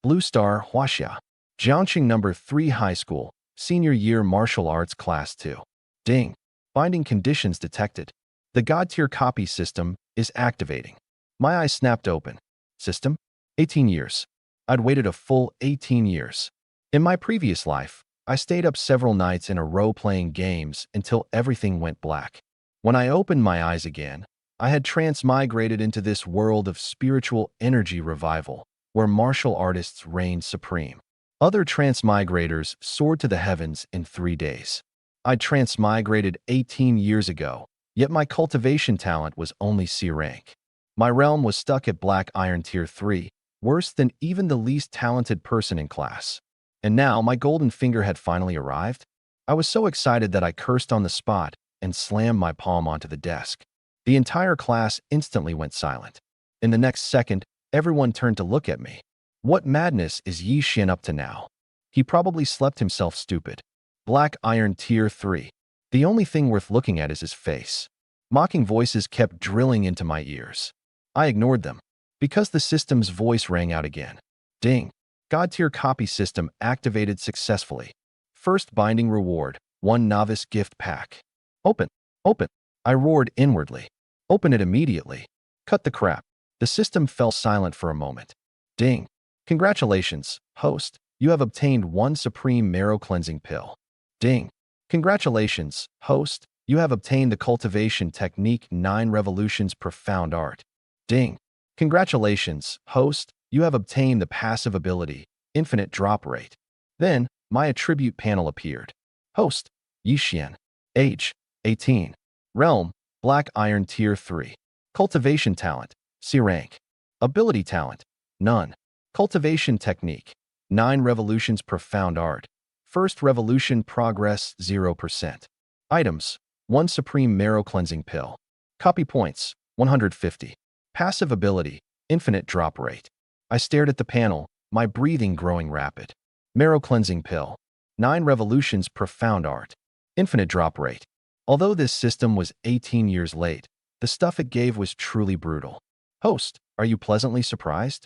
Blue Star, Huaxia. Jiangxing number 3 High School, Senior Year Martial Arts Class 2. Ding. Binding conditions detected. The God tier copy system is activating. My eyes snapped open. System? 18 years. I'd waited a full 18 years. In my previous life, I stayed up several nights in a row playing games until everything went black. When I opened my eyes again, I had transmigrated into this world of spiritual energy revival, where martial artists reigned supreme. Other transmigrators soared to the heavens in 3 days. I'd transmigrated 18 years ago, yet my cultivation talent was only C rank. My realm was stuck at Black Iron Tier 3, worse than even the least talented person in class. And now my golden finger had finally arrived. I was so excited that I cursed on the spot and slammed my palm onto the desk. The entire class instantly went silent. In the next second, everyone turned to look at me. What madness is Ye Xuan up to now? He probably slept himself stupid. Black Iron Tier 3. The only thing worth looking at is his face. Mocking voices kept drilling into my ears. I ignored them, because the system's voice rang out again. Ding. God tier copy system activated successfully. First binding reward, 1 novice gift pack. Open. Open. I roared inwardly. Open it immediately. Cut the crap. The system fell silent for a moment. Ding. Congratulations, host. You have obtained 1 supreme marrow cleansing pill. Ding. Congratulations, host. You have obtained the cultivation technique 9 revolutions profound art. Ding. Congratulations, host. You have obtained the passive ability, infinite drop rate. Then, my attribute panel appeared. Host, Ye Xuan. Age, 18. Realm, Black Iron Tier 3. Cultivation talent, C rank. Ability talent, none. Cultivation technique, 9 revolutions profound art. First revolution progress, 0%. Items, 1 supreme marrow cleansing pill. Copy points, 150. Passive ability, infinite drop rate. I stared at the panel, my breathing growing rapid. Marrow cleansing pill, 9 revolutions profound art. Infinite drop rate. Although this system was 18 years late, the stuff it gave was truly brutal. Host, are you pleasantly surprised?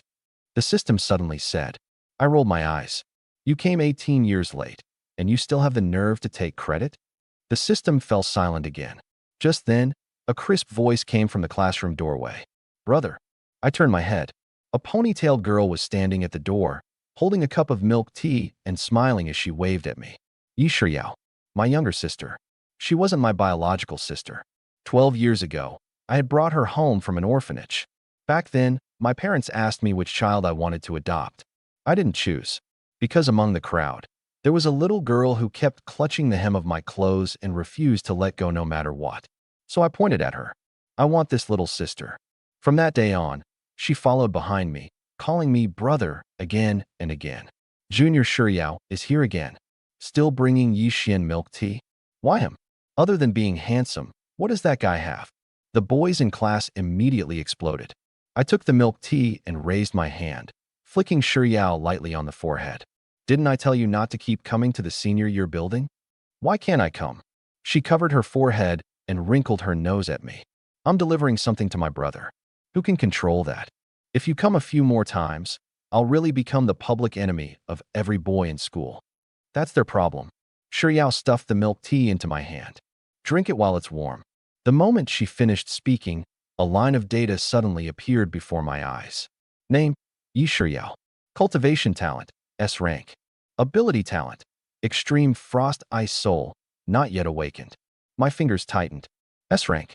The system suddenly said. I rolled my eyes. You came 18 years late, and you still have the nerve to take credit? The system fell silent again. Just then, a crisp voice came from the classroom doorway. Brother. I turned my head. A ponytailed girl was standing at the door, holding a cup of milk tea and smiling as she waved at me. Ye Xuan, my younger sister. She wasn't my biological sister. 12 years ago, I had brought her home from an orphanage. Back then, my parents asked me which child I wanted to adopt. I didn't choose, because among the crowd, there was a little girl who kept clutching the hem of my clothes and refused to let go no matter what. So I pointed at her. I want this little sister. From that day on, she followed behind me, calling me brother again and again. Junior Xuan is here again, still bringing Ye Xuan milk tea. Why him? Other than being handsome, what does that guy have? The boys in class immediately exploded. I took the milk tea and raised my hand, flicking Xuan lightly on the forehead. Didn't I tell you not to keep coming to the senior year building? Why can't I come? She covered her forehead and wrinkled her nose at me. I'm delivering something to my brother. Who can control that? If you come a few more times, I'll really become the public enemy of every boy in school. That's their problem. Xuan stuffed the milk tea into my hand. Drink it while it's warm. The moment she finished speaking, a line of data suddenly appeared before my eyes. Name, Ye Xuan. Cultivation talent, S rank. Ability talent, Extreme Frost Ice Soul, not yet awakened. My fingers tightened. S rank.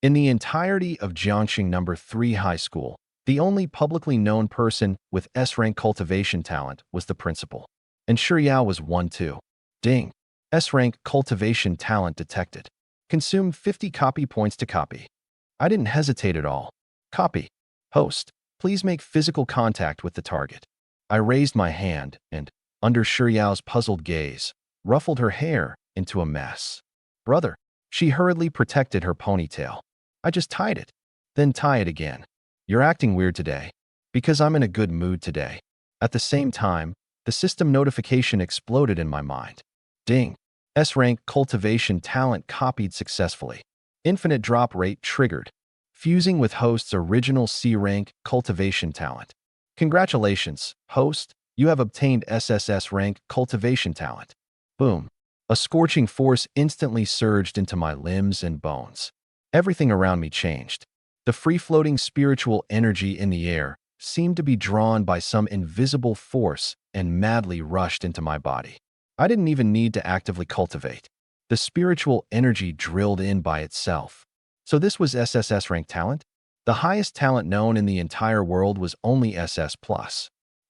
In the entirety of Jiangxing number 3 High School, the only publicly known person with S rank cultivation talent was the principal. And Xuan was one too. Ding. S rank cultivation talent detected. Consumed 50 copy points to copy. I didn't hesitate at all. Copy. Host, please make physical contact with the target. I raised my hand and, under Xuan's puzzled gaze, ruffled her hair into a mess. Brother. She hurriedly protected her ponytail. I just tied it. Then tie it again. You're acting weird today. Because I'm in a good mood today. At the same time, the system notification exploded in my mind. Ding. S-rank cultivation talent copied successfully. Infinite drop rate triggered. Fusing with host's original C-rank cultivation talent. Congratulations, host. You have obtained SSS rank cultivation talent. Boom. A scorching force instantly surged into my limbs and bones. Everything around me changed. The free-floating spiritual energy in the air seemed to be drawn by some invisible force and madly rushed into my body. I didn't even need to actively cultivate. The spiritual energy drilled in by itself. So this was SSS rank talent? The highest talent known in the entire world was only SS+,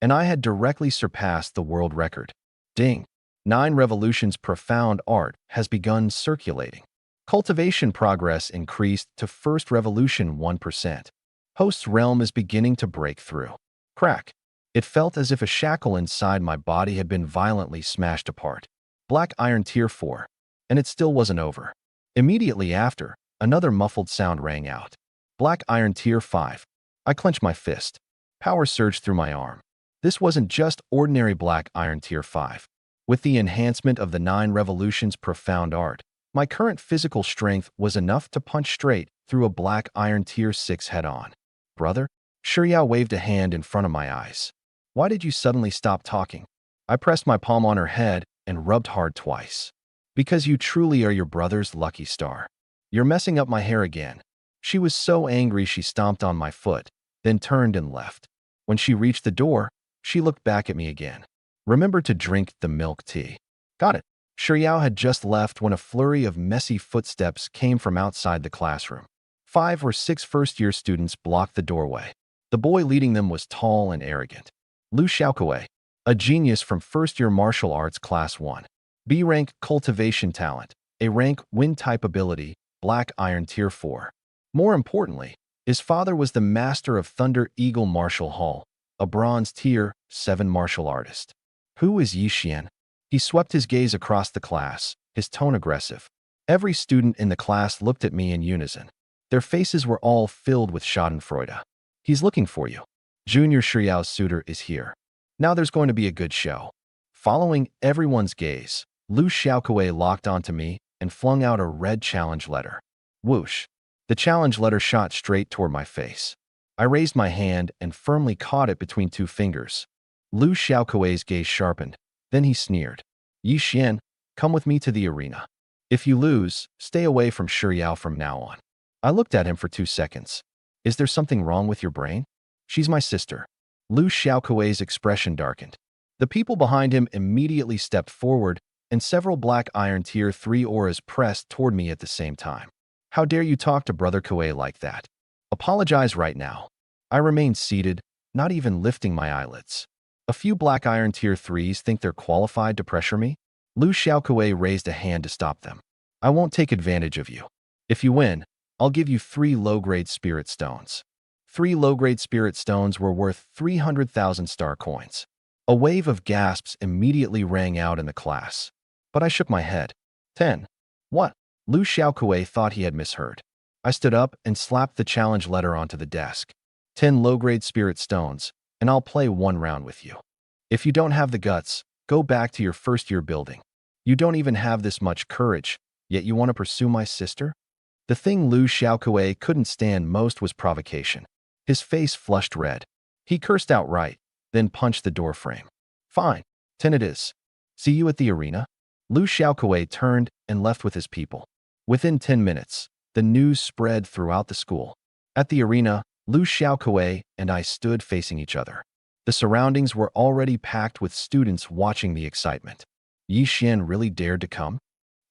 and I had directly surpassed the world record. Ding! 9 Revolutions profound art has begun circulating. Cultivation progress increased to first revolution 1%. Host's realm is beginning to break through. Crack! It felt as if a shackle inside my body had been violently smashed apart. Black Iron Tier 4. And it still wasn't over. Immediately after, another muffled sound rang out. Black Iron Tier 5. I clenched my fist. Power surged through my arm. This wasn't just ordinary Black Iron Tier 5. With the enhancement of the 9 Revolutions profound art, my current physical strength was enough to punch straight through a Black Iron Tier 6 head-on. Brother? Shiryao waved a hand in front of my eyes. Why did you suddenly stop talking? I pressed my palm on her head and rubbed hard twice. Because you truly are your brother's lucky star. You're messing up my hair again. She was so angry she stomped on my foot, then turned and left. When she reached the door, she looked back at me again. Remember to drink the milk tea. Got it. Shiryao had just left when a flurry of messy footsteps came from outside the classroom. 5 or 6 first-year students blocked the doorway. The boy leading them was tall and arrogant. Lu Xiaokuei, a genius from first-year martial arts class 1. B rank cultivation talent, a rank wind-type ability, Black Iron Tier 4. More importantly, his father was the master of Thunder Eagle Martial Hall, a bronze Tier 7 martial artist. Who is Ye Xuan? He swept his gaze across the class, his tone aggressive. Every student in the class looked at me in unison. Their faces were all filled with schadenfreude. He's looking for you. Junior Shiryao's suitor is here. Now there's going to be a good show. Following everyone's gaze, Lu Xiaokuei locked onto me and flung out a red challenge letter. Whoosh! The challenge letter shot straight toward my face. I raised my hand and firmly caught it between 2 fingers. Lu Xiaokuei's gaze sharpened. Then he sneered. Ye Xuan, come with me to the arena. If you lose, stay away from Shiryao from now on. I looked at him for 2 seconds. Is there something wrong with your brain? She's my sister. Lu Xiaokuei's expression darkened. The people behind him immediately stepped forward, and several Black Iron Tier 3 auras pressed toward me at the same time. How dare you talk to Brother Kuei like that? Apologize right now. I remained seated, not even lifting my eyelids. A few Black Iron Tier 3s think they're qualified to pressure me? Lu Xiaokuei raised a hand to stop them. I won't take advantage of you. If you win, I'll give you 3 low-grade spirit stones. 3 low-grade spirit stones were worth 300,000 star coins. A wave of gasps immediately rang out in the class. But I shook my head. 10. What? Lu Xiaokuei thought he had misheard. I stood up and slapped the challenge letter onto the desk. 10 low-grade spirit stones, and I'll play 1 round with you. If you don't have the guts, go back to your first-year building. You don't even have this much courage, yet you want to pursue my sister? The thing Lu Xiaokuei couldn't stand most was provocation. His face flushed red. He cursed outright, then punched the door frame. Fine, 10 it is. See you at the arena? Lu Xiaokuei turned and left with his people. Within 10 minutes, the news spread throughout the school. At the arena, Lu Xiaokuei and I stood facing each other. The surroundings were already packed with students watching the excitement. Ye Xuan really dared to come?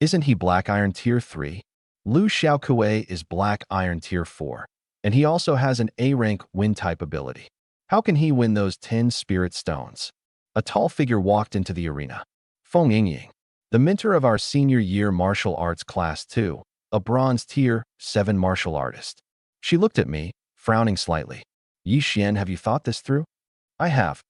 Isn't he Black Iron Tier 3? Lu Xiaokuei is Black Iron Tier 4, and he also has an A-rank wind-type ability. How can he win those 10 spirit stones? A tall figure walked into the arena. Feng Yingying, the mentor of our senior year martial arts class 2, a bronze Tier 7 martial artist. She looked at me, frowning slightly. Ye Xuan, have you thought this through? I have.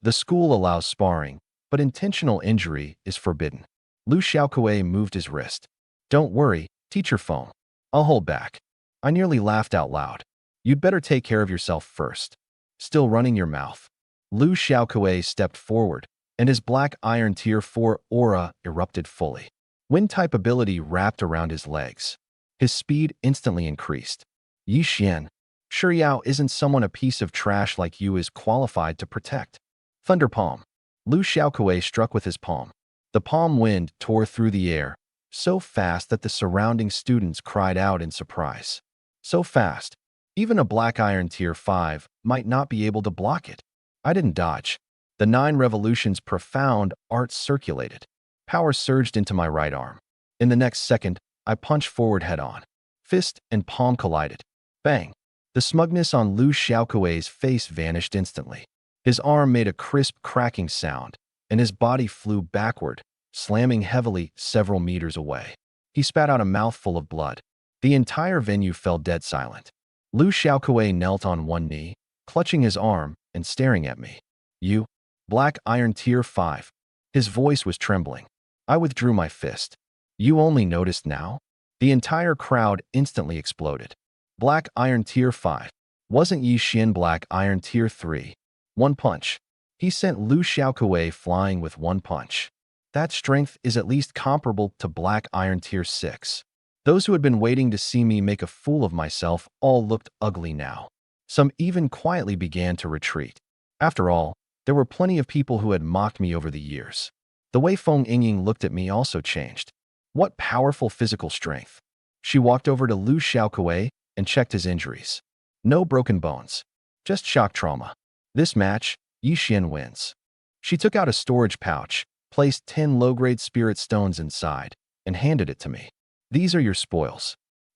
The school allows sparring, but intentional injury is forbidden. Lu Xiaokuei moved his wrist. Don't worry, Teacher Feng. I'll hold back. I nearly laughed out loud. You'd better take care of yourself first. Still running your mouth. Lu Xiaokuei stepped forward, and his Black Iron Tier 4 aura erupted fully. Wind-type ability wrapped around his legs. His speed instantly increased. Ye Xuan, Shiryao isn't someone a piece of trash like you is qualified to protect. Thunder Palm. Lu Xiaokuei struck with his palm. The palm wind tore through the air, so fast that the surrounding students cried out in surprise. So fast, even a black iron tier 5 might not be able to block it. I didn't dodge. The 9 revolutions profound art circulated. Power surged into my right arm. In the next second, I punched forward head-on. Fist and palm collided. Bang! The smugness on Lu Xiaokuei's face vanished instantly. His arm made a crisp cracking sound, and his body flew backward, slamming heavily several meters away. He spat out a mouthful of blood. The entire venue fell dead silent. Lu Xiaokuei knelt on one knee, clutching his arm and staring at me. You? Black Iron Tier 5. His voice was trembling. I withdrew my fist. You only noticed now? The entire crowd instantly exploded. Black Iron Tier 5. Wasn't Ye Xuan Black Iron Tier 3? One punch. He sent Lu Xiaokuei flying with one punch. That strength is at least comparable to Black Iron Tier 6. Those who had been waiting to see me make a fool of myself all looked ugly now. Some even quietly began to retreat. After all, there were plenty of people who had mocked me over the years. The way Feng Yingying looked at me also changed. What powerful physical strength. She walked over to Lu Xiaokuei and checked his injuries. No broken bones. Just shock trauma. This match, Ye Xuan wins. She took out a storage pouch, placed 10 low-grade spirit stones inside, and handed it to me. These are your spoils.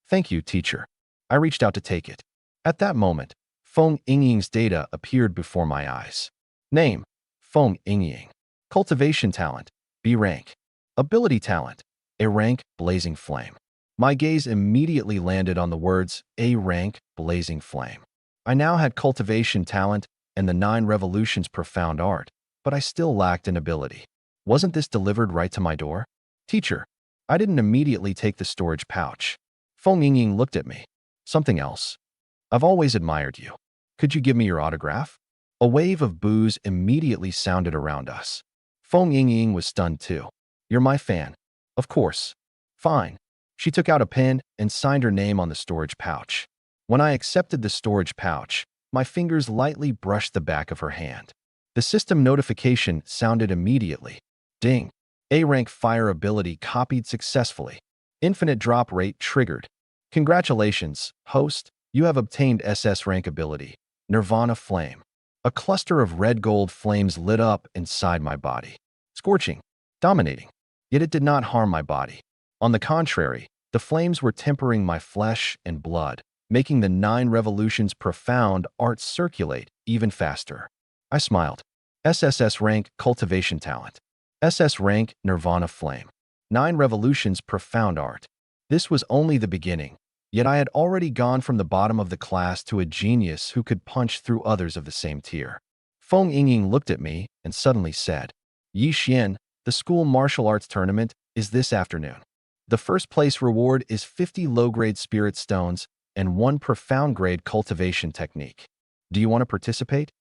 Thank you, teacher. I reached out to take it. At that moment, Feng Yingying's data appeared before my eyes. Name: Feng Yingying. Cultivation talent: B rank. Ability talent: A rank, Blazing Flame. My gaze immediately landed on the words A rank, Blazing Flame. I now had cultivation talent and the 9 revolutions profound art, but I still lacked an ability. Wasn't this delivered right to my door? Teacher. I didn't immediately take the storage pouch. Feng Yingying looked at me. Something else. I've always admired you. Could you give me your autograph? A wave of boos immediately sounded around us. Feng Yingying was stunned too. You're my fan. Of course. Fine. She took out a pen and signed her name on the storage pouch. When I accepted the storage pouch, my fingers lightly brushed the back of her hand. The system notification sounded immediately. Ding. A-rank fire ability copied successfully. Infinite drop rate triggered. Congratulations, host. You have obtained SS rank ability, Nirvana Flame. A cluster of red-gold flames lit up inside my body. Scorching. Dominating. Yet it did not harm my body. On the contrary, the flames were tempering my flesh and blood, making the 9 revolutions profound art circulate even faster. I smiled. SSS rank cultivation talent. SS rank Nirvana Flame. 9 revolutions profound art. This was only the beginning, yet I had already gone from the bottom of the class to a genius who could punch through others of the same tier. Feng Yingying looked at me and suddenly said, Ye Xuan, the school martial arts tournament is this afternoon. The first place reward is 50 low-grade spirit stones and 1 profound-grade cultivation technique. Do you want to participate?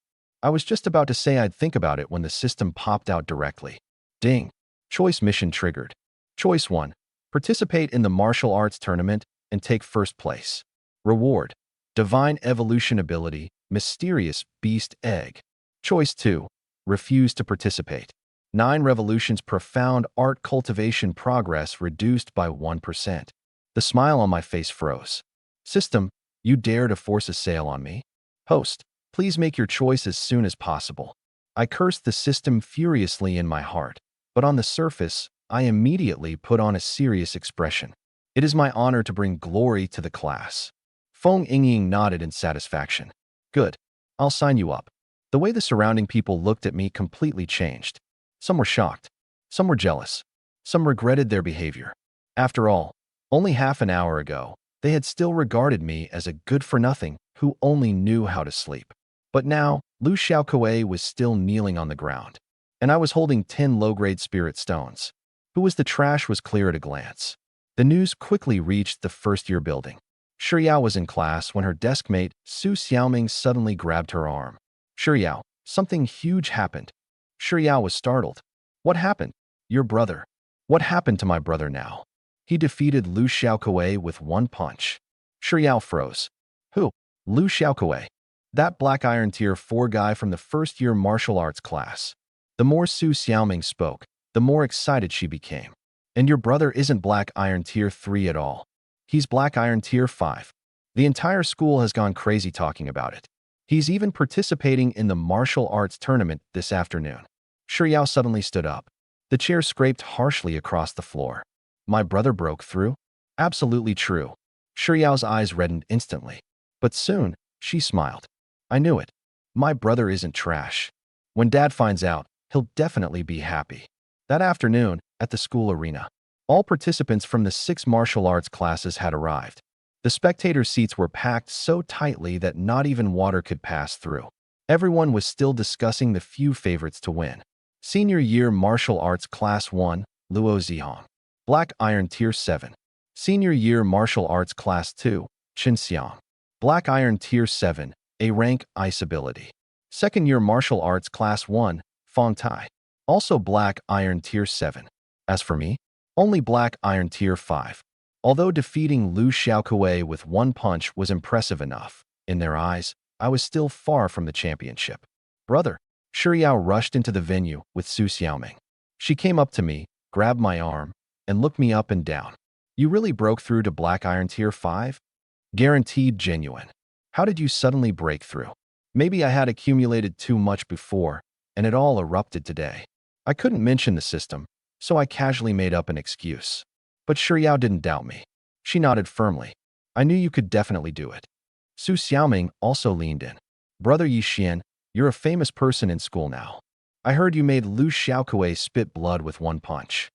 I was just about to say I'd think about it when the system popped out directly. Ding. Choice mission triggered. Choice 1. Participate in the martial arts tournament and take first place. Reward: Divine Evolution Ability, Mysterious Beast Egg. Choice 2. Refuse to participate. 9 revolutions profound art cultivation progress reduced by 1%. The smile on my face froze. System, you dare to force a sale on me? Host, please make your choice as soon as possible. I cursed the system furiously in my heart, but on the surface, I immediately put on a serious expression. It is my honor to bring glory to the class. Feng Yingying nodded in satisfaction. Good. I'll sign you up. The way the surrounding people looked at me completely changed. Some were shocked. Some were jealous. Some regretted their behavior. After all, only half an hour ago, they had still regarded me as a good-for-nothing who only knew how to sleep. But now, Lu Xiaokuei was still kneeling on the ground, and I was holding 10 low-grade spirit stones. Who was the trash was clear at a glance. The news quickly reached the first-year building. Shiyao was in class when her desk mate, Su Xiaoming, suddenly grabbed her arm. Shiyao, something huge happened. Shiyao was startled. What happened? Your brother. What happened to my brother now? He defeated Lu Xiaokuei with one punch. Shiyao froze. Who? Lu Xiaokuei. That black iron tier 4 guy from the first-year martial arts class. The more Su Xiaoming spoke, the more excited she became. And your brother isn't Black Iron Tier 3 at all. He's Black Iron Tier 5. The entire school has gone crazy talking about it. He's even participating in the martial arts tournament this afternoon. Shiyao suddenly stood up. The chair scraped harshly across the floor. My brother broke through? Absolutely true. Shiyao's eyes reddened instantly. But soon, she smiled. I knew it. My brother isn't trash. When Dad finds out, he'll definitely be happy. That afternoon, at the school arena, all participants from the 6 martial arts classes had arrived. The spectator seats were packed so tightly that not even water could pass through. Everyone was still discussing the few favorites to win. Senior Year Martial Arts Class 1, Luo Zihong. Black Iron Tier 7. Senior Year Martial Arts Class 2, Qin Xiang. Black Iron Tier 7, A rank Ice Ability. Second Year Martial Arts Class 1, Fong Tai. Also Black Iron Tier 7. As for me, only Black Iron Tier 5. Although defeating Lu Xiaokui with one punch was impressive enough, in their eyes, I was still far from the championship. Brother, Shiyao rushed into the venue with Su Xiaoming. She came up to me, grabbed my arm, and looked me up and down. You really broke through to Black Iron Tier 5? Guaranteed genuine. How did you suddenly break through? Maybe I had accumulated too much before, and it all erupted today. I couldn't mention the system, so I casually made up an excuse. But Shiyao didn't doubt me. She nodded firmly. I knew you could definitely do it. Su Xiaoming also leaned in. Brother Ye Xuan, you're a famous person in school now. I heard you made Lu Xiaokui spit blood with one punch.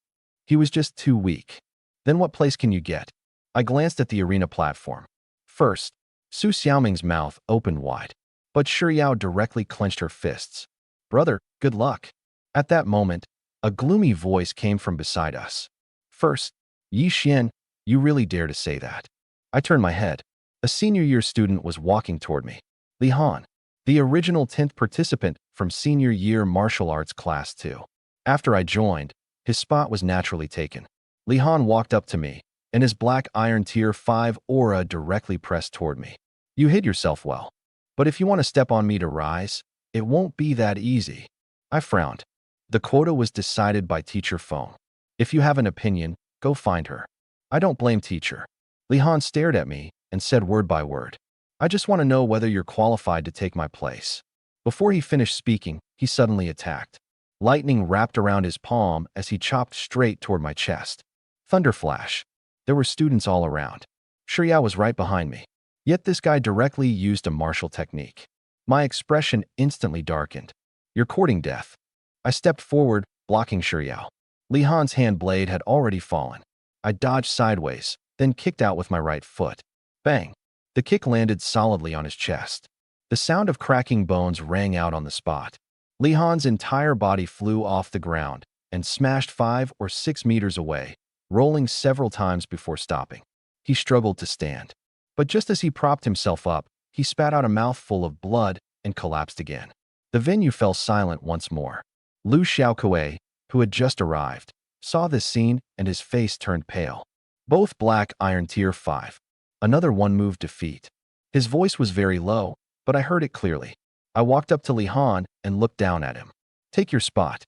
He was just too weak. Then what place can you get? I glanced at the arena platform. First, Su Xiaoming's mouth opened wide, but Shiyao directly clenched her fists. Brother, good luck. At that moment, a gloomy voice came from beside us. First, Ye Xuan, you really dare to say that? I turned my head. A senior year student was walking toward me. Li Han, the original 10th participant from Senior Year Martial Arts Class 2. After I joined, his spot was naturally taken. Li Han walked up to me, and his Black Iron Tier 5 aura directly pressed toward me. You hid yourself well. But if you want to step on me to rise, it won't be that easy. I frowned. The quota was decided by Teacher Feng. If you have an opinion, go find her. I don't blame Teacher. Li Han stared at me and said word by word. I just want to know whether you're qualified to take my place. Before he finished speaking, he suddenly attacked. Lightning wrapped around his palm as he chopped straight toward my chest. Thunder flash. There were students all around. Shiyao was right behind me. Yet this guy directly used a martial technique. My expression instantly darkened. You're courting death. I stepped forward, blocking Shiyao. Li Han's hand blade had already fallen. I dodged sideways, then kicked out with my right foot. Bang! The kick landed solidly on his chest. The sound of cracking bones rang out on the spot. Li Han's entire body flew off the ground and smashed 5 or 6 meters away, rolling several times before stopping. He struggled to stand. But just as he propped himself up, he spat out a mouthful of blood and collapsed again. The venue fell silent once more. Lu Xiaokui, who had just arrived, saw this scene and his face turned pale. Both Black Iron Tier 5. Another one-move defeat. His voice was very low, but I heard it clearly. I walked up to Li Han and looked down at him. Take your spot.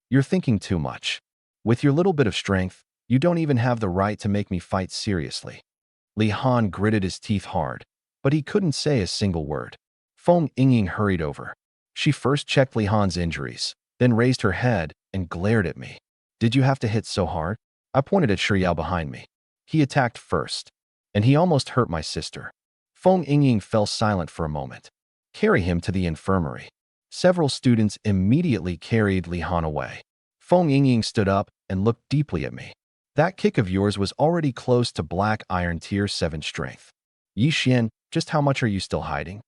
You're thinking too much. With your little bit of strength, you don't even have the right to make me fight seriously. Li Han gritted his teeth hard, but he couldn't say a single word. Feng Yingying hurried over. She first checked Li Han's injuries, then raised her head and glared at me. Did you have to hit so hard? I pointed at Shiyao behind me. He attacked first, and he almost hurt my sister. Feng Yingying fell silent for a moment. Carry him to the infirmary. Several students immediately carried Li Han away. Feng Yingying stood up and looked deeply at me. That kick of yours was already close to Black Iron Tier 7 strength. Ye Xuan, just how much are you still hiding?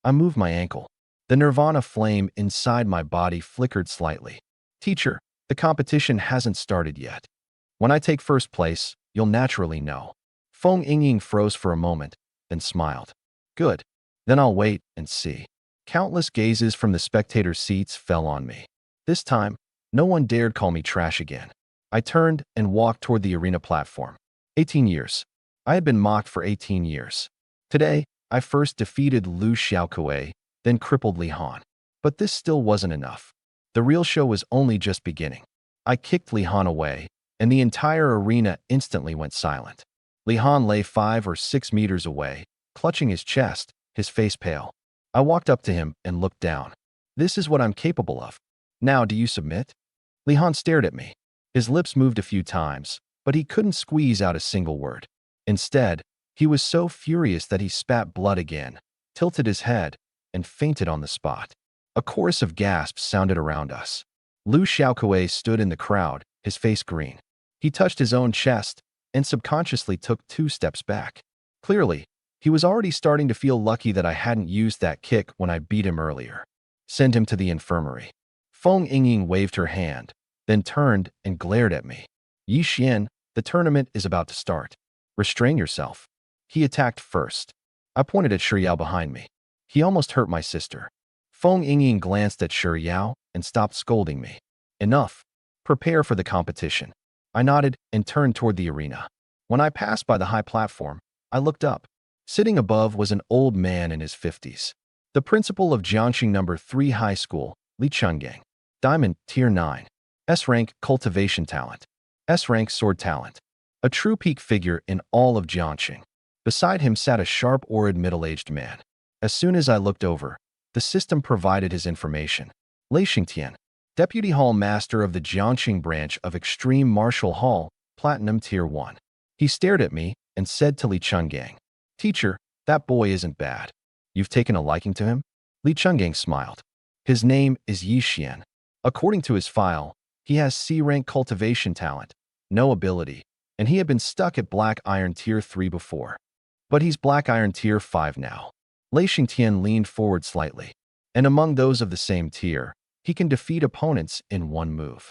I moved my ankle. The nirvana flame inside my body flickered slightly. Teacher, the competition hasn't started yet. When I take first place, you'll naturally know. Feng Yingying froze for a moment, then smiled. Good. Then I'll wait and see. Countless gazes from the spectator seats fell on me. This time, no one dared call me trash again. I turned and walked toward the arena platform. 18 years. I had been mocked for 18 years. Today, I first defeated Lu Xiaokui, then crippled Li Han. But this still wasn't enough. The real show was only just beginning. I kicked Li Han away, and the entire arena instantly went silent. Li Han lay 5 or 6 meters away, clutching his chest, his face pale. I walked up to him and looked down. This is what I'm capable of. Now, do you submit? Li Han stared at me. His lips moved a few times, but he couldn't squeeze out a single word. Instead, he was so furious that he spat blood again, tilted his head, and fainted on the spot. A chorus of gasps sounded around us. Lu Xiaokuei stood in the crowd, his face green. He touched his own chest and subconsciously took 2 steps back. Clearly, he was already starting to feel lucky that I hadn't used that kick when I beat him earlier. Send him to the infirmary. Feng Yingying waved her hand, then turned and glared at me. Ye Xuan, the tournament is about to start. Restrain yourself. He attacked first. I pointed at Shiyao behind me. He almost hurt my sister. Feng Yingying glanced at Shiyao and stopped scolding me. Enough. Prepare for the competition. I nodded and turned toward the arena. When I passed by the high platform, I looked up. Sitting above was an old man in his 50s. The principal of Jiangxing No. 3 High School, Li Chungang. Diamond, Tier 9. S-rank cultivation talent. S-rank sword talent. A true peak figure in all of Jiangxing. Beside him sat a sharp-ored middle-aged man. As soon as I looked over, the system provided his information. Lei Xingtian, Deputy Hall Master of the Jiangxing branch of Extreme Martial Hall, Platinum Tier 1. He stared at me and said to Li Chungang, Teacher, that boy isn't bad. You've taken a liking to him? Li Chungang smiled. His name is Ye Xuan. According to his file, he has C-rank cultivation talent, no ability, and he had been stuck at Black Iron Tier 3 before. But he's Black Iron Tier 5 now. Lei Xingtian leaned forward slightly, and among those of the same tier, he can defeat opponents in one move.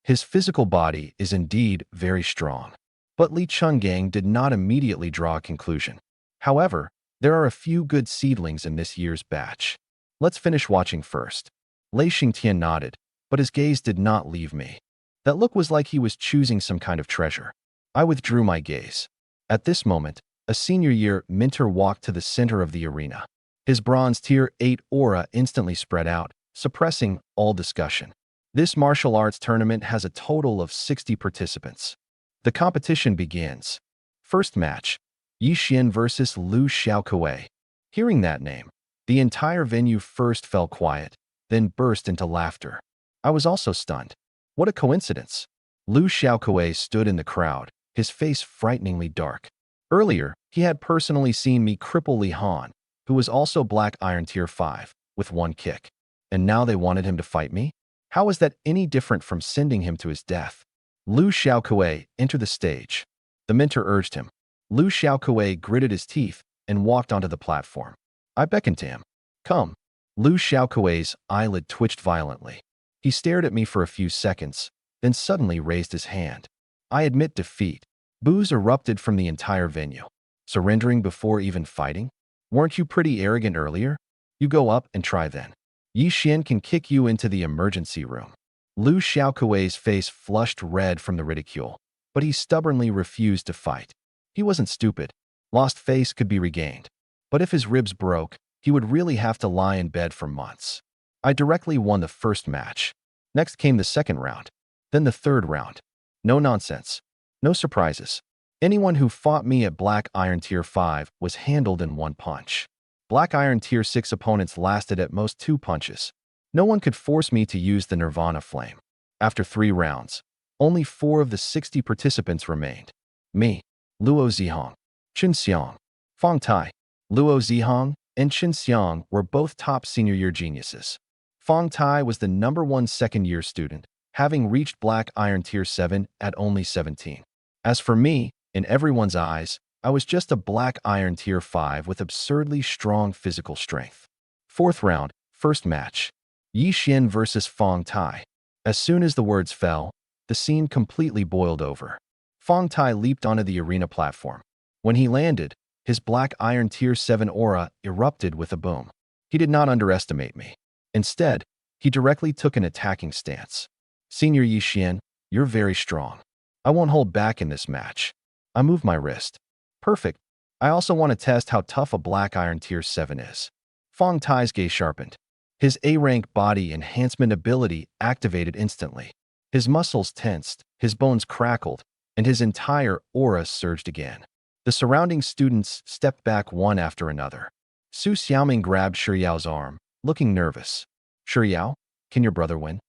His physical body is indeed very strong. But Li Chungang did not immediately draw a conclusion. However, there are a few good seedlings in this year's batch. Let's finish watching first. Lei Xingtian nodded, but his gaze did not leave me. That look was like he was choosing some kind of treasure. I withdrew my gaze. At this moment, a senior year mentor walked to the center of the arena. His bronze tier 8 aura instantly spread out, suppressing all discussion. This martial arts tournament has a total of 60 participants. The competition begins. First match, Ye Xuan versus Lu Xiaokuei. Hearing that name, the entire venue first fell quiet, then burst into laughter. I was also stunned. What a coincidence. Lu Xiaokuei stood in the crowd, his face frighteningly dark. Earlier, he had personally seen me cripple Li Han, who was also Black Iron Tier 5, with one kick. And now they wanted him to fight me? How is that any different from sending him to his death? Lu Xiaokuei entered the stage. The mentor urged him. Lu Xiaokuei gritted his teeth and walked onto the platform. I beckoned to him. Come. Lu Xiaokuei's eyelid twitched violently. He stared at me for a few seconds, then suddenly raised his hand. I admit defeat. Boos erupted from the entire venue. Surrendering before even fighting? Weren't you pretty arrogant earlier? You go up and try then. Ye Xuan can kick you into the emergency room. Lu Xiaokuei's face flushed red from the ridicule, but he stubbornly refused to fight. He wasn't stupid. Lost face could be regained. But if his ribs broke, he would really have to lie in bed for months. I directly won the first match. Next came the second round. Then the third round. No nonsense. No surprises. Anyone who fought me at Black Iron Tier 5 was handled in one punch. Black Iron Tier 6 opponents lasted at most 2 punches. No one could force me to use the Nirvana Flame. After 3 rounds, only 4 of the 60 participants remained. Me, Luo Zihong, Chen Xiang, Fang Tai. Luo Zihong and Chen Xiang were both top senior year geniuses. Fang Tai was the #1 second-year student, having reached Black Iron Tier 7 at only 17. As for me, in everyone's eyes, I was just a Black Iron Tier 5 with absurdly strong physical strength. Fourth round, first match. Ye Xuan versus Fang Tai. As soon as the words fell, the scene completely boiled over. Fang Tai leaped onto the arena platform. When he landed, his Black Iron Tier 7 aura erupted with a boom. He did not underestimate me. Instead, he directly took an attacking stance. Senior Ye Xuan, you're very strong. I won't hold back in this match. I moved my wrist. Perfect. I also want to test how tough a Black Iron Tier 7 is. Fang Tai's gaze sharpened. His A-rank body enhancement ability activated instantly. His muscles tensed, his bones crackled, and his entire aura surged again. The surrounding students stepped back one after another. Su Xiaoming grabbed Shiyao's arm, looking nervous. Shiyao, can your brother win?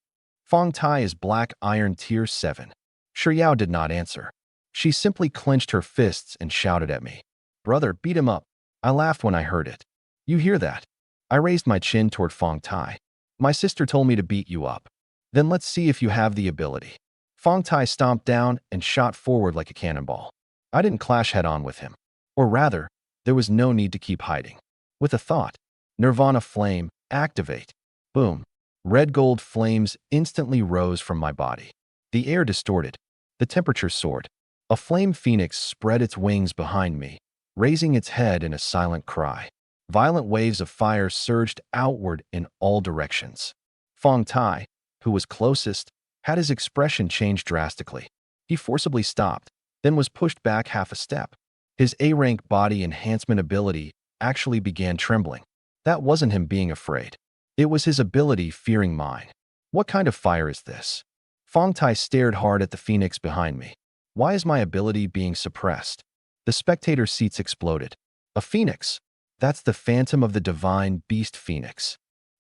Fong Tai is Black Iron Tier 7. Shiyao did not answer. She simply clenched her fists and shouted at me. Brother, beat him up. I laughed when I heard it. You hear that? I raised my chin toward Fong Tai. My sister told me to beat you up. Then let's see if you have the ability. Fong Tai stomped down and shot forward like a cannonball. I didn't clash head-on with him. Or rather, there was no need to keep hiding. With a thought, Nirvana Flame, activate. Boom. Red gold flames instantly rose from my body. The air distorted. The temperature soared. A flame phoenix spread its wings behind me, raising its head in a silent cry. Violent waves of fire surged outward in all directions. Fong Tai, who was closest, had his expression change drastically. He forcibly stopped, then was pushed back half a step. His A-rank body enhancement ability actually began trembling. That wasn't him being afraid. It was his ability fearing mine. What kind of fire is this? Fong Tai stared hard at the phoenix behind me. Why is my ability being suppressed? The spectator seats exploded. A phoenix? That's the phantom of the divine beast phoenix.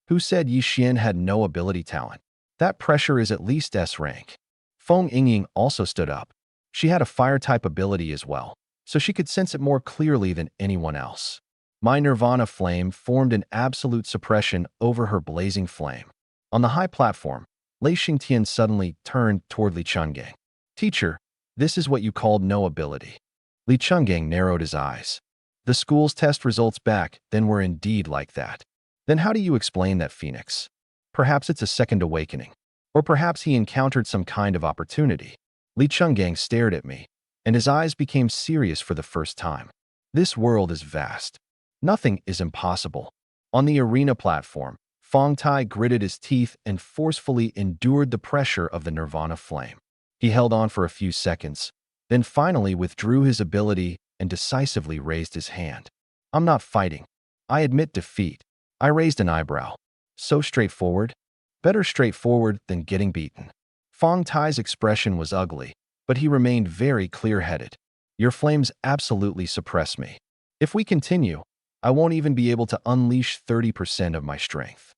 Who said Ye Xuan had no ability talent? That pressure is at least S rank. Feng Yingying also stood up. She had a fire-type ability as well, so she could sense it more clearly than anyone else. My Nirvana Flame formed an absolute suppression over her blazing flame. On the high platform, Lei Xingtian suddenly turned toward Li Chungang. Teacher, this is what you called no ability. Li Chungang narrowed his eyes. The school's test results back then were indeed like that. Then how do you explain that, Phoenix? Perhaps it's a second awakening. Or perhaps he encountered some kind of opportunity. Li Chungang stared at me, and his eyes became serious for the first time. This world is vast. Nothing is impossible. On the arena platform, Fong Tai gritted his teeth and forcefully endured the pressure of the Nirvana Flame. He held on for a few seconds, then finally withdrew his ability and decisively raised his hand. I'm not fighting. I admit defeat. I raised an eyebrow. So straightforward? Better straightforward than getting beaten. Fong Tai's expression was ugly, but he remained very clear-headed. Your flames absolutely suppress me. If we continue, I won't even be able to unleash 30% of my strength.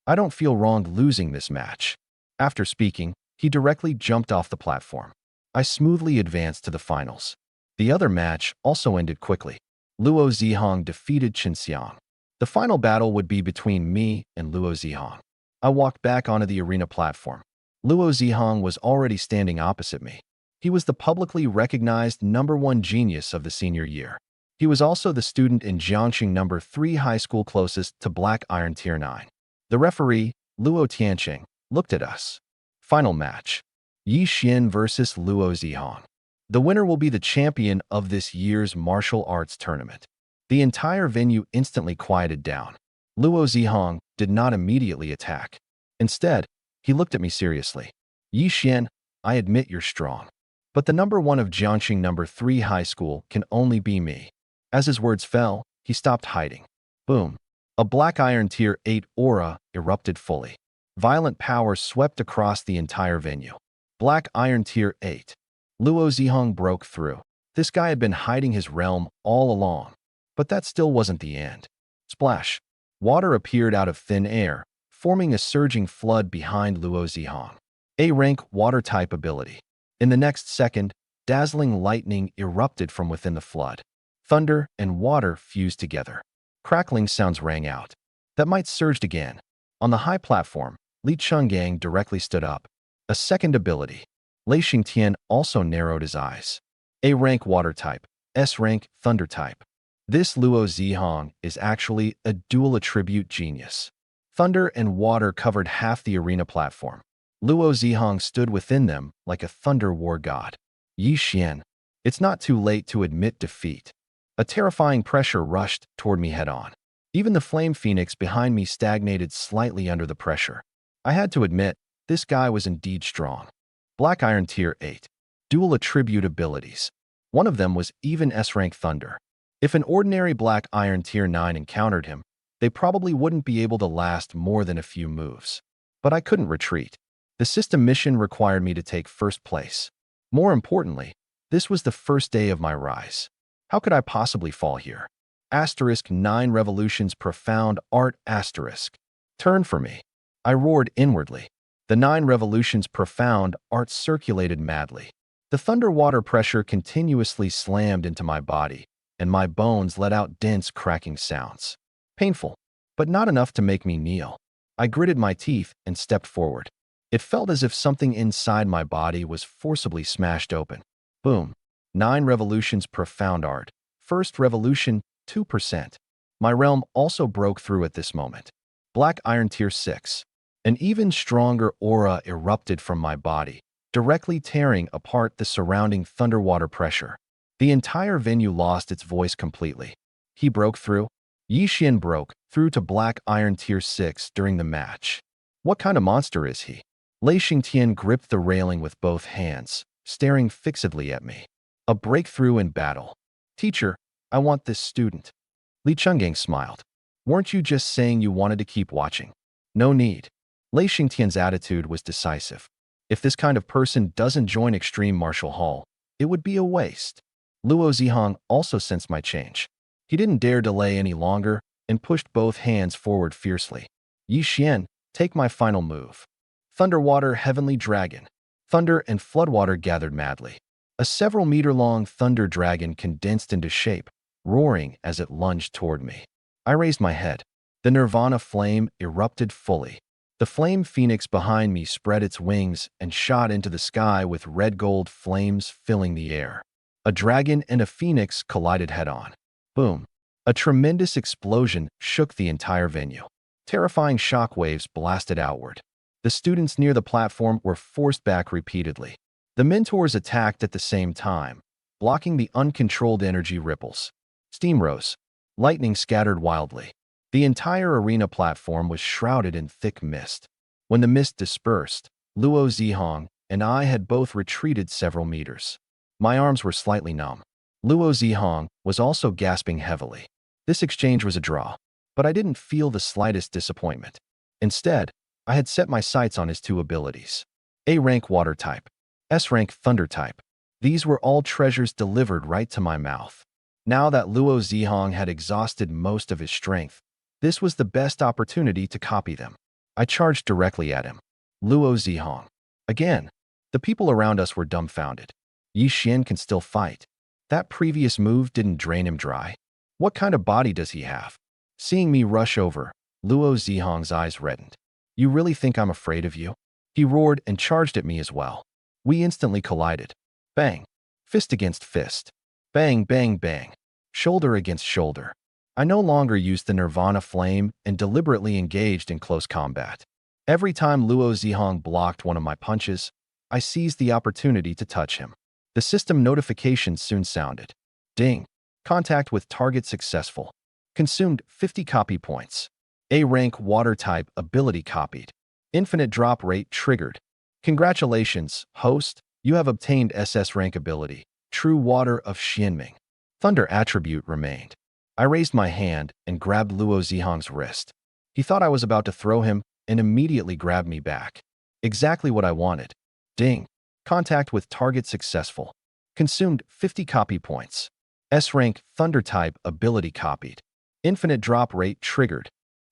I don't feel wrong losing this match. After speaking, he directly jumped off the platform. I smoothly advanced to the finals. The other match also ended quickly. Luo Zihong defeated Qin Xiang. The final battle would be between me and Luo Zihong. I walked back onto the arena platform. Luo Zihong was already standing opposite me. He was the publicly recognized #1 genius of the senior year. He was also the student in Jiangxing number 3 high school closest to Black Iron Tier 9. The referee, Luo Tianqing, looked at us. Final match. Ye Xuan versus Luo Zihong. The winner will be the champion of this year's martial arts tournament. The entire venue instantly quieted down. Luo Zihong did not immediately attack. Instead, he looked at me seriously. Ye Xuan, I admit you're strong. But the #1 of Jiangxing number 3 high school can only be me. As his words fell, he stopped hiding. Boom. A Black Iron Tier 8 aura erupted fully. Violent power swept across the entire venue. Black Iron Tier 8. Luo Zihong broke through. This guy had been hiding his realm all along. But that still wasn't the end. Splash. Water appeared out of thin air, forming a surging flood behind Luo Zihong. A-rank water-type ability. In the next second, dazzling lightning erupted from within the flood. Thunder and water fused together. Crackling sounds rang out. That might surged again. On the high platform, Li Chungang directly stood up. A second ability. Lei Xingtian also narrowed his eyes. A-rank water-type, S-rank thunder-type. This Luo Zihong is actually a dual attribute genius. Thunder and water covered half the arena platform. Luo Zihong stood within them like a thunder war god. Ye Xuan, it's not too late to admit defeat. A terrifying pressure rushed toward me head-on. Even the flame phoenix behind me stagnated slightly under the pressure. I had to admit, this guy was indeed strong. Black Iron Tier 8. Dual attribute abilities. One of them was even S-rank thunder. If an ordinary Black Iron Tier 9 encountered him, They probably wouldn't be able to last more than a few moves. But I couldn't retreat. The system mission required me to take first place. More importantly, this was the first day of my rise. How could I possibly fall here? Asterisk 9 revolutions profound art asterisk. Turn for me. I roared inwardly. The 9 revolutions profound art circulated madly. The thunder water pressure continuously slammed into my body, and my bones let out dense cracking sounds. Painful, but not enough to make me kneel. I gritted my teeth and stepped forward. It felt as if something inside my body was forcibly smashed open. Boom. 9 revolutions profound art. First revolution, 2%. My realm also broke through at this moment. Black Iron Tier 6. An even stronger aura erupted from my body, directly tearing apart the surrounding thunder water pressure. The entire venue lost its voice completely. He broke through. Ye Xuan broke through to Black Iron Tier 6 during the match. What kind of monster is he? Lei Xingtian gripped the railing with both hands, staring fixedly at me. A breakthrough in battle. Teacher, I want this student. Li Chenggang smiled. Weren't you just saying you wanted to keep watching? No need. Lei Xingtian's attitude was decisive. If this kind of person doesn't join Extreme Martial Hall, it would be a waste. Luo Zihong also sensed my change. He didn't dare delay any longer and pushed both hands forward fiercely. Ye Xuan, take my final move. Thunderwater Heavenly Dragon. Thunder and floodwater gathered madly. A several-meter-long thunder dragon condensed into shape, roaring as it lunged toward me. I raised my head. The Nirvana flame erupted fully. The flame phoenix behind me spread its wings and shot into the sky with red-gold flames filling the air. A dragon and a phoenix collided head-on. Boom. A tremendous explosion shook the entire venue. Terrifying shockwaves blasted outward. The students near the platform were forced back repeatedly. The mentors attacked at the same time, blocking the uncontrolled energy ripples. Steam rose. Lightning scattered wildly. The entire arena platform was shrouded in thick mist. When the mist dispersed, Luo Zihong and I had both retreated several meters. My arms were slightly numb. Luo Zihong was also gasping heavily. This exchange was a draw, but I didn't feel the slightest disappointment. Instead, I had set my sights on his two abilities. A-rank water type, S-rank thunder type. These were all treasures delivered right to my mouth. Now that Luo Zihong had exhausted most of his strength, this was the best opportunity to copy them. I charged directly at him. Luo Zihong. Again, the people around us were dumbfounded. Ye Xuan can still fight. That previous move didn't drain him dry. What kind of body does he have? Seeing me rush over, Luo Zihong's eyes reddened. You really think I'm afraid of you? He roared and charged at me as well. We instantly collided. Bang. Fist against fist. Bang, bang, bang. Shoulder against shoulder. I no longer used the Nirvana flame and deliberately engaged in close combat. Every time Luo Zihong blocked one of my punches, I seized the opportunity to touch him. The system notification soon sounded. Ding. Contact with target successful. Consumed 50 copy points. A-rank water type ability copied. Infinite drop rate triggered. Congratulations, host. You have obtained SS rank ability. True Water of Xianming. Thunder attribute remained. I raised my hand and grabbed Luo Zihong's wrist. He thought I was about to throw him and immediately grabbed me back. Exactly what I wanted. Ding. Contact with target successful. Consumed 50 copy points. S-rank thunder type ability copied. Infinite drop rate triggered.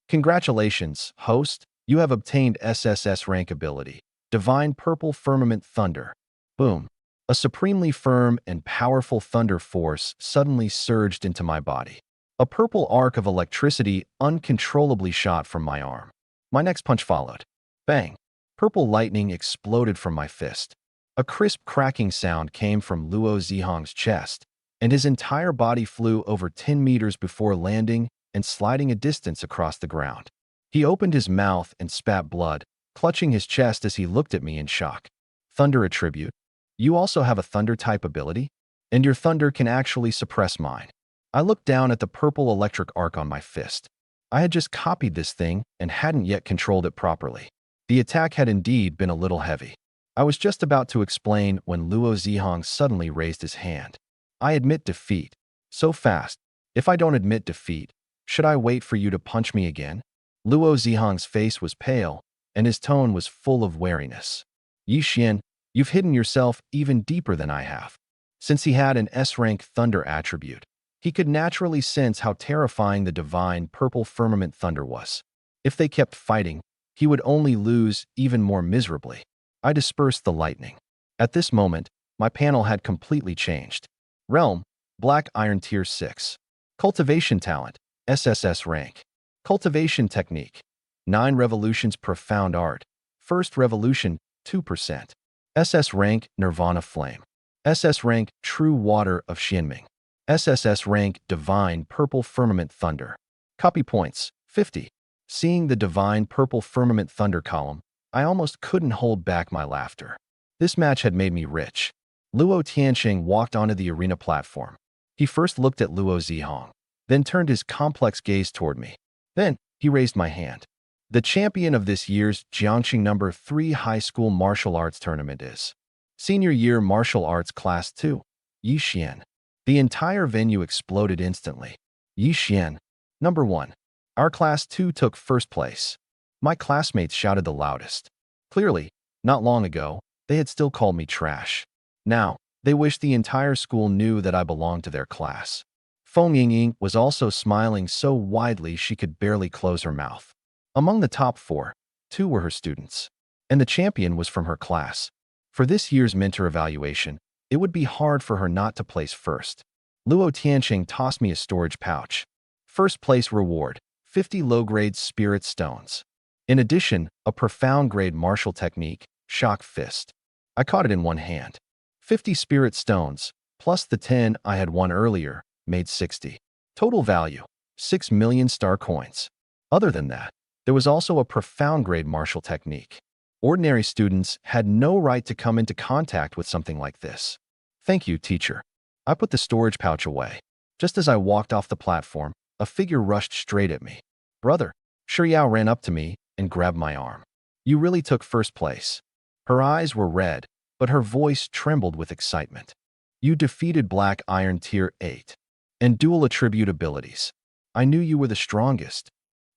Congratulations, host. You have obtained SSS rank ability. Divine Purple Firmament Thunder. Boom. A supremely firm and powerful thunder force suddenly surged into my body. A purple arc of electricity uncontrollably shot from my arm. My next punch followed. Bang. Purple lightning exploded from my fist. A crisp cracking sound came from Luo Zihong's chest, and his entire body flew over 10 meters before landing and sliding a distance across the ground. He opened his mouth and spat blood, clutching his chest as he looked at me in shock. Thunder attribute. You also have a thunder-type ability? And your thunder can actually suppress mine. I looked down at the purple electric arc on my fist. I had just copied this thing and hadn't yet controlled it properly. The attack had indeed been a little heavy. I was just about to explain when Luo Zihong suddenly raised his hand. I admit defeat. So fast. If I don't admit defeat, Should I wait for you to punch me again? Luo Zihong's face was pale, and his tone was full of wariness. Ye Xuan, you've hidden yourself even deeper than I have. Since he had an S-rank thunder attribute, he could naturally sense how terrifying the divine purple firmament thunder was. If they kept fighting, he would only lose even more miserably. I dispersed the lightning. At this moment, my panel had completely changed. Realm, Black Iron Tier 6. Cultivation Talent, SSS rank. Cultivation Technique, 9 Revolutions Profound Art. First Revolution, 2%. SS rank, Nirvana Flame. SS rank, True Water of Xianming. SSS rank, Divine Purple Firmament Thunder. Copy points, 50. Seeing the Divine Purple Firmament Thunder column, I almost couldn't hold back my laughter. This match had made me rich. Luo Tianxing walked onto the arena platform. He first looked at Luo Zihong, then turned his complex gaze toward me. Then, he raised my hand. The champion of this year's Jiangxing No. 3 High School Martial Arts Tournament is Senior Year Martial Arts Class 2, Ye Xuan. The entire venue exploded instantly. Ye Xuan, No. 1. Our Class 2 took first place. My classmates shouted the loudest. Clearly, not long ago, they had still called me trash. Now, they wished the entire school knew that I belonged to their class. Feng Yingying was also smiling so widely she could barely close her mouth. Among the top 4, 2 were her students, and the champion was from her class. For this year's mentor evaluation, it would be hard for her not to place first. Luo Tianxing tossed me a storage pouch. First place reward, 50 low-grade spirit stones. In addition, a profound-grade martial technique, Shock Fist. I caught it in one hand. 50 spirit stones, plus the 10 I had won earlier, made 60. Total value, 6 million star coins. Other than that, there was also a profound-grade martial technique. Ordinary students had no right to come into contact with something like this. Thank you, teacher. I put the storage pouch away. Just as I walked off the platform, a figure rushed straight at me. Brother, Shiyao ran up to me and grabbed my arm. You really took first place. Her eyes were red, but her voice trembled with excitement. You defeated Black Iron Tier 8 and dual attribute abilities. I knew you were the strongest.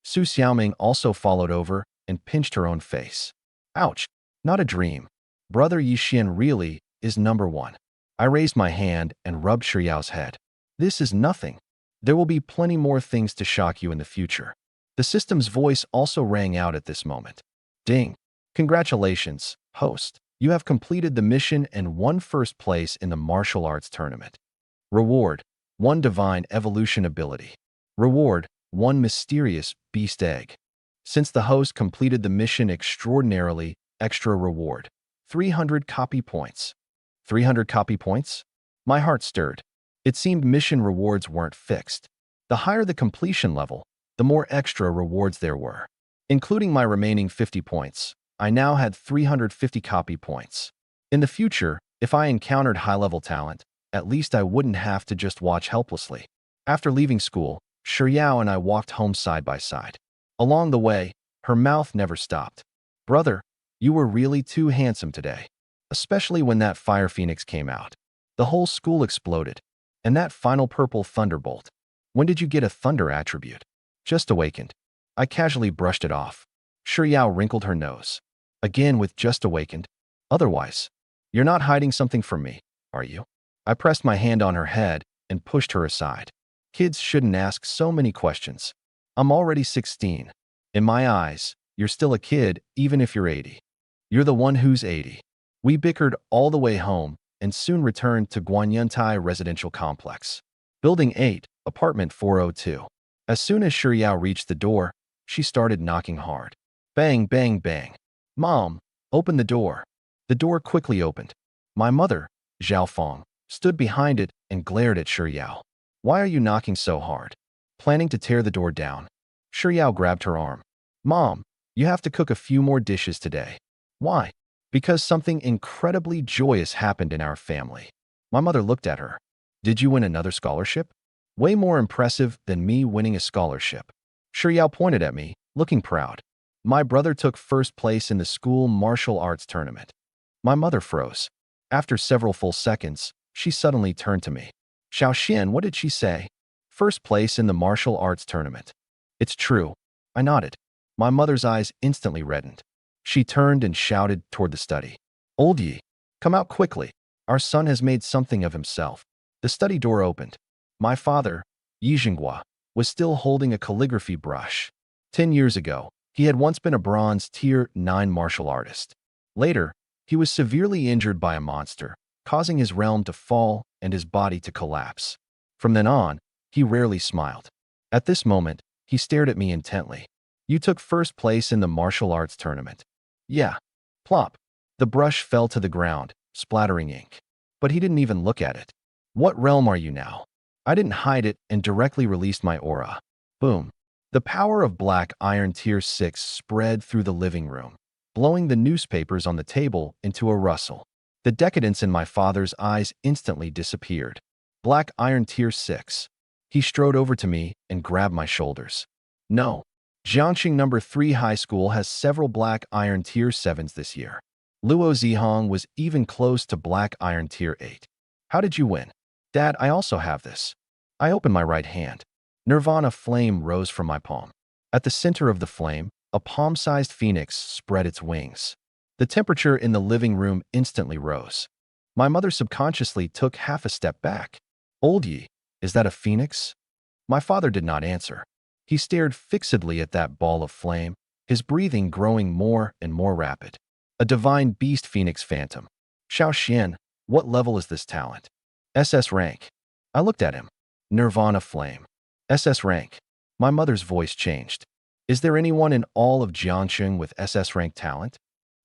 Su Xiaoming also followed over and pinched her own face. Ouch, not a dream. Brother Ye Xuan really is No. 1. I raised my hand and rubbed Shiyao's head. This is nothing. There will be plenty more things to shock you in the future. The system's voice also rang out at this moment. Ding. Congratulations, host. You have completed the mission and won first place in the martial arts tournament. Reward, 1 Divine Evolution Ability. Reward, 1 Mysterious Beast Egg. Since the host completed the mission extraordinarily, extra reward, 300 copy points. 300 copy points? My heart stirred. It seemed mission rewards weren't fixed. The higher the completion level, the more extra rewards there were. Including my remaining 50 points, I now had 350 copy points. In the future, if I encountered high-level talent, at least I wouldn't have to just watch helplessly. After leaving school, Shiyao and I walked home side by side. Along the way, her mouth never stopped. Brother, you were really too handsome today. Especially when that fire phoenix came out. The whole school exploded. And that final purple thunderbolt. When did you get a thunder attribute? Just awakened. I casually brushed it off. Shiyao wrinkled her nose. Again with just awakened. Otherwise, you're not hiding something from me, are you? I pressed my hand on her head and pushed her aside. Kids shouldn't ask so many questions. I'm already 16. In my eyes, you're still a kid even if you're 80. You're the one who's 80. We bickered all the way home and soon returned to Guanyuntai Residential Complex. Building 8, Apartment 402. As soon as Shiyao reached the door, she started knocking hard. Bang, bang, bang. Mom, open the door. The door quickly opened. My mother, Zhao Feng, stood behind it and glared at Shiyao. Why are you knocking so hard? Planning to tear the door down. Shiyao grabbed her arm. Mom, you have to cook a few more dishes today. Why? Because something incredibly joyous happened in our family. My mother looked at her. Did you win another scholarship? Way more impressive than me winning a scholarship. Shiyao pointed at me, looking proud. My brother took first place in the school martial arts tournament. My mother froze. After several full seconds, she suddenly turned to me. Xiaoxian, what did she say? First place in the martial arts tournament. It's true. I nodded. My mother's eyes instantly reddened. She turned and shouted toward the study. Old Ye, come out quickly. Our son has made something of himself. The study door opened. My father, Ye Xuan, was still holding a calligraphy brush. 10 years ago, he had once been a bronze tier 9 martial artist. Later, he was severely injured by a monster, causing his realm to fall and his body to collapse. From then on, he rarely smiled. At this moment, he stared at me intently. You took first place in the martial arts tournament. Yeah. Plop. The brush fell to the ground, splattering ink. But he didn't even look at it. What realm are you now? I didn't hide it and directly released my aura. Boom. The power of Black Iron Tier 6 spread through the living room, blowing the newspapers on the table into a rustle. The decadence in my father's eyes instantly disappeared. Black Iron Tier 6. He strode over to me and grabbed my shoulders. No. Jiangxing number 3 High School has several Black Iron Tier 7s this year. Luo Zihong was even close to Black Iron Tier 8. How did you win? Dad, I also have this. I opened my right hand. Nirvana flame rose from my palm. At the center of the flame, a palm-sized phoenix spread its wings. The temperature in the living room instantly rose. My mother subconsciously took half a step back. Old Ye, is that a phoenix? My father did not answer. He stared fixedly at that ball of flame, his breathing growing more and more rapid. A divine beast phoenix phantom. Xiao, what level is this talent? SS rank. I looked at him. Nirvana flame. SS rank. My mother's voice changed. Is there anyone in all of Jiangxing with SS rank talent?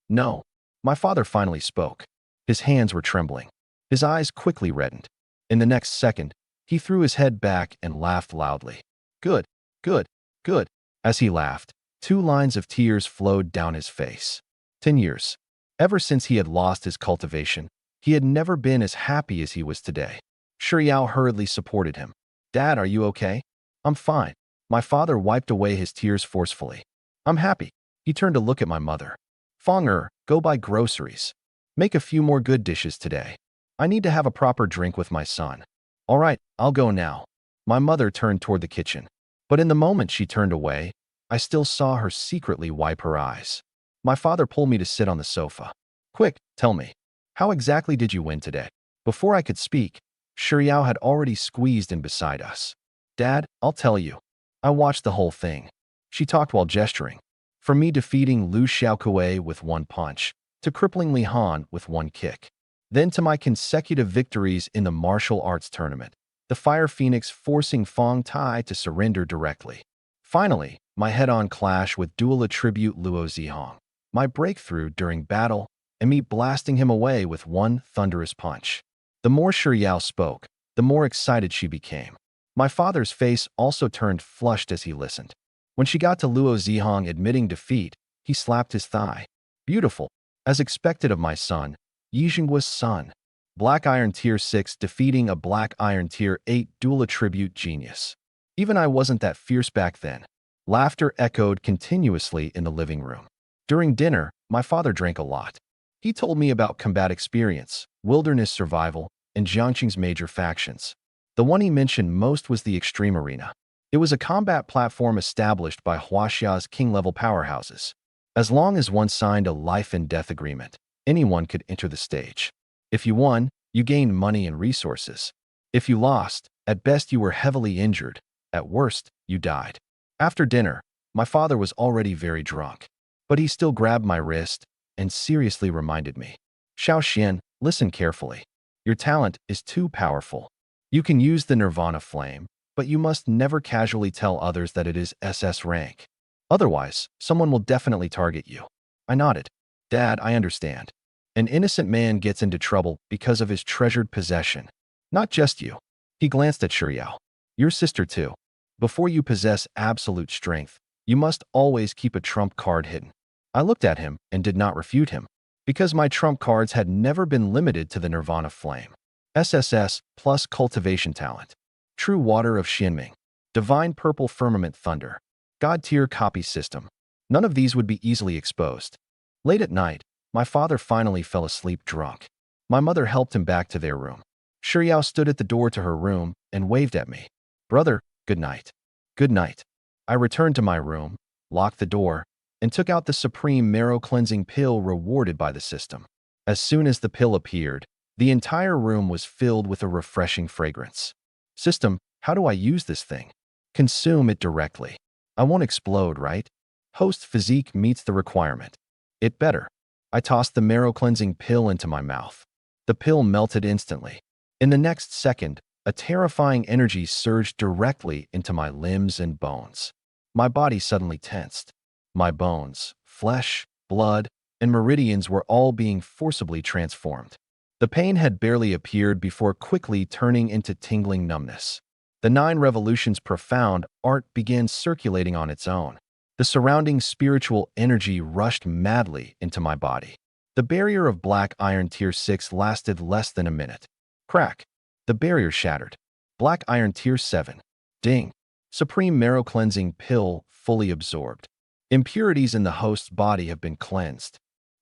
No. My father finally spoke. His hands were trembling. His eyes quickly reddened. In the next second, he threw his head back and laughed loudly. Good, good, good. As he laughed, 2 lines of tears flowed down his face. 10 years. Ever since he had lost his cultivation, he had never been as happy as he was today. Shiyao hurriedly supported him. Dad, are you okay? I'm fine. My father wiped away his tears forcefully. I'm happy. He turned to look at my mother. Feng go buy groceries. Make a few more good dishes today. I need to have a proper drink with my son. All right, I'll go now. My mother turned toward the kitchen. But in the moment she turned away, I still saw her secretly wipe her eyes. My father pulled me to sit on the sofa. Quick, tell me. How exactly did you win today? Before I could speak, Shiyao had already squeezed in beside us. Dad, I'll tell you. I watched the whole thing. She talked while gesturing. From me defeating Lu Xiaokui with 1 punch, to crippling Li Han with 1 kick. Then to my consecutive victories in the martial arts tournament, the Fire Phoenix forcing Fong Tai to surrender directly. Finally, my head-on clash with dual attribute Luo Zihong, my breakthrough during battle, and me blasting him away with 1 thunderous punch. The more Shiyao spoke, the more excited she became. My father's face also turned flushed as he listened. When she got to Luo Zihong admitting defeat, he slapped his thigh. Beautiful. As expected of my son, Ye Xuan's son. Black Iron Tier 6 defeating a Black Iron Tier 8 dual attribute genius. Even I wasn't that fierce back then. Laughter echoed continuously in the living room. During dinner, my father drank a lot. He told me about combat experience, wilderness survival, and Jiangxing's major factions. The one he mentioned most was the Extreme Arena. It was a combat platform established by Huaxia's king-level powerhouses. As long as one signed a life-and-death agreement, anyone could enter the stage. If you won, you gained money and resources. If you lost, at best you were heavily injured, at worst, you died. After dinner, my father was already very drunk, but he still grabbed my wrist and seriously reminded me. Xiao, listen carefully. Your talent is too powerful. You can use the Nirvana flame, but you must never casually tell others that it is SS rank. Otherwise, someone will definitely target you. I nodded. Dad, I understand. An innocent man gets into trouble because of his treasured possession. Not just you. He glanced at Shiyao. Your sister too. Before you possess absolute strength, you must always keep a trump card hidden. I looked at him and did not refute him, because my trump cards had never been limited to the Nirvana flame. SSS plus cultivation talent. True water of Xinming. Divine purple firmament thunder. God tier copy system. None of these would be easily exposed. Late at night, my father finally fell asleep drunk. My mother helped him back to their room. Shiyao stood at the door to her room and waved at me. Brother, good night. Good night. I returned to my room, locked the door, and took out the supreme marrow-cleansing pill rewarded by the system. As soon as the pill appeared, the entire room was filled with a refreshing fragrance. System, how do I use this thing? Consume it directly. I won't explode, right? Host physique meets the requirement. It better. I tossed the marrow-cleansing pill into my mouth. The pill melted instantly. In the next second, a terrifying energy surged directly into my limbs and bones. My body suddenly tensed. My bones, flesh, blood, and meridians were all being forcibly transformed. The pain had barely appeared before quickly turning into tingling numbness. The 9 revolutions profound art began circulating on its own. The surrounding spiritual energy rushed madly into my body. The barrier of black iron tier 6 lasted less than a minute. Crack. The barrier shattered. Black iron tier 7. Ding. Supreme marrow cleansing pill fully absorbed. Impurities in the host's body have been cleansed.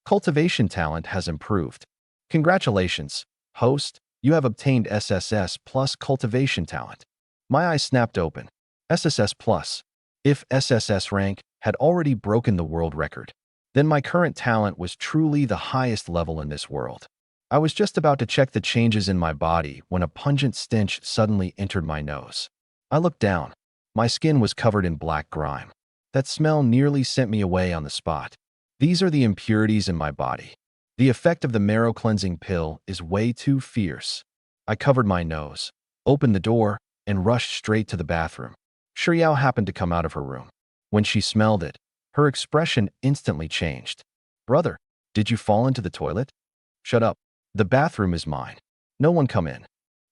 Cultivation talent has improved. Congratulations, host, you have obtained SSS plus cultivation talent. My eyes snapped open. SSS plus. If SSS rank had already broken the world record, then my current talent was truly the highest level in this world. I was just about to check the changes in my body when a pungent stench suddenly entered my nose. I looked down. My skin was covered in black grime. That smell nearly sent me away on the spot. These are the impurities in my body. The effect of the marrow cleansing pill is way too fierce. I covered my nose, opened the door, and rushed straight to the bathroom. Shiryao happened to come out of her room. When she smelled it, her expression instantly changed. Brother, did you fall into the toilet? Shut up. The bathroom is mine. No one come in.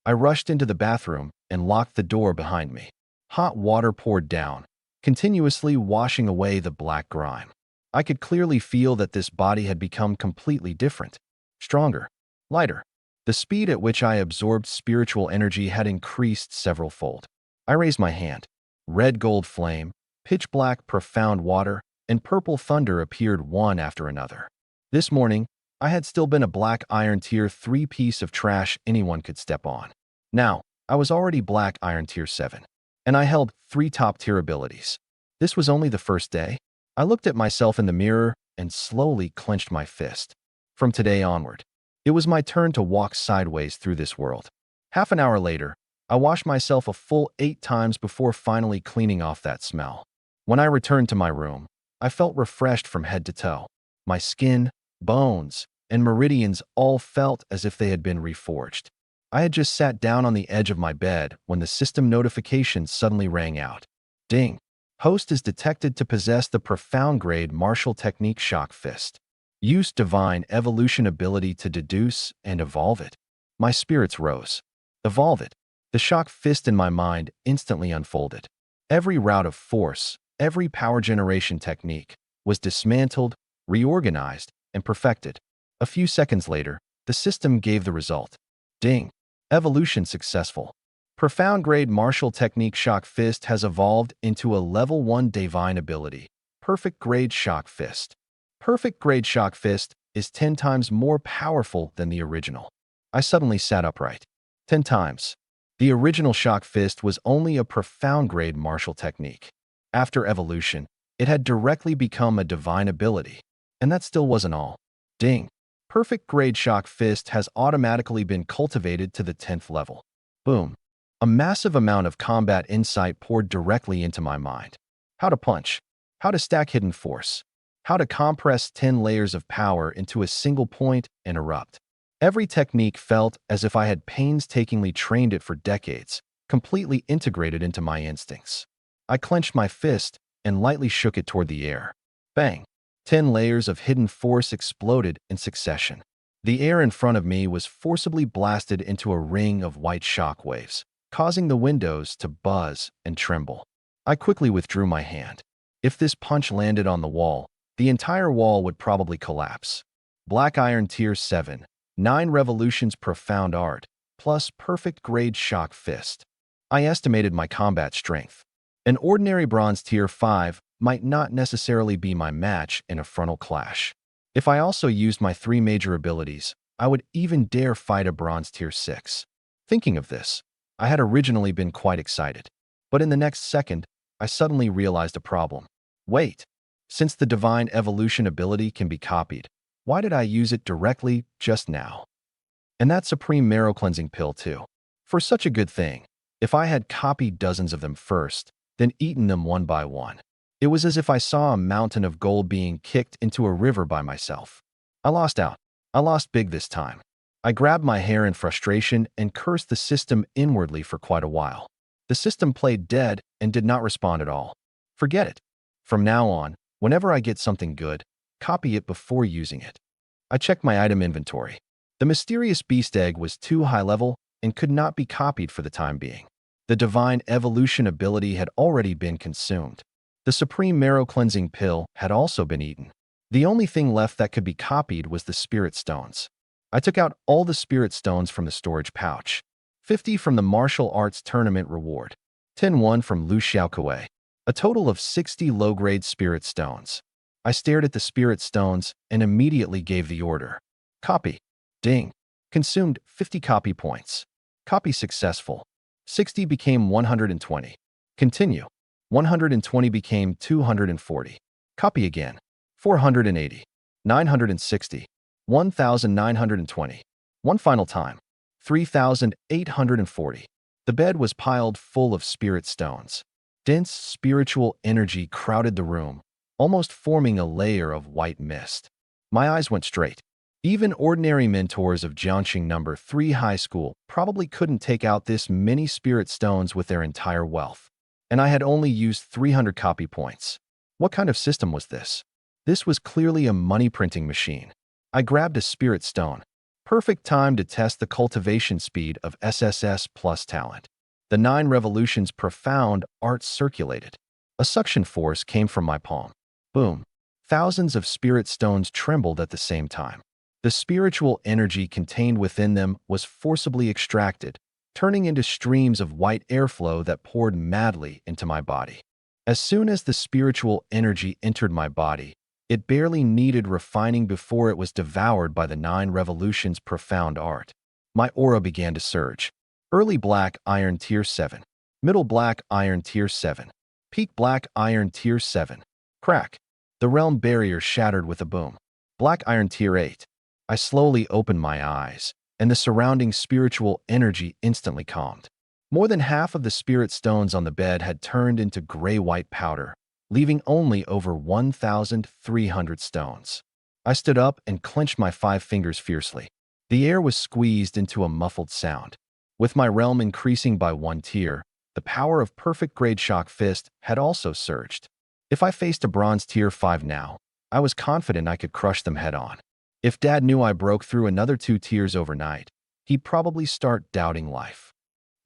I rushed into the bathroom and locked the door behind me. Hot water poured down, continuously washing away the black grime. I could clearly feel that this body had become completely different, stronger, lighter. The speed at which I absorbed spiritual energy had increased several-fold. I raised my hand. Red gold flame, pitch black profound water, and purple thunder appeared one after another. This morning, I had still been a black iron tier 3 piece of trash anyone could step on. Now, I was already black iron tier 7, and I held 3 top-tier abilities. This was only the first day. I looked at myself in the mirror and slowly clenched my fist. From today onward, it was my turn to walk sideways through this world. Half an hour later, I washed myself a full 8 times before finally cleaning off that smell. When I returned to my room, I felt refreshed from head to toe. My skin, bones, and meridians all felt as if they had been reforged. I had just sat down on the edge of my bed when the system notification suddenly rang out. Ding. Host is detected to possess the profound grade martial technique Shock Fist. Use divine evolution ability to deduce and evolve it. My spirits rose. Evolve it. The Shock Fist in my mind instantly unfolded. Every route of force, every power generation technique was dismantled, reorganized, and perfected. A few seconds later, the system gave the result. Ding. Evolution successful. Profound grade martial technique Shock Fist has evolved into a level 1 divine ability, perfect grade Shock Fist. Perfect grade Shock Fist is 10 times more powerful than the original. I suddenly sat upright. 10 times. The original Shock Fist was only a profound grade martial technique. After evolution, it had directly become a divine ability. And that still wasn't all. Ding. Perfect grade Shock Fist has automatically been cultivated to the 10th level. Boom. A massive amount of combat insight poured directly into my mind. How to punch. How to stack hidden force. How to compress 10 layers of power into a single point and erupt. Every technique felt as if I had painstakingly trained it for decades, completely integrated into my instincts. I clenched my fist and lightly shook it toward the air. Bang! 10 layers of hidden force exploded in succession. The air in front of me was forcibly blasted into a ring of white shock waves, causing the windows to buzz and tremble. I quickly withdrew my hand. If this punch landed on the wall, the entire wall would probably collapse. Black Iron Tier 7, 9 Revolutions Profound Art, plus Perfect Grade Shock Fist. I estimated my combat strength. An ordinary Bronze Tier 5 might not necessarily be my match in a frontal clash. If I also used my 3 major abilities, I would even dare fight a Bronze Tier 6. Thinking of this, I had originally been quite excited. But in the next second, I suddenly realized a problem. Wait, since the divine evolution ability can be copied, why did I use it directly just now? And that supreme marrow cleansing pill too. For such a good thing, if I had copied dozens of them first, then eaten them one by one, it was as if I saw a mountain of gold being kicked into a river by myself. I lost out. I lost big this time. I grabbed my hair in frustration and cursed the system inwardly for quite a while. The system played dead and did not respond at all. Forget it. From now on, whenever I get something good, copy it before using it. I checked my item inventory. The mysterious beast egg was too high level and could not be copied for the time being. The divine evolution ability had already been consumed. The supreme marrow cleansing pill had also been eaten. The only thing left that could be copied was the spirit stones. I took out all the spirit stones from the storage pouch. 50 from the martial arts tournament reward. 10 from Lu Xiaokuei. A total of 60 low-grade spirit stones. I stared at the spirit stones and immediately gave the order. Copy. Ding. Consumed 50 copy points. Copy successful. 60 became 120. Continue. 120 became 240. Copy again. 480. 960. 1,920. One final time. 3,840. The bed was piled full of spirit stones. Dense spiritual energy crowded the room, almost forming a layer of white mist. My eyes went straight. Even ordinary mentors of Jiangxing No. 3 High School probably couldn't take out this many spirit stones with their entire wealth. And I had only used 300 copy points. What kind of system was this? This was clearly a money printing machine. I grabbed a spirit stone. Perfect time to test the cultivation speed of SSS plus talent. The 9 revolutions profound art circulated. A suction force came from my palm. Boom. Thousands of spirit stones trembled at the same time. The spiritual energy contained within them was forcibly extracted, turning into streams of white airflow that poured madly into my body. As soon as the spiritual energy entered my body, it barely needed refining before it was devoured by the 9 revolutions' profound art. My aura began to surge. Early black iron tier 7. Middle black iron tier 7. Peak black iron tier 7. Crack. The realm barrier shattered with a boom. Black iron tier 8. I slowly opened my eyes, and the surrounding spiritual energy instantly calmed. More than half of the spirit stones on the bed had turned into gray-white powder, leaving only over 1,300 stones. I stood up and clenched my 5 fingers fiercely. The air was squeezed into a muffled sound. With my realm increasing by 1 tier, the power of perfect grade shock fist had also surged. If I faced a bronze tier 5 now, I was confident I could crush them head-on. If Dad knew I broke through another 2 tiers overnight, he'd probably start doubting life.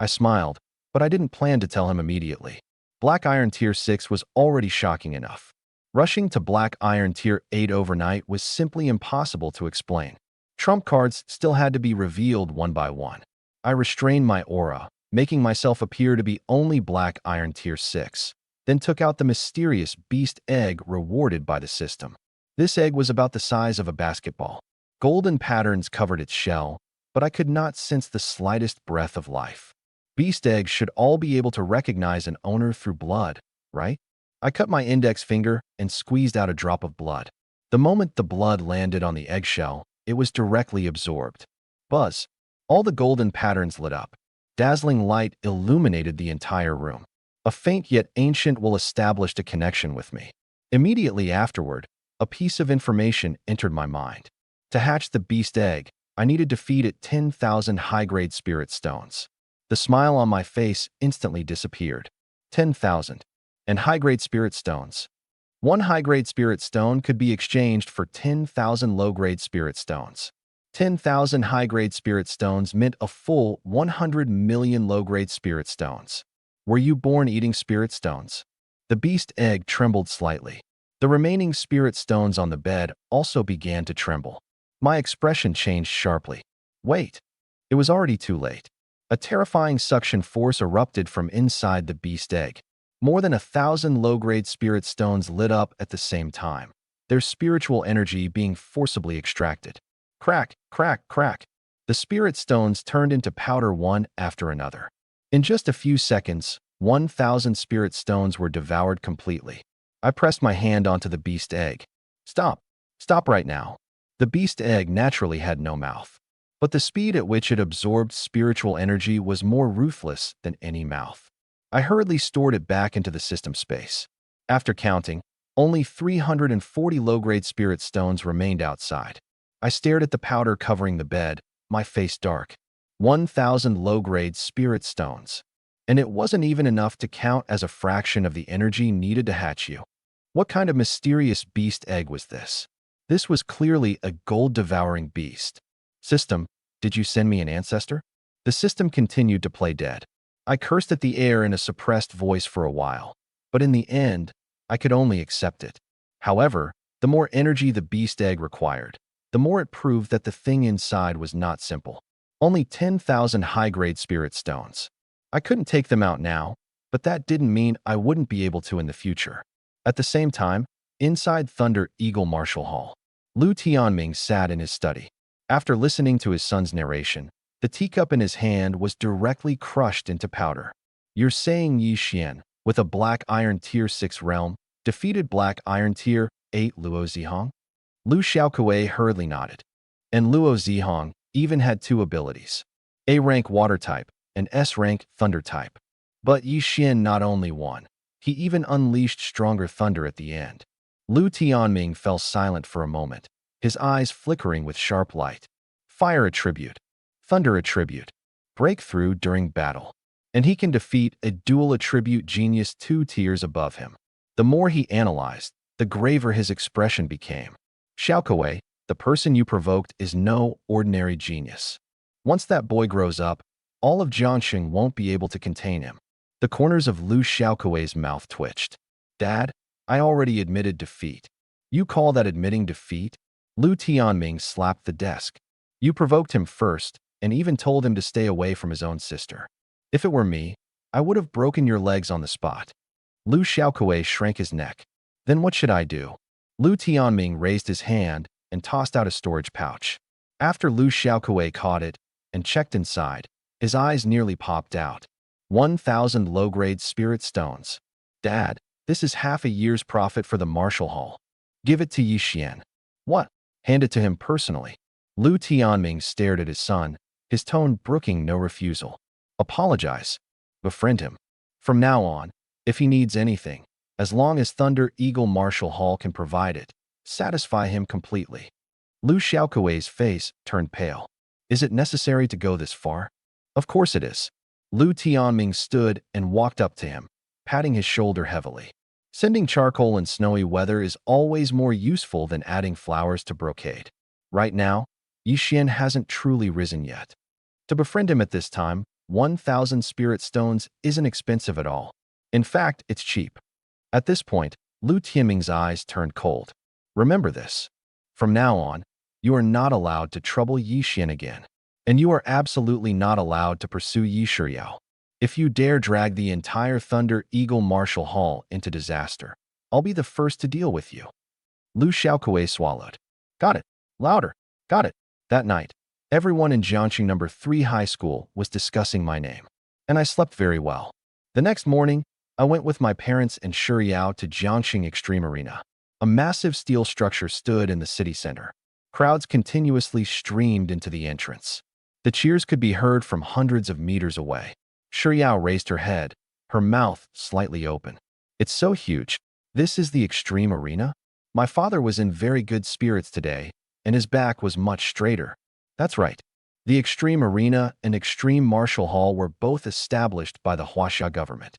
I smiled, but I didn't plan to tell him immediately. Black Iron Tier 6 was already shocking enough. Rushing to Black Iron Tier 8 overnight was simply impossible to explain. Trump cards still had to be revealed one by one. I restrained my aura, making myself appear to be only Black Iron Tier 6, then took out the mysterious beast egg rewarded by the system. This egg was about the size of a basketball. Golden patterns covered its shell, but I could not sense the slightest breath of life. Beast eggs should all be able to recognize an owner through blood, right? I cut my index finger and squeezed out a drop of blood. The moment the blood landed on the eggshell, it was directly absorbed. Buzz. All the golden patterns lit up. Dazzling light illuminated the entire room. A faint yet ancient will established a connection with me. Immediately afterward, a piece of information entered my mind. To hatch the beast egg, I needed to feed it 10,000 high-grade spirit stones. The smile on my face instantly disappeared. 10,000. And high-grade spirit stones. 1 high-grade spirit stone could be exchanged for 10,000 low-grade spirit stones. 10,000 high-grade spirit stones meant a full 100 million low-grade spirit stones. Were you born eating spirit stones? The beast egg trembled slightly. The remaining spirit stones on the bed also began to tremble. My expression changed sharply. Wait. It was already too late. A terrifying suction force erupted from inside the beast egg. More than 1,000 low-grade spirit stones lit up at the same time, their spiritual energy being forcibly extracted. Crack, crack, crack. The spirit stones turned into powder one after another. In just a few seconds, 1,000 spirit stones were devoured completely. I pressed my hand onto the beast egg. Stop. Stop right now. The beast egg naturally had no mouth. But the speed at which it absorbed spiritual energy was more ruthless than any mouth. I hurriedly stored it back into the system space. After counting, only 340 low-grade spirit stones remained outside. I stared at the powder covering the bed, my face dark. 1,000 low-grade spirit stones. And it wasn't even enough to count as a fraction of the energy needed to hatch you. What kind of mysterious beast egg was this? This was clearly a gold-devouring beast. System, did you send me an ancestor? The system continued to play dead. I cursed at the air in a suppressed voice for a while, but in the end, I could only accept it. However, the more energy the beast egg required, the more it proved that the thing inside was not simple. Only 10,000 high-grade spirit stones. I couldn't take them out now, but that didn't mean I wouldn't be able to in the future. At the same time, inside Thunder Eagle Martial Hall, Lu Tianming sat in his study. After listening to his son's narration, the teacup in his hand was directly crushed into powder. You're saying Ye Xuan, with a Black Iron Tier 6 realm, defeated Black Iron Tier 8 Luo Zihong? Lu Xiaokuei hurriedly nodded. And Luo Zihong even had two abilities, A-rank Water type and S-rank Thunder type. But Ye Xuan not only won, he even unleashed stronger thunder at the end. Lu Tianming fell silent for a moment, his eyes flickering with sharp light. Fire attribute, thunder attribute, breakthrough during battle. And he can defeat a dual attribute genius 2 tiers above him. The more he analyzed, the graver his expression became. Xiaokuei, the person you provoked is no ordinary genius. Once that boy grows up, all of Jiangxing won't be able to contain him. The corners of Lu Xiaokuei's mouth twitched. Dad, I already admitted defeat. You call that admitting defeat? Lu Tianming slapped the desk. You provoked him first, and even told him to stay away from his own sister. If it were me, I would have broken your legs on the spot. Lu Xiaokuei shrank his neck. Then what should I do? Lu Tianming raised his hand and tossed out a storage pouch. After Lu Xiaokuei caught it and checked inside, his eyes nearly popped out. 1,000 low-grade spirit stones. Dad, this is half a year's profit for the Martial Hall. Give it to Ye Xuan. What? Hand it to him personally. Lu Tianming stared at his son, his tone brooking no refusal. Apologize. Befriend him. From now on, if he needs anything, as long as Thunder Eagle Martial Hall can provide it, satisfy him completely. Lu Xiaokuei's face turned pale. Is it necessary to go this far? Of course it is. Lu Tianming stood and walked up to him, patting his shoulder heavily. Sending charcoal in snowy weather is always more useful than adding flowers to brocade. Right now, Ye Xuan hasn't truly risen yet. To befriend him at this time, 1,000 spirit stones isn't expensive at all. In fact, it's cheap. At this point, Lu Tianming's eyes turned cold. Remember this. From now on, you are not allowed to trouble Ye Xuan again. And you are absolutely not allowed to pursue Ye Shiyao. If you dare drag the entire Thunder Eagle Martial Hall into disaster, I'll be the first to deal with you. Lu Xiaokuei swallowed. Got it. Louder. Got it. That night, everyone in Jiangxing No. 3 High School was discussing my name. And I slept very well. The next morning, I went with my parents and Shiyao to Jiangxing Extreme Arena. A massive steel structure stood in the city center. Crowds continuously streamed into the entrance. The cheers could be heard from hundreds of meters away. Shiyao raised her head, her mouth slightly open. It's so huge. This is the Extreme Arena? My father was in very good spirits today, and his back was much straighter. That's right. The Extreme Arena and Extreme Martial Hall were both established by the Huaxia government.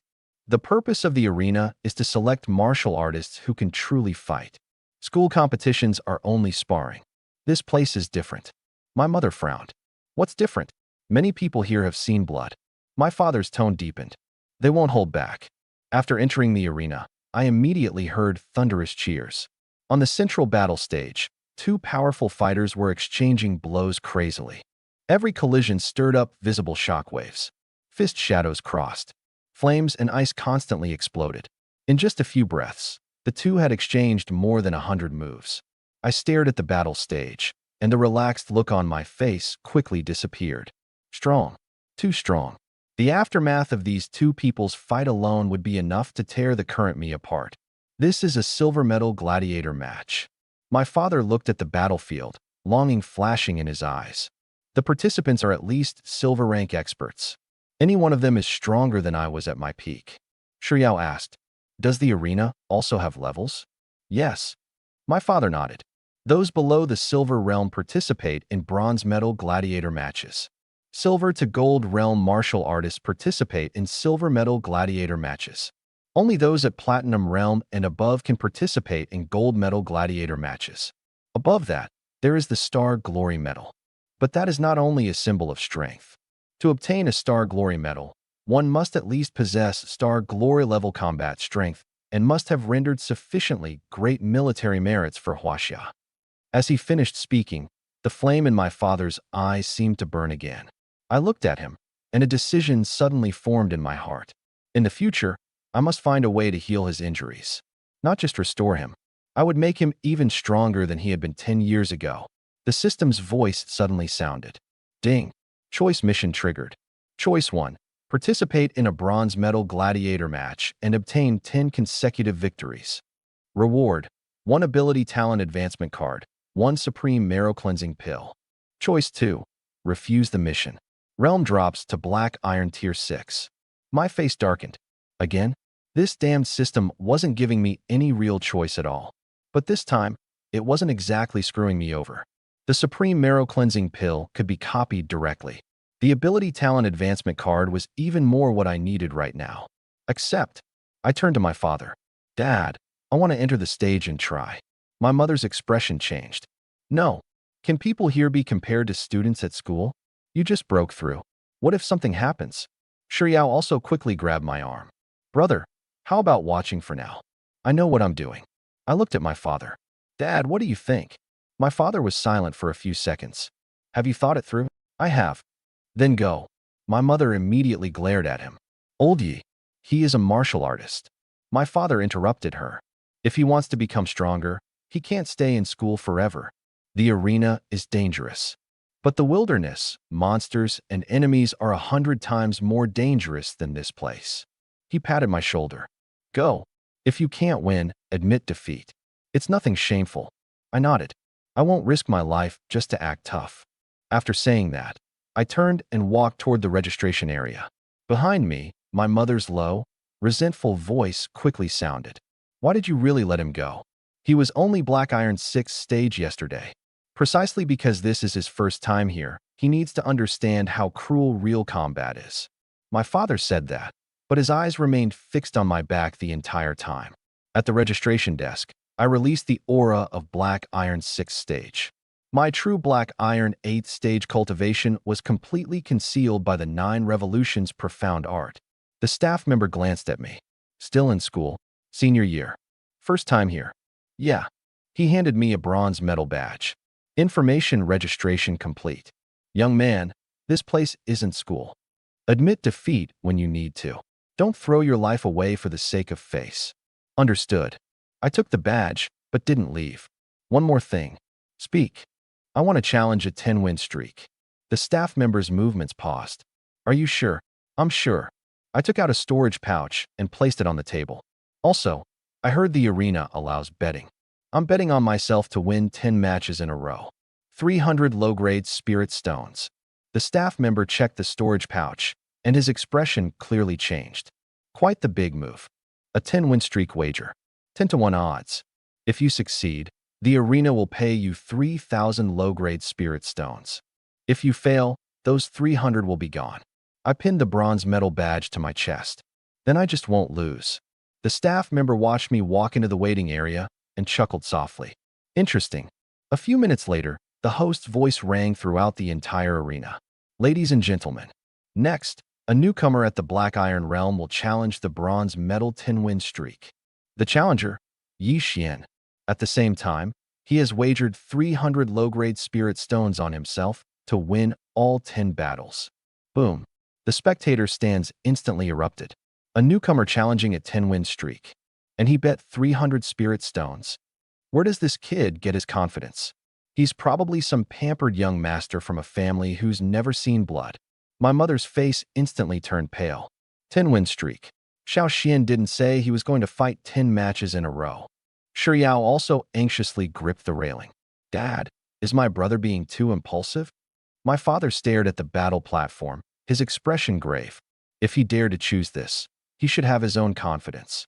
The purpose of the arena is to select martial artists who can truly fight. School competitions are only sparring. This place is different. My mother frowned. What's different? Many people here have seen blood. My father's tone deepened. They won't hold back. After entering the arena, I immediately heard thunderous cheers. On the central battle stage, two powerful fighters were exchanging blows crazily. Every collision stirred up visible shockwaves. Fist shadows crossed. Flames and ice constantly exploded. In just a few breaths, the two had exchanged more than 100 moves. I stared at the battle stage, and the relaxed look on my face quickly disappeared. Strong. Too strong. The aftermath of these two people's fight alone would be enough to tear the current me apart. This is a silver medal gladiator match. My father looked at the battlefield, longing flashing in his eyes. The participants are at least silver rank experts. Any one of them is stronger than I was at my peak. Shiao asked, "Does the arena also have levels?" "Yes." My father nodded. Those below the silver realm participate in bronze medal gladiator matches. Silver to gold realm martial artists participate in silver medal gladiator matches. Only those at platinum realm and above can participate in gold medal gladiator matches. Above that, there is the Star Glory Medal. But that is not only a symbol of strength. To obtain a Star Glory Medal, one must at least possess Star Glory level combat strength and must have rendered sufficiently great military merits for Huaxia. As he finished speaking, the flame in my father's eyes seemed to burn again. I looked at him, and a decision suddenly formed in my heart. In the future, I must find a way to heal his injuries. Not just restore him. I would make him even stronger than he had been 10 years ago. The system's voice suddenly sounded. Ding. Choice mission triggered. Choice 1. Participate in a bronze medal gladiator match and obtain 10 consecutive victories. Reward. 1 ability talent advancement card. 1 supreme marrow cleansing pill. Choice 2. Refuse the mission. Realm drops to black iron tier 6. My face darkened. Again? This damned system wasn't giving me any real choice at all. But this time, it wasn't exactly screwing me over. The supreme marrow cleansing pill could be copied directly. The ability talent advancement card was even more what I needed right now. Except, I turned to my father. "Dad, I want to enter the stage and try." My mother's expression changed. "No. Can people here be compared to students at school? You just broke through. What if something happens?" Shiao also quickly grabbed my arm. "Brother, how about watching for now? I know what I'm doing." I looked at my father. "Dad, what do you think?" My father was silent for a few seconds. "Have you thought it through?" "I have." "Then go." My mother immediately glared at him. "Old Ye, he is a martial artist." My father interrupted her. "If he wants to become stronger, he can't stay in school forever. The arena is dangerous. But the wilderness, monsters, and enemies are 100 times more dangerous than this place." He patted my shoulder. "Go. If you can't win, admit defeat. It's nothing shameful." I nodded. I won't risk my life just to act tough. After saying that, I turned and walked toward the registration area. Behind me, my mother's low, resentful voice quickly sounded. "Why did you really let him go? He was only Black Iron's 6th stage yesterday. Precisely because this is his first time here, he needs to understand how cruel real combat is." My father said that, but his eyes remained fixed on my back the entire time. At the registration desk, I released the aura of Black Iron's 6th stage. My true Black Iron 8th stage cultivation was completely concealed by the 9 Revolutions profound art. The staff member glanced at me. "Still in school? Senior year? First time here?" "Yeah." He handed me a bronze medal badge. "Information registration complete." "Young man, this place isn't school. Admit defeat when you need to. Don't throw your life away for the sake of face." "Understood." I took the badge, but didn't leave. "One more thing. Speak. I want to challenge a 10-win streak." The staff member's movements paused. "Are you sure?" "I'm sure." I took out a storage pouch and placed it on the table. "Also, I heard the arena allows betting. I'm betting on myself to win 10 matches in a row. 300 low-grade spirit stones." The staff member checked the storage pouch, and his expression clearly changed. "Quite the big move. A 10-win streak wager. 10-to-1 odds. If you succeed, the arena will pay you 3,000 low-grade spirit stones. If you fail, those 300 will be gone." I pinned the bronze medal badge to my chest. "Then I just won't lose." The staff member watched me walk into the waiting area and chuckled softly. "Interesting." A few minutes later, the host's voice rang throughout the entire arena. "Ladies and gentlemen, next, a newcomer at the Black Iron Realm will challenge the bronze medal 10-win streak. The challenger, Ye Xuan. At the same time, he has wagered 300 low-grade spirit stones on himself to win all 10 battles." Boom. The spectator stands instantly erupted. A newcomer challenging a 10-win streak. And he bet 300 spirit stones. Where does this kid get his confidence? He's probably some pampered young master from a family who's never seen blood. My mother's face instantly turned pale. 10-win streak. Xiao Xian didn't say he was going to fight 10 matches in a row. Shi Yao also anxiously gripped the railing. Dad, is my brother being too impulsive? My father stared at the battle platform, his expression grave. If he dared to choose this, he should have his own confidence.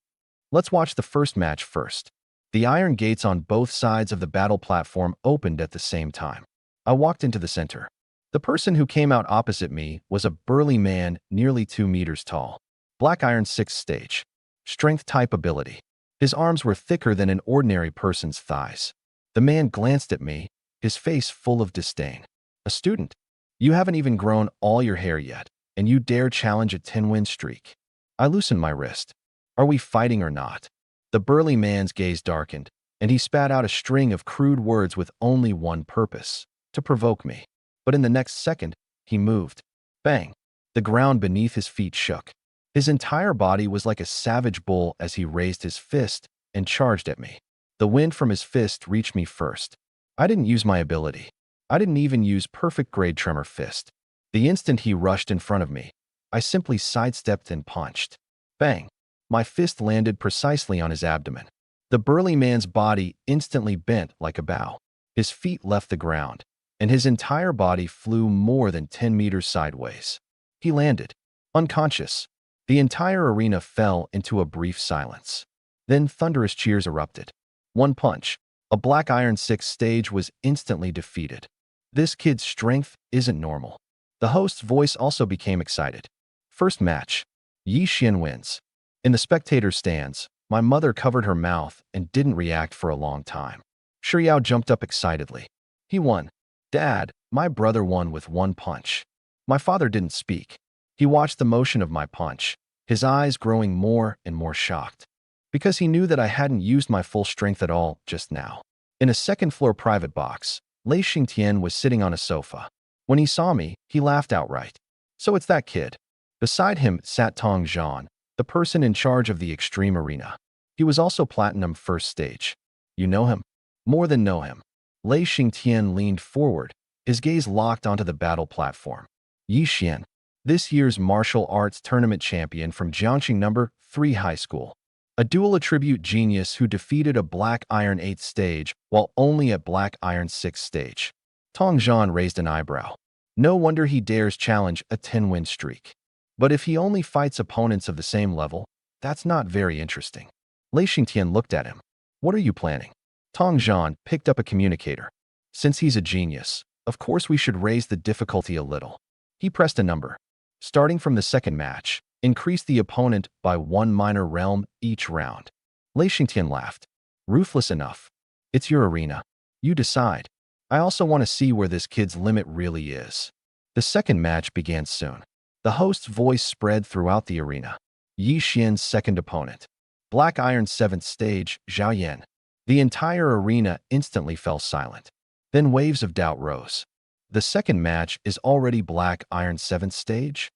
Let's watch the first match first. The iron gates on both sides of the battle platform opened at the same time. I walked into the center. The person who came out opposite me was a burly man nearly 2 meters tall. Black Iron 6th stage. Strength type ability. His arms were thicker than an ordinary person's thighs. The man glanced at me, his face full of disdain. A student? You haven't even grown all your hair yet, and you dare challenge a 10-win streak. I loosened my wrist. Are we fighting or not? The burly man's gaze darkened, and he spat out a string of crude words with only one purpose: to provoke me. But in the next second, he moved. Bang! The ground beneath his feet shook. His entire body was like a savage bull as he raised his fist and charged at me. The wind from his fist reached me first. I didn't use my ability. I didn't even use perfect grade tremor fist. The instant he rushed in front of me, I simply sidestepped and punched. Bang! My fist landed precisely on his abdomen. The burly man's body instantly bent like a bow. His feet left the ground, and his entire body flew more than 10 meters sideways. He landed, unconscious. The entire arena fell into a brief silence. Then thunderous cheers erupted. One punch. A Black Iron 6 stage was instantly defeated. This kid's strength isn't normal. The host's voice also became excited. First match. Ye Xuan wins. In the spectator stands, my mother covered her mouth and didn't react for a long time. Shi Yao jumped up excitedly. He won. Dad, my brother won with one punch. My father didn't speak. He watched the motion of my punch, his eyes growing more and more shocked, because he knew that I hadn't used my full strength at all just now. In a second-floor private box, Lei Xingtian was sitting on a sofa. When he saw me, he laughed outright. So it's that kid. Beside him sat Tong Zhan, the person in charge of the extreme arena. He was also Platinum First Stage. You know him? More than know him. Lei Xingtian leaned forward, his gaze locked onto the battle platform. Ye Xuan, this year's martial arts tournament champion from Jiangxing No. 3 High School. A dual attribute genius who defeated a Black Iron 8th stage while only at Black Iron 6th stage. Tong Zhan raised an eyebrow. No wonder he dares challenge a 10-win streak. But if he only fights opponents of the same level, that's not very interesting. Lei Xingtian looked at him. What are you planning? Tong Zhan picked up a communicator. Since he's a genius, of course we should raise the difficulty a little. He pressed a number. Starting from the second match, increase the opponent by 1 minor realm each round. Lei Xingtian laughed. Ruthless enough. It's your arena. You decide. I also want to see where this kid's limit really is. The second match began soon. The host's voice spread throughout the arena. Ye Xuan's second opponent. Black Iron 7th stage, Zhao Yan. The entire arena instantly fell silent. Then waves of doubt rose. The second match is already Black Iron 7th stage?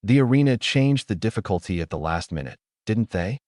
The arena changed the difficulty at the last minute, didn't they?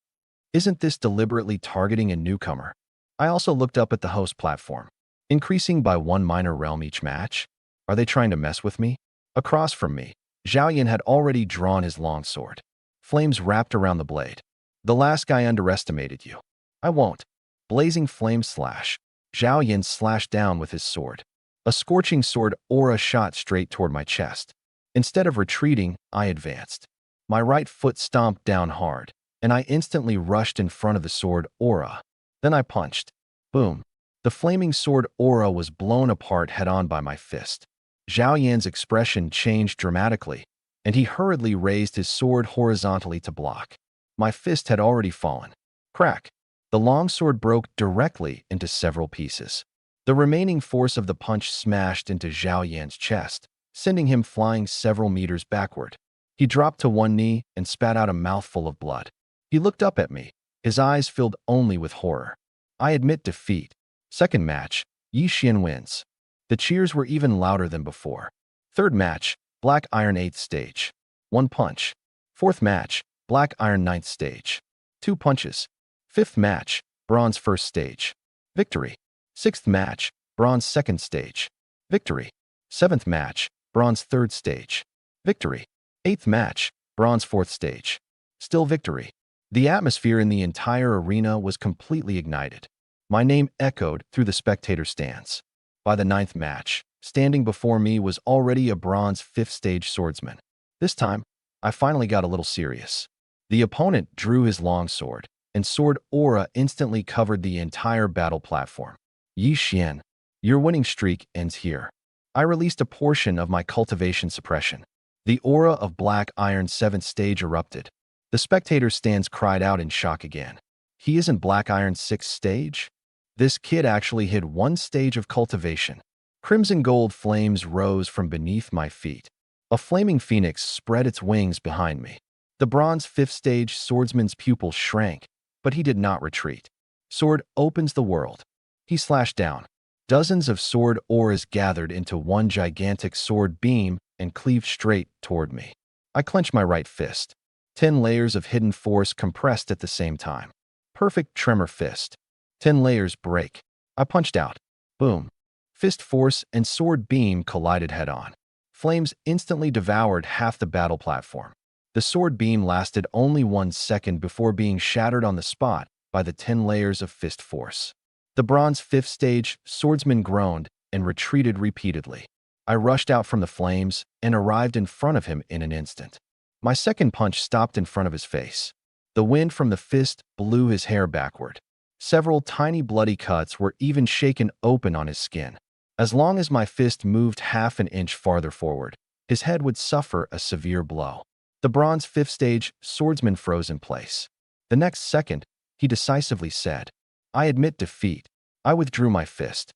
Isn't this deliberately targeting a newcomer? I also looked up at the host platform. Increasing by 1 minor realm each match? Are they trying to mess with me? Across from me, Zhao Yan had already drawn his longsword. Flames wrapped around the blade. The last guy underestimated you. I won't. Blazing flame slash. Zhao Yan slashed down with his sword. A scorching sword aura shot straight toward my chest. Instead of retreating, I advanced. My right foot stomped down hard, and I instantly rushed in front of the sword aura. Then I punched. Boom. The flaming sword aura was blown apart head-on by my fist. Zhao Yan's expression changed dramatically, and he hurriedly raised his sword horizontally to block. My fist had already fallen. Crack. The longsword broke directly into several pieces. The remaining force of the punch smashed into Zhao Yan's chest, sending him flying several meters backward. He dropped to one knee and spat out a mouthful of blood. He looked up at me, his eyes filled only with horror. I admit defeat. Second match, Ye Xuan wins. The cheers were even louder than before. Third match, Black Iron 8th stage. 1 punch. Fourth match, Black Iron 9th stage. 2 punches. Fifth match, Bronze 1st stage. Victory. Sixth match, Bronze 2nd stage. Victory. Seventh match, Bronze 3rd stage. Victory. 8th match, bronze 4th stage. Still victory. The atmosphere in the entire arena was completely ignited. My name echoed through the spectator stands. By the 9th match, standing before me was already a bronze 5th stage swordsman. This time, I finally got a little serious. The opponent drew his long sword, and sword aura instantly covered the entire battle platform. Ye Xuan, your winning streak ends here. I released a portion of my cultivation suppression. The aura of Black Iron's 7th stage erupted. The spectator stands cried out in shock again. He isn't Black Iron's 6th stage? This kid actually hid one stage of cultivation. Crimson gold flames rose from beneath my feet. A flaming phoenix spread its wings behind me. The bronze 5th stage swordsman's pupil shrank, but he did not retreat. Sword opens the world. He slashed down. Dozens of sword auras gathered into one gigantic sword beam and cleaved straight toward me. I clenched my right fist. 10 layers of hidden force compressed at the same time. Perfect tremor fist. 10 layers break. I punched out. Boom. Fist force and sword beam collided head-on. Flames instantly devoured half the battle platform. The sword beam lasted only 1 second before being shattered on the spot by the 10 layers of fist force. The bronze 5th stage swordsman groaned and retreated repeatedly. I rushed out from the flames and arrived in front of him in an instant. My second punch stopped in front of his face. The wind from the fist blew his hair backward. Several tiny bloody cuts were even shaken open on his skin. As long as my fist moved half an inch farther forward, his head would suffer a severe blow. The bronze 5th stage swordsman froze in place. The next second, he decisively said, "I admit defeat. I withdrew my fist.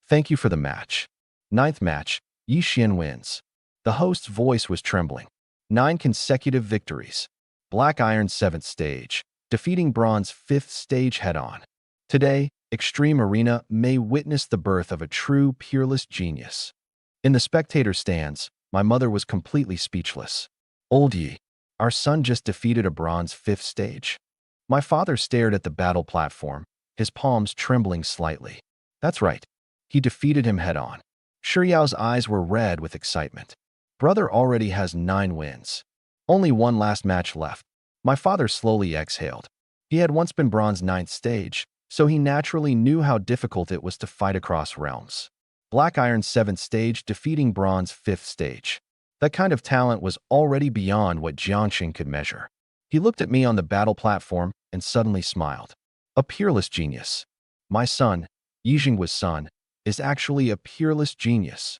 Thank you for the match." 9th match, Ye Xuan wins. The host's voice was trembling. 9 consecutive victories. Black Iron's 7th stage, defeating bronze 5th stage head-on. Today, Extreme Arena may witness the birth of a true, peerless genius. In the spectator stands, my mother was completely speechless. "Old Ye, our son just defeated a bronze 5th stage." My father stared at the battle platform, his palms trembling slightly. That's right. He defeated him head-on. Shiyao's eyes were red with excitement. Brother already has 9 wins. Only one last match left. My father slowly exhaled. He had once been bronze 9th stage, so he naturally knew how difficult it was to fight across realms. Black Iron's 7th stage defeating bronze 5th stage. That kind of talent was already beyond what Jiangxing could measure. He looked at me on the battle platform and suddenly smiled. A peerless genius. My son, Ye Xuan's son, is actually a peerless genius.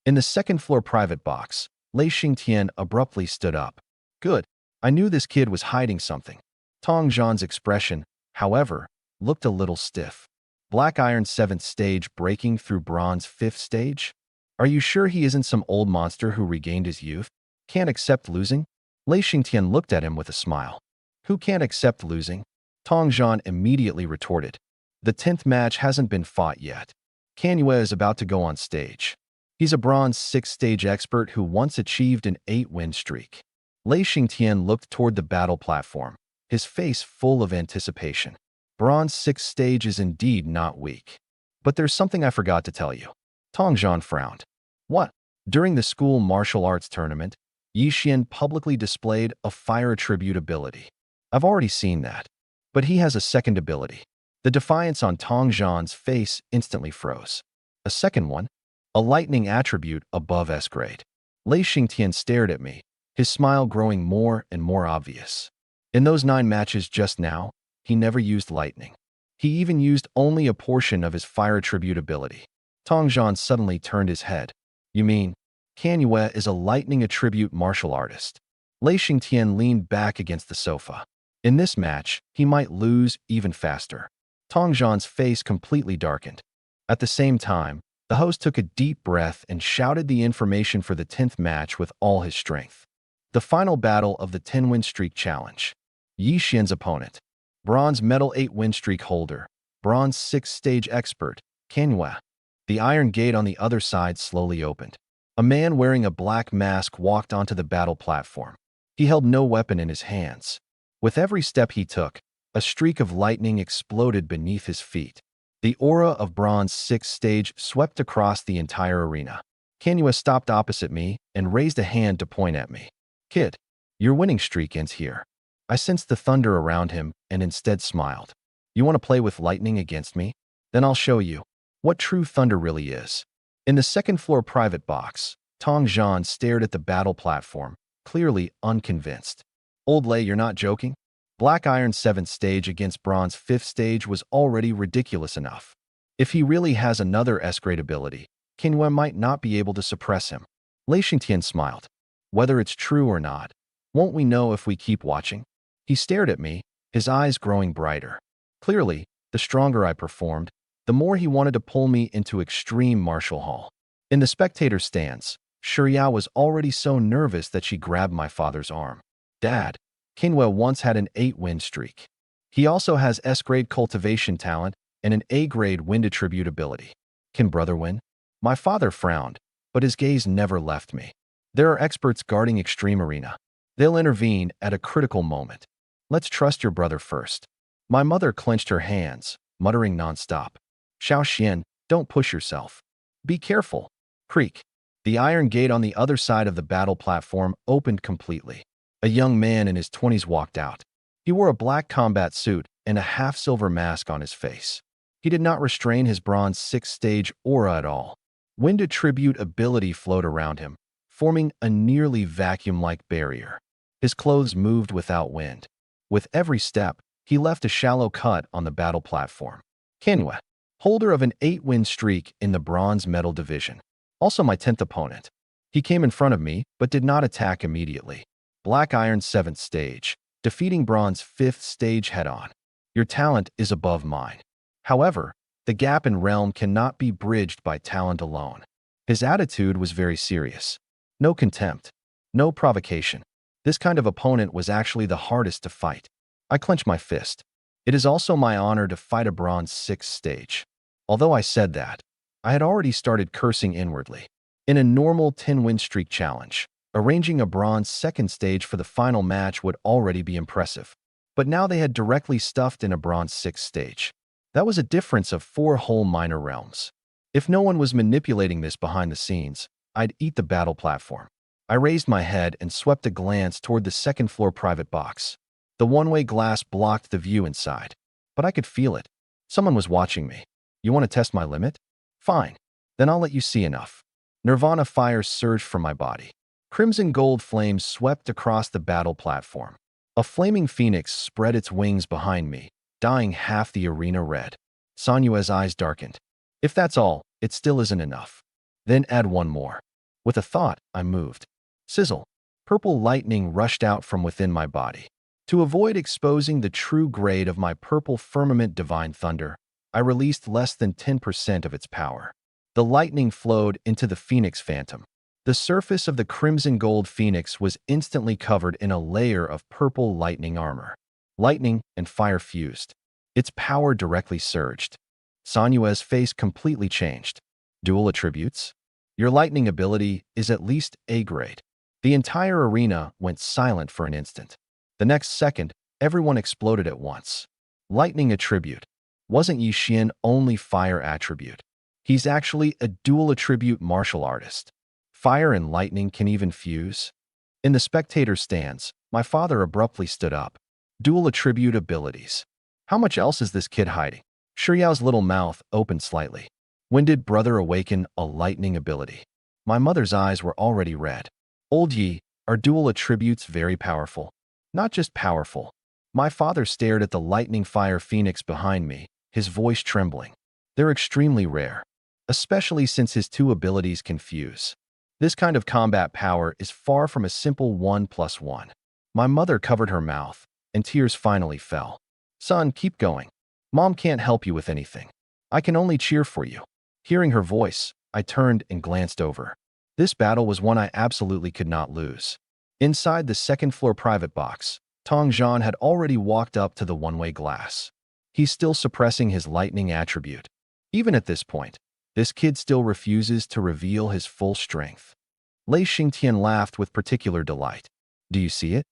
In the second-floor private box, Lei Xingtian abruptly stood up. Good. I knew this kid was hiding something. Tong Zhan's expression, however, looked a little stiff. Black Iron's 7th stage breaking through bronze 5th stage? Are you sure he isn't some old monster who regained his youth? Can't accept losing? Lei Xingtian looked at him with a smile. Who can't accept losing? Tong Zhan immediately retorted. The 10th match hasn't been fought yet. Manhwa is about to go on stage. He's a bronze 6th stage expert who once achieved an 8-win streak. Lei Xingtian looked toward the battle platform, his face full of anticipation. Bronze 6th stage is indeed not weak. But there's something I forgot to tell you. Tong Zhan frowned. What? During the school martial arts tournament, Ye Xuan publicly displayed a fire attribute ability. I've already seen that. But he has a second ability. The defiance on Tong Zhan's face instantly froze. A second one? A lightning attribute above S grade. Lei Xingtian stared at me, his smile growing more and more obvious. In those 9 matches just now, he never used lightning. He even used only a portion of his fire attribute ability. Tong Zhan suddenly turned his head. You mean, Manhwa is a lightning attribute martial artist? Lei Xingtian leaned back against the sofa. In this match, he might lose even faster. Tong Zhan's face completely darkened. At the same time, the host took a deep breath and shouted the information for the 10th match with all his strength. The final battle of the 10-win streak challenge. Ye Xuan's opponent. Bronze medal 8-win streak holder. Bronze 6th stage expert. Manhwa. The iron gate on the other side slowly opened. A man wearing a black mask walked onto the battle platform. He held no weapon in his hands. With every step he took, a streak of lightning exploded beneath his feet. The aura of bronze 6th stage swept across the entire arena. Manhwa stopped opposite me and raised a hand to point at me. Kid, your winning streak ends here. I sensed the thunder around him and instead smiled. You want to play with lightning against me? Then I'll show you what true thunder really is. In the second floor private box, Tong Zhan stared at the battle platform, clearly unconvinced. Old Lei, you're not joking? Black Iron 7th stage against Bronze 5th stage was already ridiculous enough. If he really has another S-grade ability, Manhwa might not be able to suppress him. Lei Xingtian smiled. Whether it's true or not, won't we know if we keep watching? He stared at me, his eyes growing brighter. Clearly, the stronger I performed, the more he wanted to pull me into extreme martial hall. In the spectator stands, Shirya was already so nervous that she grabbed my father's arm. Dad, Manhwa once had an 8-win streak. He also has S-grade cultivation talent and an A-grade wind attribute ability. Can brother win? My father frowned, but his gaze never left me. There are experts guarding Extreme Arena. They'll intervene at a critical moment. Let's trust your brother first. My mother clenched her hands, muttering nonstop. Xiao Xian, don't push yourself. Be careful. Creak. The iron gate on the other side of the battle platform opened completely. A young man in his 20s walked out. He wore a black combat suit and a half-silver mask on his face. He did not restrain his Bronze 6th stage aura at all. Wind attribute ability flowed around him, forming a nearly vacuum-like barrier. His clothes moved without wind. With every step, he left a shallow cut on the battle platform. Manhwa, holder of an 8-win streak in the bronze medal division. Also my 10th opponent. He came in front of me, but did not attack immediately. Black Iron 7th stage, defeating Bronze 5th stage head-on. Your talent is above mine. However, the gap in realm cannot be bridged by talent alone. His attitude was very serious. No contempt. No provocation. This kind of opponent was actually the hardest to fight. I clenched my fist. It is also my honor to fight a Bronze 6th stage. Although I said that, I had already started cursing inwardly. In a normal 10-win streak challenge, arranging a Bronze 2nd stage for the final match would already be impressive. But now they had directly stuffed in a Bronze 6th stage. That was a difference of 4 whole minor realms. If no one was manipulating this behind the scenes, I'd eat the battle platform. I raised my head and swept a glance toward the second floor private box. The one-way glass blocked the view inside, but I could feel it. Someone was watching me. You want to test my limit? Fine. Then I'll let you see enough. Nirvana fire surged from my body. Crimson gold flames swept across the battle platform. A flaming phoenix spread its wings behind me, dyeing half the arena red. Sanyue's eyes darkened. If that's all, it still isn't enough. Then add one more. With a thought, I moved. Sizzle. Purple lightning rushed out from within my body. To avoid exposing the true grade of my purple firmament divine thunder, I released less than 10% of its power. The lightning flowed into the Phoenix Phantom. The surface of the crimson gold Phoenix was instantly covered in a layer of purple lightning armor. Lightning and fire fused. Its power directly surged. Sanyue's face completely changed. Dual attributes? Your lightning ability is at least A-grade. The entire arena went silent for an instant. The next second, everyone exploded at once. Lightning attribute. Wasn't Ye Xuan only fire attribute? He's actually a dual attribute martial artist. Fire and lightning can even fuse. In the spectator stands, my father abruptly stood up. Dual attribute abilities. How much else is this kid hiding? Shiryao's little mouth opened slightly. When did brother awaken a lightning ability? My mother's eyes were already red. Old Yi, are dual attributes very powerful? Not just powerful. My father stared at the lightning fire phoenix behind me, his voice trembling. They're extremely rare, especially since his 2 abilities can fuse. This kind of combat power is far from a simple 1+1. My mother covered her mouth, and tears finally fell. Son, keep going. Mom can't help you with anything. I can only cheer for you. Hearing her voice, I turned and glanced over. This battle was one I absolutely could not lose. Inside the second floor private box, Tong Zhan had already walked up to the one-way glass. He's still suppressing his lightning attribute. Even at this point, this kid still refuses to reveal his full strength. Lei Xingtian laughed with particular delight. Do you see it?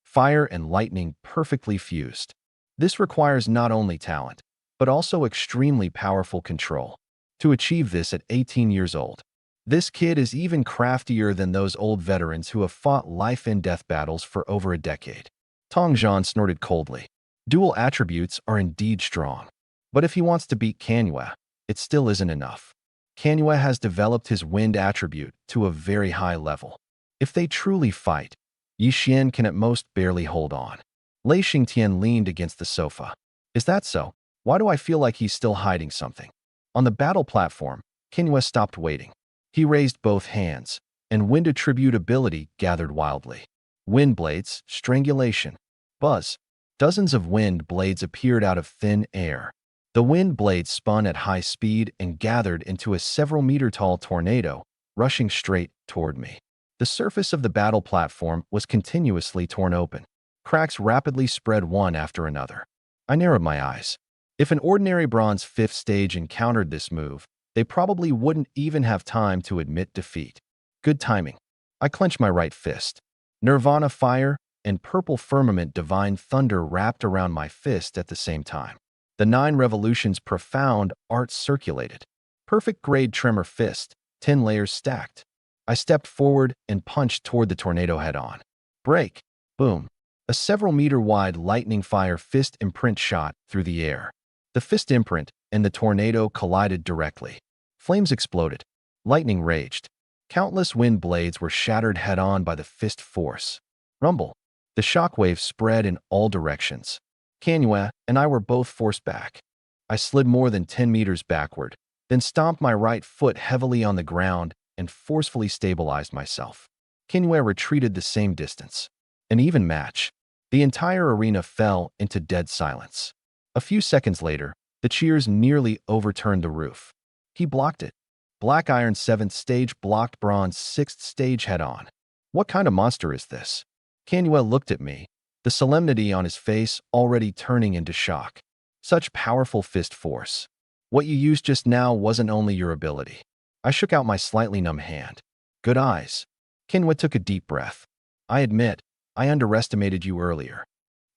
Fire and lightning perfectly fused. This requires not only talent, but also extremely powerful control. To achieve this at 18 years old, This kid is even craftier than those old veterans who have fought life-and-death battles for over a decade. Tong Zhan snorted coldly. Dual attributes are indeed strong. But if he wants to beat Kanhua, it still isn't enough. Kanhua has developed his wind attribute to a very high level. If they truly fight, Ye Xuan can at most barely hold on. Lei Xingtian leaned against the sofa. Is that so? Why do I feel like he's still hiding something? On the battle platform, Kanhua stopped waiting. He raised both hands, and wind attribute ability gathered wildly. Wind blades, strangulation, buzz. Dozens of wind blades appeared out of thin air. The wind blades spun at high speed and gathered into a several-meter-tall tornado, rushing straight toward me. The surface of the battle platform was continuously torn open. Cracks rapidly spread one after another. I narrowed my eyes. If an ordinary bronze 5th stage encountered this move, they probably wouldn't even have time to admit defeat. Good timing. I clenched my right fist. Nirvana fire and purple firmament divine thunder wrapped around my fist at the same time. The 9 revolutions profound art circulated. Perfect grade tremor fist, 10 layers stacked. I stepped forward and punched toward the tornado head-on. Break. Boom. A several-meter-wide lightning fire fist imprint shot through the air. The fist imprint and the tornado collided directly. Flames exploded. Lightning raged. Countless wind blades were shattered head-on by the fist force. Rumble. The shockwave spread in all directions. Kanhua and I were both forced back. I slid more than 10 meters backward, then stomped my right foot heavily on the ground and forcefully stabilized myself. Kanhua retreated the same distance. An even match. The entire arena fell into dead silence. A few seconds later, the cheers nearly overturned the roof. He blocked it. Black Iron 7th stage blocked Bronze 6th stage head-on. What kind of monster is this? Kanhua looked at me, the solemnity on his face already turning into shock. Such powerful fist force. What you used just now wasn't only your ability. I shook out my slightly numb hand. Good eyes. Kanhua took a deep breath. I admit, I underestimated you earlier.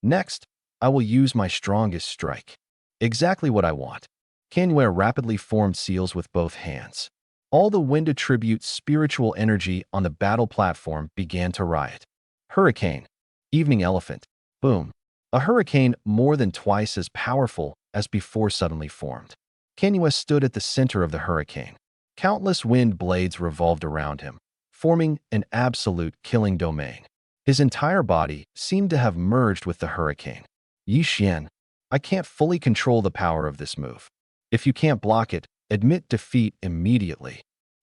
Next, I will use my strongest strike. Exactly what I want. Kanhua rapidly formed seals with both hands. All the wind attribute spiritual energy on the battle platform began to riot. Hurricane. Evening elephant. Boom. A hurricane more than twice as powerful as before suddenly formed. Kanhua stood at the center of the hurricane. Countless wind blades revolved around him, forming an absolute killing domain. His entire body seemed to have merged with the hurricane. Ye Xuan, I can't fully control the power of this move. If you can't block it, admit defeat immediately.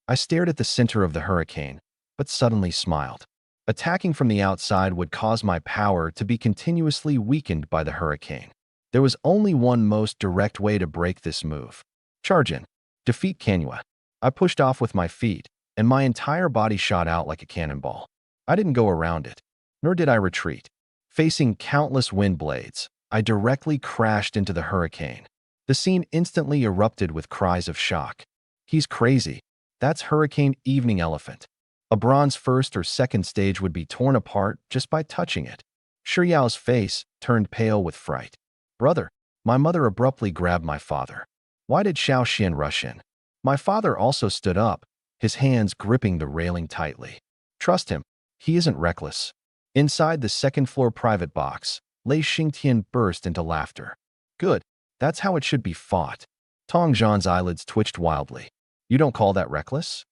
I stared at the center of the hurricane, but suddenly smiled. Attacking from the outside would cause my power to be continuously weakened by the hurricane. There was only one most direct way to break this move. Charge in. Defeat Kanhua. I pushed off with my feet, and my entire body shot out like a cannonball. I didn't go around it, nor did I retreat. Facing countless wind blades, I directly crashed into the hurricane. The scene instantly erupted with cries of shock. He's crazy. That's Hurricane Evening Elephant. A bronze 1st or 2nd stage would be torn apart just by touching it. Shiyao's face turned pale with fright. Brother, my mother abruptly grabbed my father. Why did Xiao Xian rush in? My father also stood up, his hands gripping the railing tightly. Trust him. He isn't reckless. Inside the 2nd-floor private box, Lei Xingtian burst into laughter. Good. That's how it should be fought. Tong Zhan's eyelids twitched wildly. You don't call that reckless?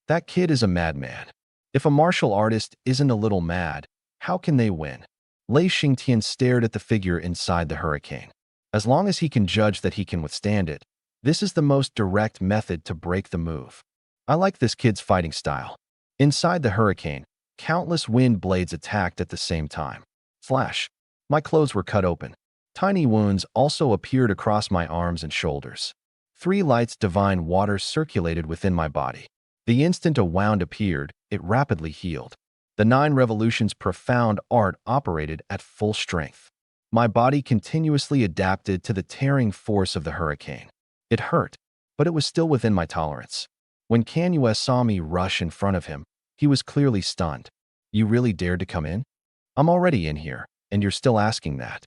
That kid is a madman. If a martial artist isn't a little mad, how can they win? Lei Xingtian stared at the figure inside the hurricane. As long as he can judge that he can withstand it, this is the most direct method to break the move. I like this kid's fighting style. Inside the hurricane, countless wind blades attacked at the same time. Flash. My clothes were cut open. Tiny wounds also appeared across my arms and shoulders. 3 lights divine water circulated within my body. The instant a wound appeared, it rapidly healed. The 9 revolutions profound art operated at full strength. My body continuously adapted to the tearing force of the hurricane. It hurt, but it was still within my tolerance. When Kanhua saw me rush in front of him, he was clearly stunned. You really dared to come in? I'm already in here, and you're still asking that.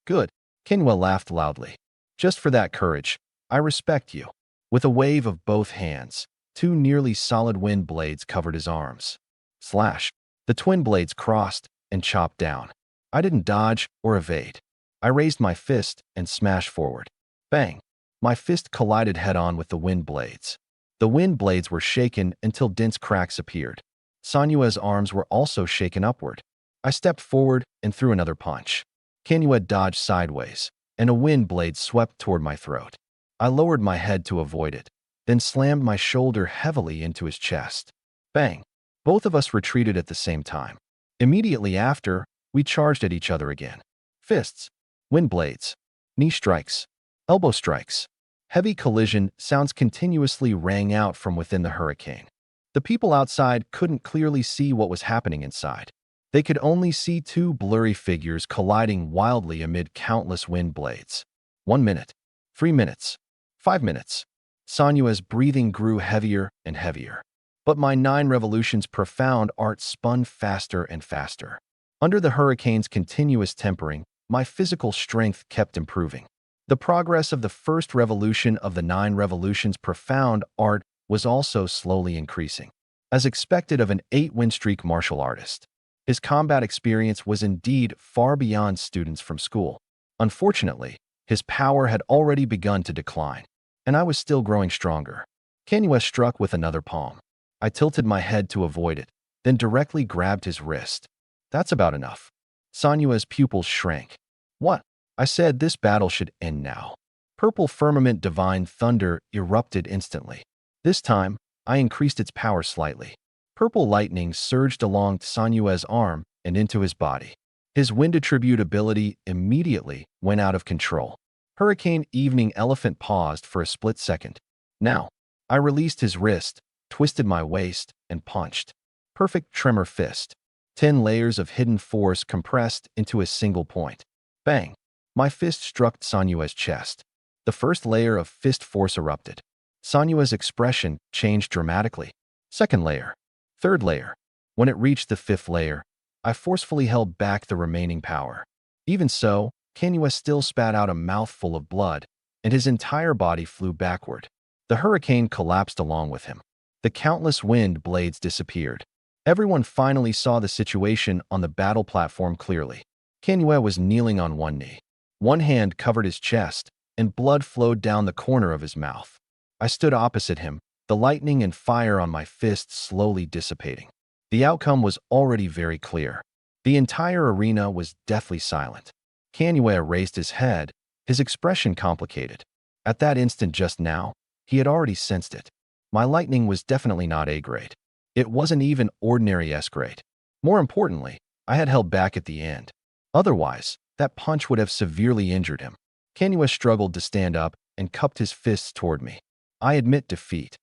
Good. Kanhua laughed loudly. Just for that courage, I respect you. With a wave of both hands, Two nearly solid wind blades covered his arms. Slash. The twin blades crossed and chopped down. I didn't dodge or evade. I raised my fist and smashed forward. Bang! My fist collided head-on with the wind blades. The wind blades were shaken until dense cracks appeared. Sanyue's arms were also shaken upward. I stepped forward and threw another punch. Kanyue dodged sideways, and a wind blade swept toward my throat. I lowered my head to avoid it, then slammed my shoulder heavily into his chest. Bang! Both of us retreated at the same time. Immediately after, we charged at each other again. Fists, wind blades, knee strikes, elbow strikes. Heavy collision sounds continuously rang out from within the hurricane. The people outside couldn't clearly see what was happening inside. They could only see two blurry figures colliding wildly amid countless wind blades. 1 minute, 3 minutes, 5 minutes. Sanyue's breathing grew heavier and heavier. But my 9 revolutions profound art spun faster and faster. Under the hurricane's continuous tempering, my physical strength kept improving. The progress of the first revolution of the 9 revolutions profound art was also slowly increasing. As expected of an 8-win streak martial artist, his combat experience was indeed far beyond students from school. Unfortunately, his power had already begun to decline, and I was still growing stronger. Kanyue struck with another palm. I tilted my head to avoid it, then directly grabbed his wrist. That's about enough. Sanyue's pupils shrank. What? I said this battle should end now. Purple firmament divine thunder erupted instantly. This time, I increased its power slightly. Purple lightning surged along Sanyue's arm and into his body. His wind attribute ability immediately went out of control. Hurricane Evening Elephant paused for a split second. Now, I released his wrist, twisted my waist, and punched. Perfect tremor fist. 10 layers of hidden force compressed into a single point. Bang! My fist struck Sanyue's chest. The first layer of fist force erupted. Sanyue's expression changed dramatically. Second layer. Third layer. When it reached the 5th layer, I forcefully held back the remaining power. Even so, Kanyue still spat out a mouthful of blood, and his entire body flew backward. The hurricane collapsed along with him. The countless wind blades disappeared. Everyone finally saw the situation on the battle platform clearly. Kanyue was kneeling on one knee. One hand covered his chest, and blood flowed down the corner of his mouth. I stood opposite him, the lightning and fire on my fists slowly dissipating. The outcome was already very clear. The entire arena was deathly silent. Kanyue raised his head, his expression complicated. At that instant just now, he had already sensed it. My lightning was definitely not A-grade. It wasn't even ordinary S-grade. More importantly, I had held back at the end. Otherwise, that punch would have severely injured him. Kanyue struggled to stand up and cupped his fists toward me. I admit defeat.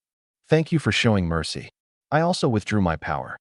Thank you for showing mercy. I also withdrew my power.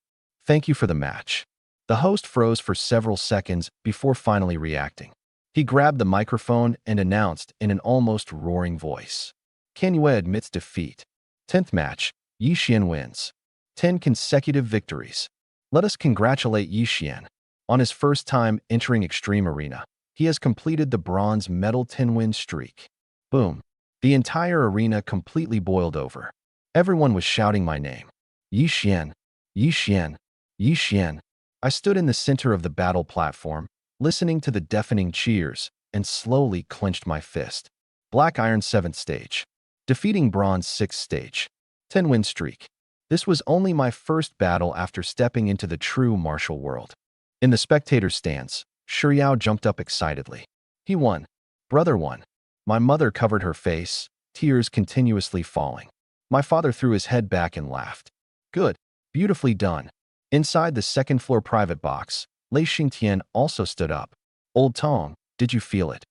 Thank you for the match. The host froze for several seconds before finally reacting. He grabbed the microphone and announced in an almost roaring voice. Kanyue admits defeat. 10th match, Ye Xuan wins. 10 consecutive victories. Let us congratulate Ye Xuan. On his first time entering Extreme Arena, he has completed the bronze medal 10-win streak. Boom. The entire arena completely boiled over. Everyone was shouting my name. Ye Xuan, Ye Xuan, Ye Xuan. I stood in the center of the battle platform, listening to the deafening cheers, and slowly clenched my fist. Black Iron 7th stage. Defeating Bronze 6th stage. 10-win streak. This was only my first battle after stepping into the true martial world. In the spectator stands, Shiryao jumped up excitedly. He won. Brother won. My mother covered her face, tears continuously falling. My father threw his head back and laughed. Good. Beautifully done. Inside the second-floor private box, Lei Xingtian also stood up. Old Tong, did you feel it?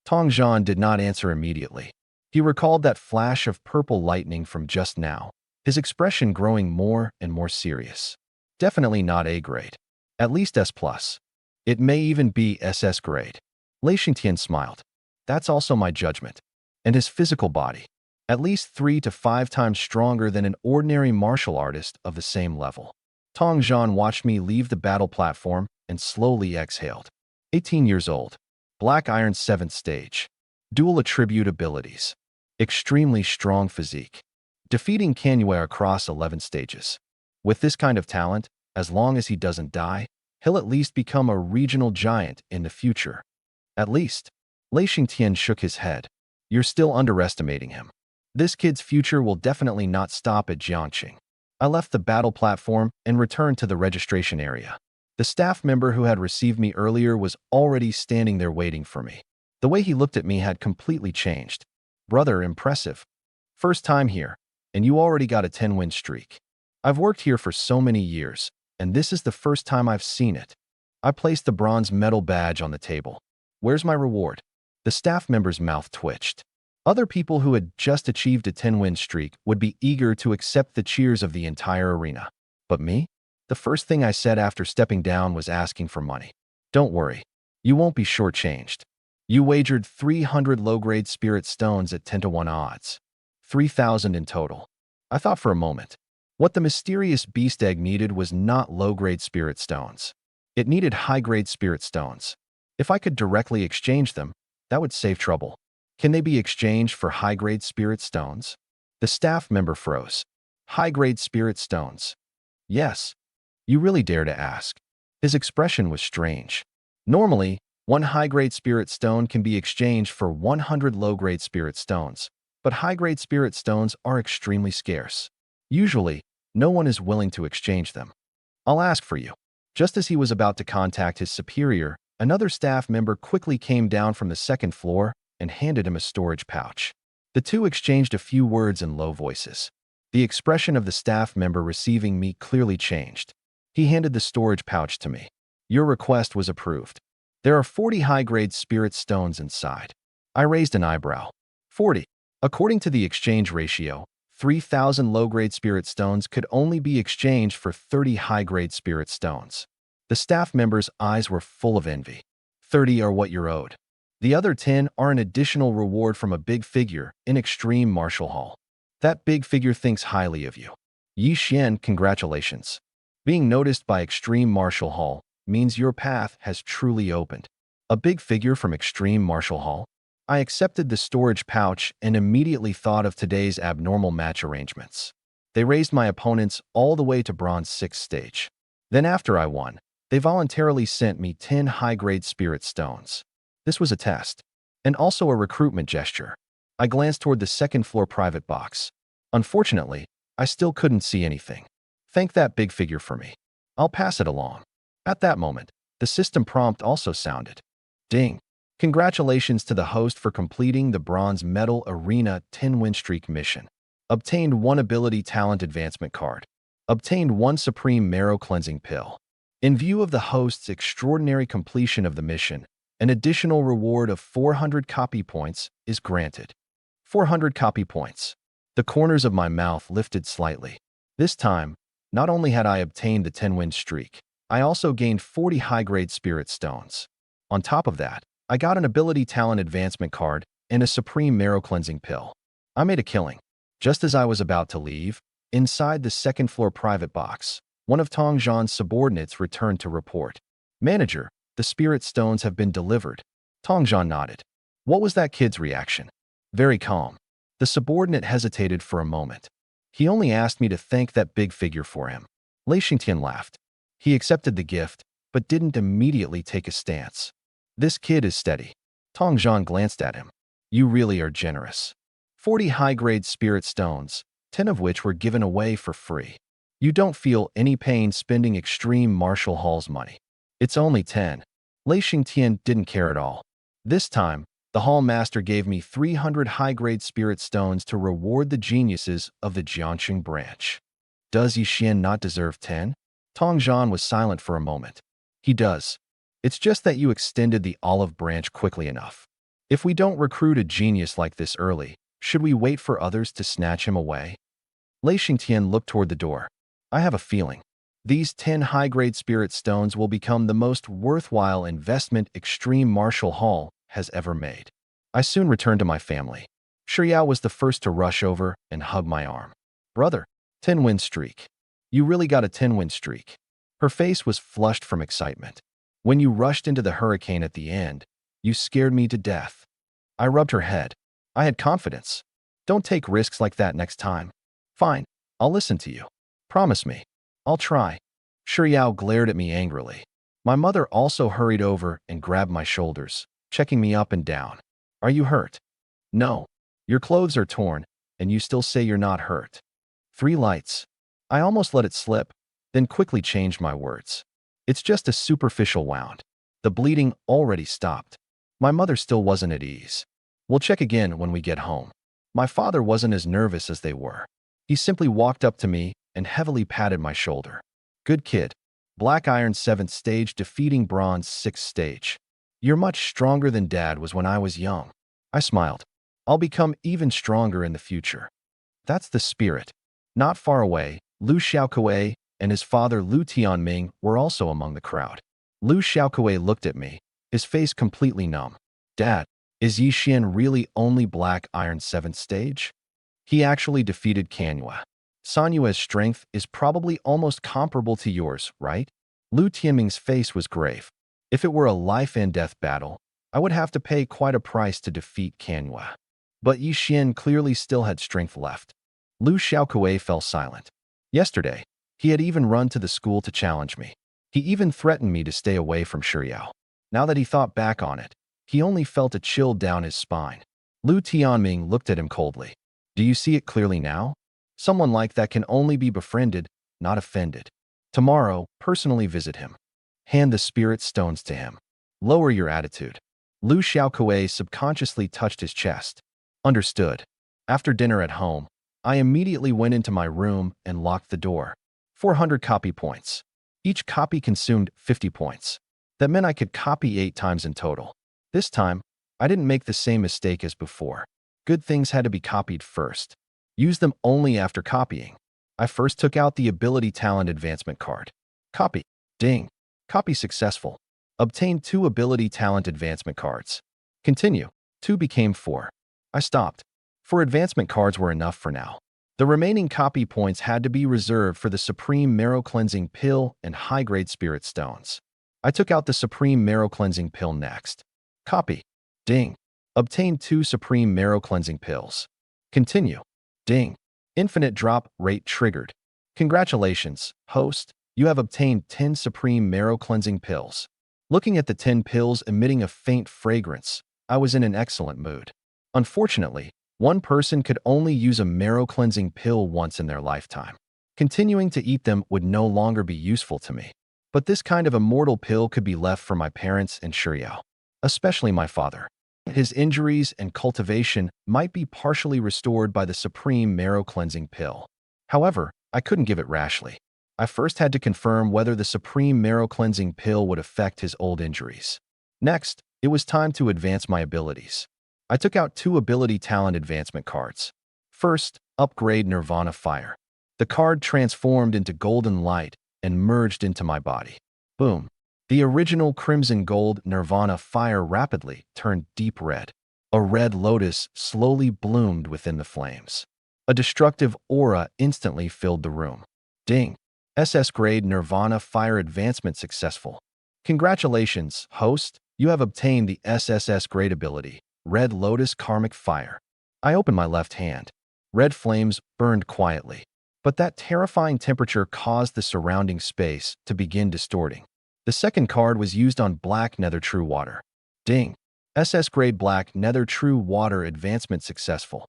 Tong Zhan did not answer immediately. He recalled that flash of purple lightning from just now, his expression growing more and more serious. Definitely not A-grade. At least S+. It may even be SS grade. Lei Xingtian smiled. That's also my judgment. And his physical body. At least 3 to 5 times stronger than an ordinary martial artist of the same level. Tong Zhan watched me leave the battle platform and slowly exhaled. 18 years old. Black Iron 7th stage. Dual attribute abilities. Extremely strong physique. defeating Kanye across 11 stages. With this kind of talent, as long as he doesn't die, he'll at least become a regional giant in the future. At least. Lei Xingtian shook his head. You're still underestimating him. This kid's future will definitely not stop at Jiangqing. I left the battle platform and returned to the registration area. The staff member who had received me earlier was already standing there waiting for me. The way he looked at me had completely changed. Brother, impressive. First time here, and you already got a 10-win streak. I've worked here for so many years, and this is the first time I've seen it. I placed the bronze medal badge on the table. Where's my reward? The staff member's mouth twitched. Other people who had just achieved a 10-win streak would be eager to accept the cheers of the entire arena. But me? The first thing I said after stepping down was asking for money. Don't worry. You won't be shortchanged. You wagered 300 low-grade spirit stones at 10-to-1 odds. 3,000 in total. I thought for a moment. What the mysterious beast egg needed was not low-grade spirit stones. It needed high-grade spirit stones. If I could directly exchange them, that would save trouble. Can they be exchanged for high-grade spirit stones? The staff member froze. High-grade spirit stones. Yes. You really dare to ask. His expression was strange. Normally, one high-grade spirit stone can be exchanged for 100 low-grade spirit stones, but high-grade spirit stones are extremely scarce. Usually, no one is willing to exchange them. I'll ask for you. Just as he was about to contact his superior, another staff member quickly came down from the second floor and handed him a storage pouch. The two exchanged a few words in low voices. The expression of the staff member receiving me clearly changed. He handed the storage pouch to me. Your request was approved. There are 40 high-grade spirit stones inside. I raised an eyebrow. 40. According to the exchange ratio, 3,000 low-grade spirit stones could only be exchanged for 30 high-grade spirit stones. The staff member's eyes were full of envy. 30 are what you're owed. The other 10 are an additional reward from a big figure in Extreme Martial Hall. That big figure thinks highly of you. Ye Xuan, congratulations. Being noticed by Extreme Martial Hall means your path has truly opened. A big figure from Extreme Martial Hall? I accepted the storage pouch and immediately thought of today's abnormal match arrangements. They raised my opponents all the way to Bronze 6 stage. Then after I won, they voluntarily sent me 10 high-grade spirit stones. This was a test, and also a recruitment gesture. I glanced toward the second-floor private box. Unfortunately, I still couldn't see anything. Thank that big figure for me. I'll pass it along. At that moment, the system prompt also sounded. Ding! Congratulations to the host for completing the Bronze Medal Arena 10-win streak mission. Obtained 1 ability talent advancement card. Obtained 1 supreme marrow cleansing pill. In view of the host's extraordinary completion of the mission, an additional reward of 400 copy points is granted. 400 copy points. The corners of my mouth lifted slightly. This time, not only had I obtained the 10-win streak, I also gained 40 high-grade spirit stones. On top of that, I got an ability talent advancement card and a supreme marrow cleansing pill. I made a killing. Just as I was about to leave, inside the second-floor private box, one of Tong Zhan's subordinates returned to report. Manager, the spirit stones have been delivered. Tong Zhan nodded. What was that kid's reaction? Very calm. The subordinate hesitated for a moment. He only asked me to thank that big figure for him. Lei Xingtian laughed. He accepted the gift, but didn't immediately take a stance. This kid is steady. Tong Zhan glanced at him. You really are generous. 40 high-grade spirit stones, 10 of which were given away for free. You don't feel any pain spending Extreme Martial Hall's money. It's only 10. Lei Xingtian didn't care at all. This time, the Hall Master gave me 300 high-grade spirit stones to reward the geniuses of the Jiangqing branch. Does Ye Xuan not deserve 10? Tong Zhan was silent for a moment. He does. It's just that you extended the olive branch quickly enough. If we don't recruit a genius like this early, should we wait for others to snatch him away? Lei Xingtian looked toward the door. I have a feeling. These 10 high-grade spirit stones will become the most worthwhile investment Extreme Martial Hall has ever made. I soon returned to my family. Shiyao was the first to rush over and hug my arm. Brother, 10-win streak. You really got a 10-win streak. Her face was flushed from excitement. When you rushed into the hurricane at the end, you scared me to death. I rubbed her head. I had confidence. Don't take risks like that next time. Fine, I'll listen to you. Promise me. I'll try. Shiryao glared at me angrily. My mother also hurried over and grabbed my shoulders, checking me up and down. Are you hurt? No. Your clothes are torn, and you still say you're not hurt. 3 lights. I almost let it slip, then quickly changed my words. It's just a superficial wound. The bleeding already stopped. My mother still wasn't at ease. We'll check again when we get home. My father wasn't as nervous as they were. He simply walked up to me and heavily patted my shoulder. Good kid. Black Iron 7th stage defeating Bronze 6th stage. You're much stronger than Dad was when I was young. I smiled. I'll become even stronger in the future. That's the spirit. Not far away, Lu Xiaokuei and his father Lu Tianming were also among the crowd. Lu Xiaokuei looked at me, his face completely numb. Dad, is Ye Xuan really only Black Iron 7th stage? He actually defeated Manhwa. Sanyue's strength is probably almost comparable to yours, right? Lu Tianming's face was grave. If it were a life-and-death battle, I would have to pay quite a price to defeat Manhwa. But Ye Xuan clearly still had strength left. Lu Xiaokuei fell silent. Yesterday, he had even run to the school to challenge me. He even threatened me to stay away from Shiryao. Now that he thought back on it, he only felt a chill down his spine. Lu Tianming looked at him coldly. Do you see it clearly now? Someone like that can only be befriended, not offended. Tomorrow, personally visit him. Hand the spirit stones to him. Lower your attitude. Lu Xiaokuei subconsciously touched his chest. Understood. After dinner at home, I immediately went into my room and locked the door. 400 copy points. Each copy consumed 50 points. That meant I could copy 8 times in total. This time, I didn't make the same mistake as before. Good things had to be copied first. Use them only after copying. I first took out the ability talent advancement card. Copy. Ding. Copy successful. Obtained 2 ability talent advancement cards. Continue. 2 became 4. I stopped. 4 advancement cards were enough for now. The remaining copy points had to be reserved for the Supreme Marrow Cleansing Pill and high-grade Spirit Stones. I took out the Supreme Marrow Cleansing Pill next. Copy. Ding. Obtained 2 Supreme Marrow Cleansing Pills. Continue. Ding. Infinite drop rate triggered. Congratulations, host. You have obtained 10 Supreme Marrow Cleansing Pills. Looking at the 10 pills emitting a faint fragrance, I was in an excellent mood. Unfortunately, one person could only use a marrow cleansing pill once in their lifetime. Continuing to eat them would no longer be useful to me. But this kind of immortal pill could be left for my parents and Shiryao, especially my father. His injuries and cultivation might be partially restored by the Supreme Marrow Cleansing Pill. However, I couldn't give it rashly. I first had to confirm whether the Supreme Marrow Cleansing Pill would affect his old injuries. Next, it was time to advance my abilities. I took out 2 ability talent advancement cards. First, upgrade Nirvana Fire. The card transformed into golden light and merged into my body. Boom. The original crimson gold Nirvana Fire rapidly turned deep red. A red lotus slowly bloomed within the flames. A destructive aura instantly filled the room. Ding. SS grade Nirvana Fire advancement successful. Congratulations, host. You have obtained the SSS grade ability, Red Lotus Karmic Fire. I opened my left hand. Red flames burned quietly, but that terrifying temperature caused the surrounding space to begin distorting. The second card was used on Black Nether True Water. Ding. SS grade Black Nether True Water advancement successful.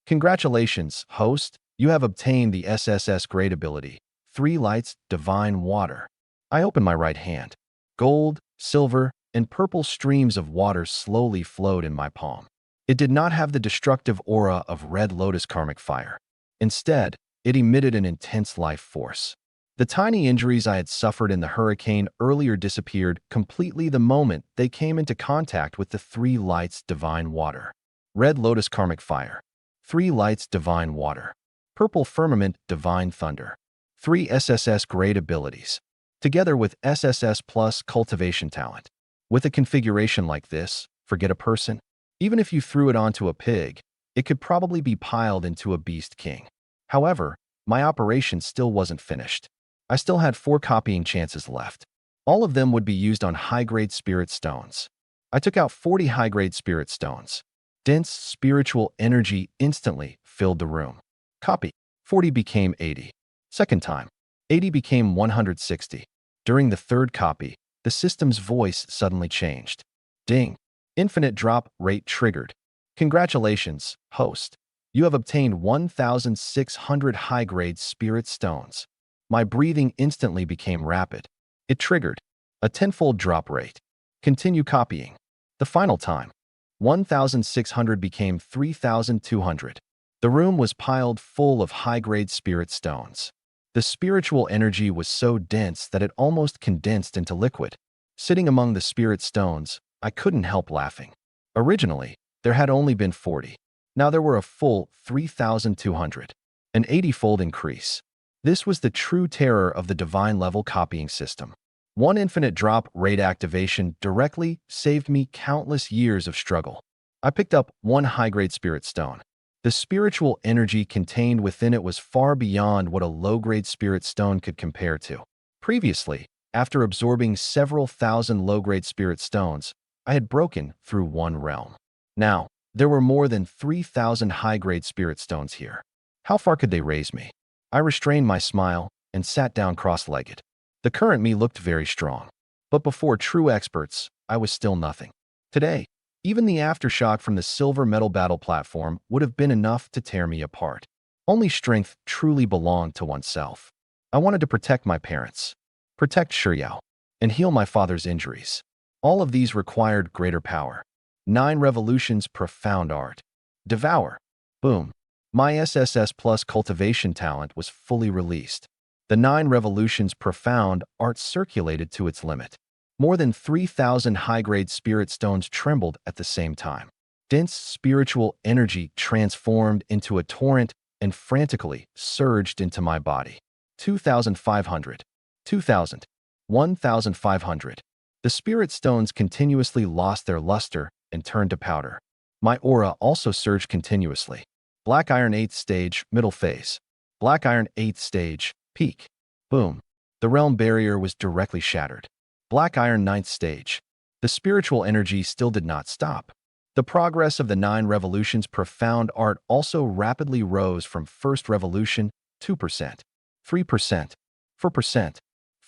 Congratulations, host. You have obtained the SSS grade ability, 3 Lights Divine Water. I opened my right hand. Gold, silver, and purple streams of water slowly flowed in my palm. It did not have the destructive aura of Red Lotus Karmic Fire. Instead, it emitted an intense life force. The tiny injuries I had suffered in the hurricane earlier disappeared completely the moment they came into contact with the 3 Lights Divine Water. Red Lotus Karmic Fire. 3 Lights Divine Water. Purple Firmament Divine Thunder. 3 SSS grade abilities. Together with SSS plus Cultivation Talent. With a configuration like this, forget a person. Even if you threw it onto a pig, it could probably be piled into a Beast King. However, my operation still wasn't finished. I still had 4 copying chances left. All of them would be used on high-grade Spirit Stones. I took out 40 high-grade Spirit Stones. Dense spiritual energy instantly filled the room. Copy. 40 became 80. Second time, 80 became 160. During the third copy, the system's voice suddenly changed. Ding. Infinite drop rate triggered. Congratulations, host. You have obtained 1,600 high-grade spirit stones. My breathing instantly became rapid. It triggered a tenfold drop rate. Continue copying. The final time, 1,600 became 3,200. The room was piled full of high-grade spirit stones. The spiritual energy was so dense that it almost condensed into liquid. Sitting among the spirit stones, I couldn't help laughing. Originally, there had only been 40. Now there were a full 3,200. An 80-fold increase. This was the true terror of the divine level copying system. One infinite drop rate activation directly saved me countless years of struggle. I picked up one high-grade spirit stone. The spiritual energy contained within it was far beyond what a low-grade spirit stone could compare to. Previously, after absorbing several thousand low-grade spirit stones, I had broken through one realm. Now, there were more than 3,000 high-grade spirit stones here. How far could they raise me? I restrained my smile and sat down cross-legged. The current me looked very strong. But before true experts, I was still nothing. Today, even the aftershock from the silver metal battle platform would have been enough to tear me apart. Only strength truly belonged to oneself. I wanted to protect my parents, protect Shiyao, and heal my father's injuries. All of these required greater power. 9 revolutions profound art. Devour. Boom. My SSS plus cultivation talent was fully released. The 9 revolutions profound art circulated to its limit. More than 3,000 high-grade spirit stones trembled at the same time. Dense spiritual energy transformed into a torrent and frantically surged into my body. 2,500. 2,000. 1,500. The spirit stones continuously lost their luster and turned to powder. My aura also surged continuously. Black Iron 8th stage, middle phase. Black Iron 8th stage, peak. Boom. The realm barrier was directly shattered. Black Iron 9th stage. The spiritual energy still did not stop. The progress of the 9 revolutions profound art also rapidly rose from first revolution, 2%, 3%, 4%,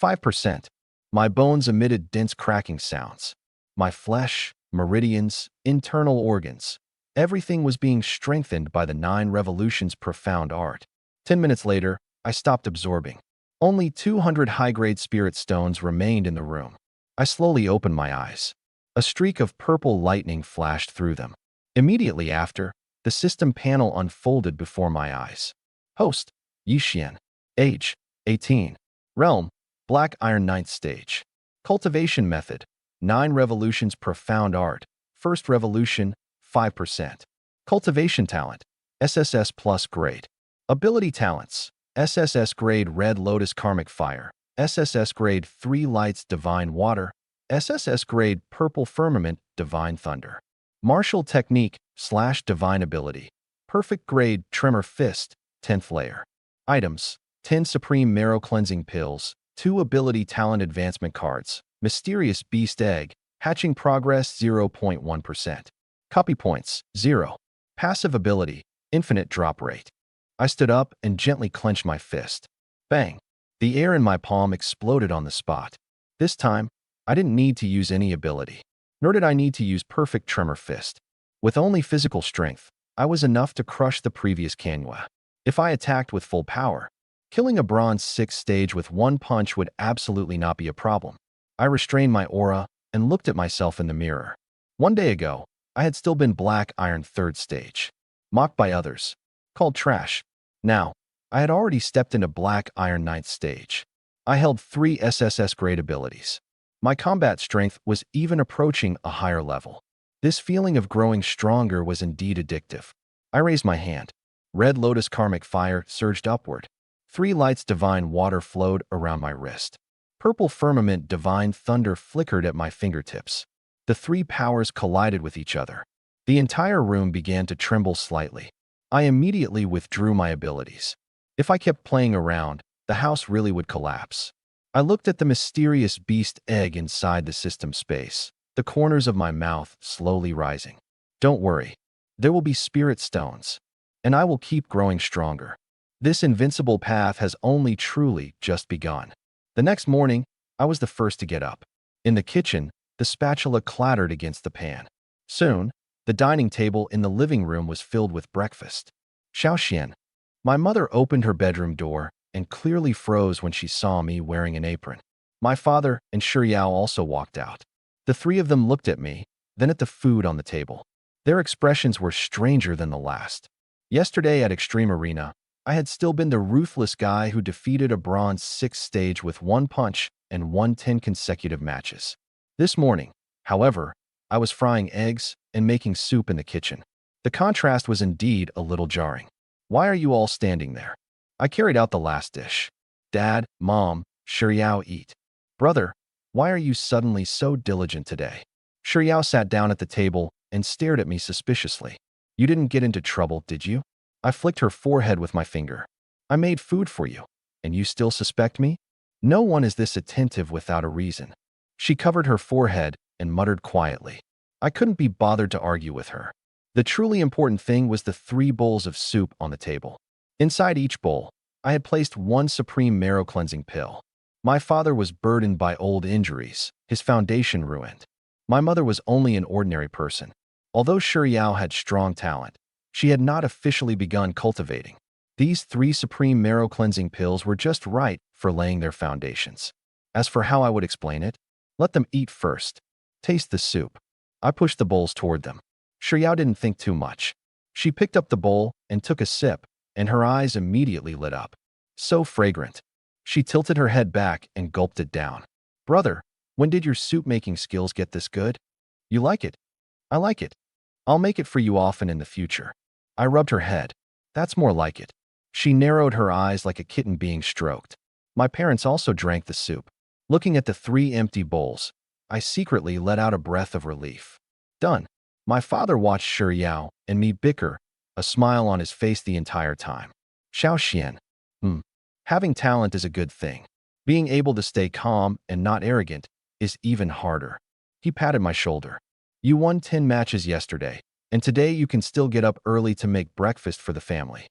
5%. My bones emitted dense cracking sounds. My flesh, meridians, internal organs, everything was being strengthened by the 9 revolutions profound art. 10 minutes later, I stopped absorbing. Only 200 high-grade spirit stones remained in the room. I slowly opened my eyes. A streak of purple lightning flashed through them. Immediately after, the system panel unfolded before my eyes. Host, Ye Xuan. Age, 18. Realm, Black Iron 9th stage. Cultivation method, 9 revolutions profound art. First revolution, 5%. Cultivation talent, SSS plus grade. Ability talents, SSS grade Red Lotus Karmic Fire, SSS grade 3 Lights Divine Water, SSS grade Purple Firmament Divine Thunder. Martial technique / divine ability. Perfect grade Tremor Fist, 10th layer. Items, 10 Supreme Marrow Cleansing Pills, 2 Ability Talent Advancement Cards, Mysterious Beast Egg, Hatching Progress 0.1%. Copy points, 0. Passive ability, Infinite Drop Rate. I stood up and gently clenched my fist. Bang! The air in my palm exploded on the spot. This time, I didn't need to use any ability, nor did I need to use Perfect Tremor Fist. With only physical strength, I was enough to crush the previous Manhwa. If I attacked with full power, killing a Bronze 6 stage with one punch would absolutely not be a problem. I restrained my aura and looked at myself in the mirror. One day ago, I had still been Black Iron 3rd stage, mocked by others, called trash. Now, I had already stepped into Black Iron 9th stage. I held 3 SSS grade abilities. My combat strength was even approaching a higher level. This feeling of growing stronger was indeed addictive. I raised my hand. Red Lotus Karmic Fire surged upward. 3 Lights Divine Water flowed around my wrist. Purple Firmament Divine Thunder flickered at my fingertips. The 3 powers collided with each other. The entire room began to tremble slightly. I immediately withdrew my abilities. If I kept playing around, the house really would collapse. I looked at the mysterious beast egg inside the system space, the corners of my mouth slowly rising. Don't worry. There will be spirit stones, and I will keep growing stronger. This invincible path has only truly just begun. The next morning, I was the first to get up. In the kitchen, the spatula clattered against the pan. Soon, the dining table in the living room was filled with breakfast. Xiaoxian. My mother opened her bedroom door and clearly froze when she saw me wearing an apron. My father and Shiyao also walked out. The three of them looked at me, then at the food on the table. Their expressions were stranger than the last. Yesterday at Extreme Arena, I had still been the ruthless guy who defeated a bronze 6 stage with one punch and won 10 consecutive matches. This morning, however, I was frying eggs and making soup in the kitchen. The contrast was indeed a little jarring. Why are you all standing there? I carried out the last dish. Dad, Mom, Shiyao eat. Brother, why are you suddenly so diligent today? Shiyao sat down at the table and stared at me suspiciously. You didn't get into trouble, did you? I flicked her forehead with my finger. I made food for you, and you still suspect me? No one is this attentive without a reason. She covered her forehead and muttered quietly. I couldn't be bothered to argue with her. The truly important thing was the 3 bowls of soup on the table. Inside each bowl, I had placed one supreme marrow cleansing pill. My father was burdened by old injuries, his foundation ruined. My mother was only an ordinary person. Although Shiyao had strong talent, she had not officially begun cultivating. These 3 supreme marrow cleansing pills were just right for laying their foundations. As for how I would explain it, let them eat first. Taste the soup. I pushed the bowls toward them. Shiyao didn't think too much. She picked up the bowl and took a sip, and her eyes immediately lit up. So fragrant. She tilted her head back and gulped it down. Brother, when did your soup-making skills get this good? You like it? I like it. I'll make it for you often in the future. I rubbed her head. That's more like it. She narrowed her eyes like a kitten being stroked. My parents also drank the soup. Looking at the 3 empty bowls, I secretly let out a breath of relief. Done. My father watched Shiyao and me bicker, a smile on his face the entire time. Xiaoxian. Having talent is a good thing. Being able to stay calm and not arrogant is even harder. He patted my shoulder. You won 10 matches yesterday, and today you can still get up early to make breakfast for the family.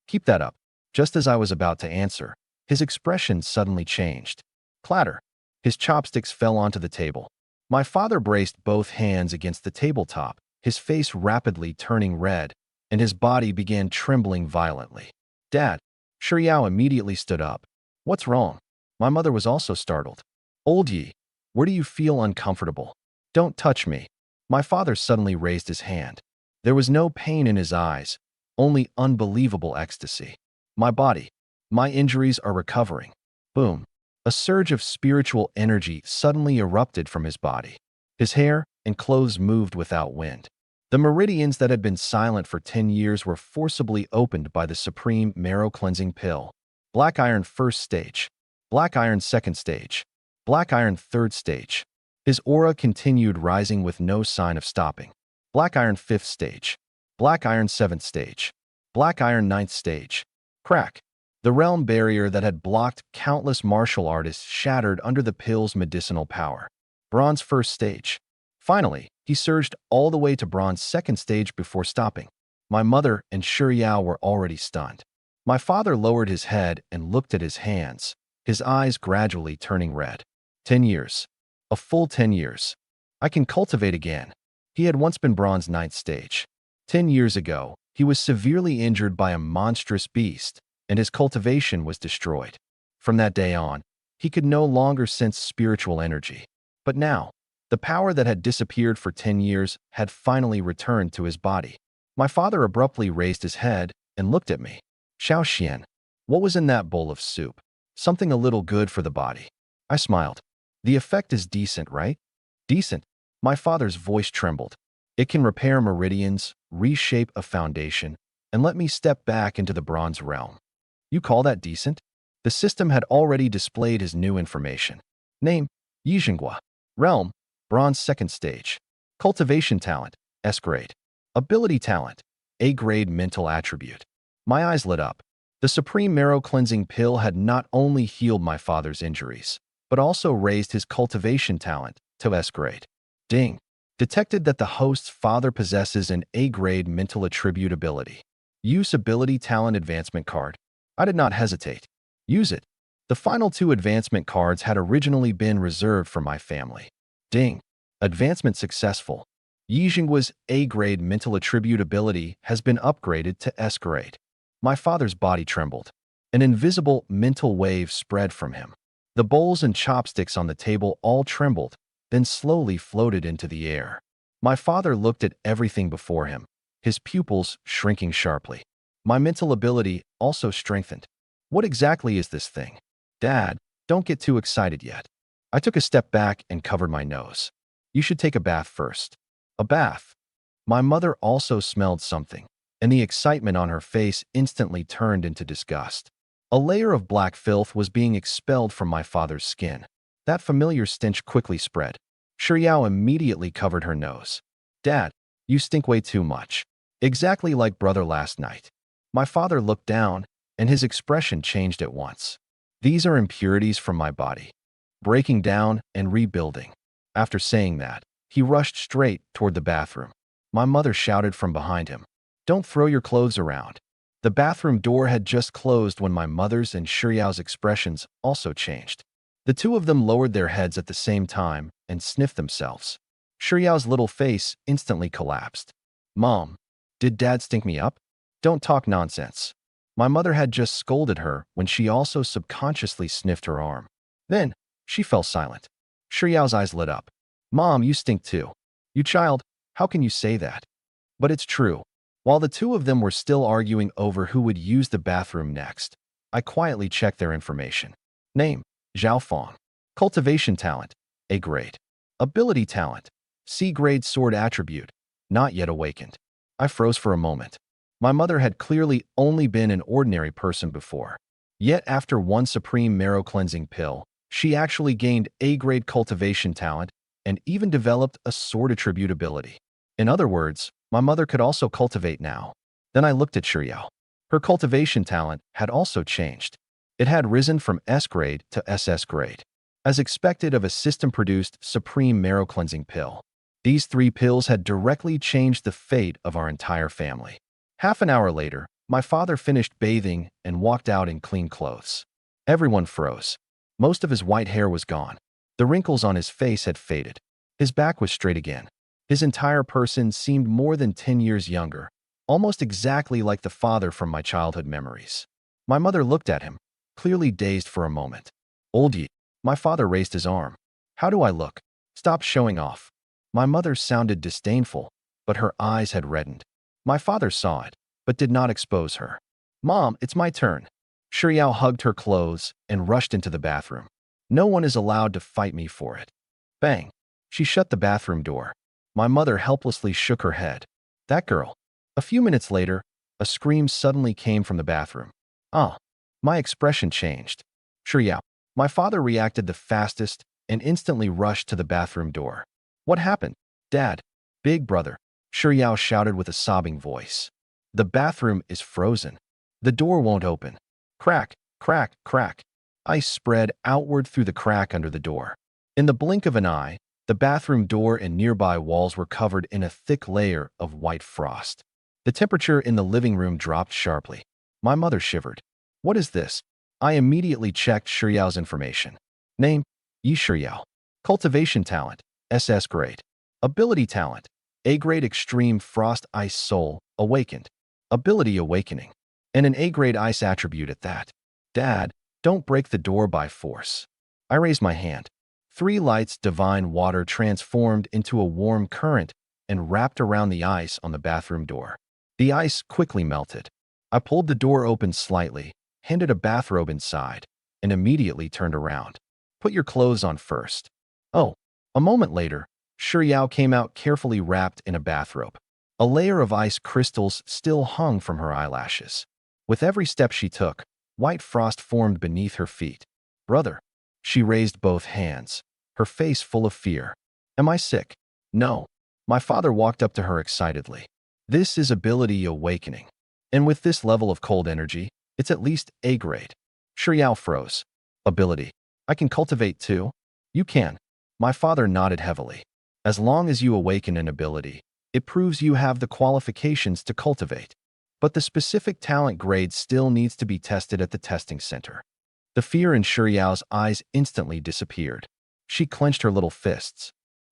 Keep that up. Just as I was about to answer, his expression suddenly changed. Clatter. His chopsticks fell onto the table. My father braced both hands against the tabletop, his face rapidly turning red, and his body began trembling violently. Dad. Shiyao immediately stood up. What's wrong? My mother was also startled. Old Ye, where do you feel uncomfortable? Don't touch me. My father suddenly raised his hand. There was no pain in his eyes, only unbelievable ecstasy. My body. My injuries are recovering. Boom. A surge of spiritual energy suddenly erupted from his body. His hair and clothes moved without wind. The meridians that had been silent for 10 years were forcibly opened by the supreme marrow cleansing pill. Black iron 1st stage. Black iron 2nd stage. Black iron 3rd stage. His aura continued rising with no sign of stopping. Black iron 5th stage. Black iron 7th stage. Black iron 9th stage. Crack. The realm barrier that had blocked countless martial artists shattered under the pill's medicinal power. Bronze 1st stage. Finally, he surged all the way to bronze 2nd stage before stopping. My mother and Shiyao were already stunned. My father lowered his head and looked at his hands, his eyes gradually turning red. 10 years. A full 10 years. I can cultivate again. He had once been bronze 9th stage. 10 years ago, he was severely injured by a monstrous beast, and his cultivation was destroyed. From that day on, he could no longer sense spiritual energy. But now, the power that had disappeared for 10 years had finally returned to his body. My father abruptly raised his head and looked at me. Xiaoxian, what was in that bowl of soup? Something a little good for the body. I smiled. The effect is decent, right? Decent. My father's voice trembled. It can repair meridians, reshape a foundation, and let me step back into the bronze realm. You call that decent? The system had already displayed his new information. Name, Ye Xuan. Realm, bronze 2nd stage. Cultivation talent, S grade. Ability talent, A grade mental attribute. My eyes lit up. The supreme marrow cleansing pill had not only healed my father's injuries, but also raised his cultivation talent to S grade. Ding. Detected that the host's father possesses an A grade mental attribute ability. Use ability talent advancement card. I did not hesitate. Use it. The final two advancement cards had originally been reserved for my family. Ding. Advancement successful. Ye Xuan's A-grade mental attribute ability has been upgraded to S-grade. My father's body trembled. An invisible mental wave spread from him. The bowls and chopsticks on the table all trembled, then slowly floated into the air. My father looked at everything before him, his pupils shrinking sharply. My mental ability also strengthened. What exactly is this thing? Dad, don't get too excited yet. I took a step back and covered my nose. You should take a bath first. A bath. My mother also smelled something, and the excitement on her face instantly turned into disgust. A layer of black filth was being expelled from my father's skin. That familiar stench quickly spread. Shiyao immediately covered her nose. Dad, you stink way too much. Exactly like brother last night. My father looked down, and his expression changed at once. These are impurities from my body, breaking down and rebuilding. After saying that, he rushed straight toward the bathroom. My mother shouted from behind him, "Don't throw your clothes around." The bathroom door had just closed when my mother's and Shiyao's expressions also changed. The two of them lowered their heads at the same time and sniffed themselves. Shiyao's little face instantly collapsed. Mom, did Dad stink me up? Don't talk nonsense. My mother had just scolded her when she also subconsciously sniffed her arm. Then, she fell silent. Shiyao's eyes lit up. Mom, you stink too. You child, how can you say that? But it's true. While the two of them were still arguing over who would use the bathroom next, I quietly checked their information. Name, Zhao Fong. Cultivation talent, A grade. Ability talent, C grade sword attribute, not yet awakened. I froze for a moment. My mother had clearly only been an ordinary person before. Yet after one supreme marrow cleansing pill, she actually gained A grade cultivation talent and even developed a sword attribute ability. In other words, my mother could also cultivate now. Then I looked at Shiyao. Her cultivation talent had also changed. It had risen from S grade to SS grade. As expected of a system-produced supreme marrow cleansing pill, these 3 pills had directly changed the fate of our entire family. Half an hour later, my father finished bathing and walked out in clean clothes. Everyone froze. Most of his white hair was gone. The wrinkles on his face had faded. His back was straight again. His entire person seemed more than 10 years younger, almost exactly like the father from my childhood memories. My mother looked at him, clearly dazed for a moment. Old Ye. My father raised his arm. How do I look? Stop showing off. My mother sounded disdainful, but her eyes had reddened. My father saw it, but did not expose her. Mom, it's my turn. Shiyao hugged her clothes and rushed into the bathroom. No one is allowed to fight me for it. Bang. She shut the bathroom door. My mother helplessly shook her head. That girl. A few minutes later, a scream suddenly came from the bathroom. Ah. My expression changed. Shiyao. My father reacted the fastest and instantly rushed to the bathroom door. What happened? Dad. Big brother. Shiyao shouted with a sobbing voice. The bathroom is frozen. The door won't open. Crack, crack, crack. Ice spread outward through the crack under the door. In the blink of an eye, the bathroom door and nearby walls were covered in a thick layer of white frost. The temperature in the living room dropped sharply. My mother shivered. What is this? I immediately checked Shiyao's information. Name, Ye Xuan. Cultivation talent, SS grade. Ability talent, A grade extreme frost ice soul, awakened. Ability awakening. And an A grade ice attribute at that. Dad, don't break the door by force. I raised my hand. 3 lights divine water transformed into a warm current and wrapped around the ice on the bathroom door. The ice quickly melted. I pulled the door open slightly, handed a bathrobe inside, and immediately turned around. Put your clothes on first. Oh, a moment later, Shiyao came out carefully wrapped in a bathrobe. A layer of ice crystals still hung from her eyelashes. With every step she took, white frost formed beneath her feet. Brother. She raised both hands, her face full of fear. Am I sick? No. My father walked up to her excitedly. This is ability awakening. And with this level of cold energy, it's at least A grade. Shiyao froze. Ability. I can cultivate too? You can. My father nodded heavily. As long as you awaken an ability, it proves you have the qualifications to cultivate. but the specific talent grade still needs to be tested at the testing center. The fear in Shuriao's eyes instantly disappeared. She clenched her little fists.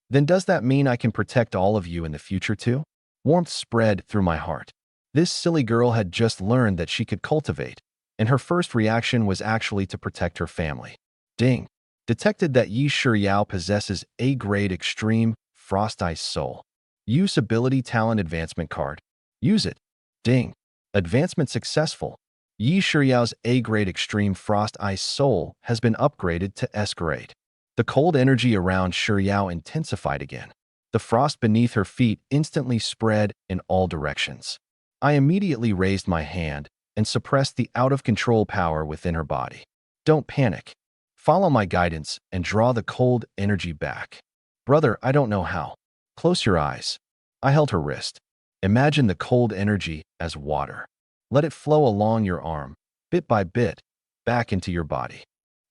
Then does that mean I can protect all of you in the future too? Warmth spread through my heart. This silly girl had just learned that she could cultivate, and her first reaction was actually to protect her family. Ding. Detected that Ye Xuan possesses A-grade extreme Frost Ice Soul. Use ability talent advancement card. Use it. Ding. Advancement successful. Ye Xuan's A-grade extreme Frost Ice Soul has been upgraded to S-grade. The cold energy around Xuan intensified again. The frost beneath her feet instantly spread in all directions. I immediately raised my hand and suppressed the out-of-control power within her body. Don't panic. Follow my guidance and draw the cold energy back. Brother, I don't know how. Close your eyes. I held her wrist. Imagine the cold energy as water. Let it flow along your arm, bit by bit, back into your body.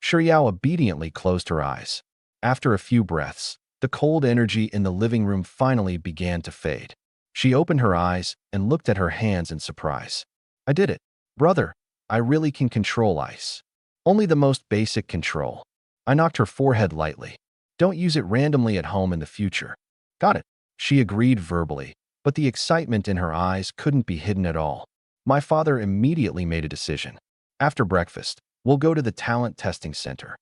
Xuan obediently closed her eyes. After a few breaths, the cold energy in the living room finally began to fade. She opened her eyes and looked at her hands in surprise. I did it. Brother, I really can control ice. Only the most basic control. I knocked her forehead lightly. Don't use it randomly at home in the future. Got it. She agreed verbally, but the excitement in her eyes couldn't be hidden at all. My father immediately made a decision. After breakfast, we'll go to the talent testing center.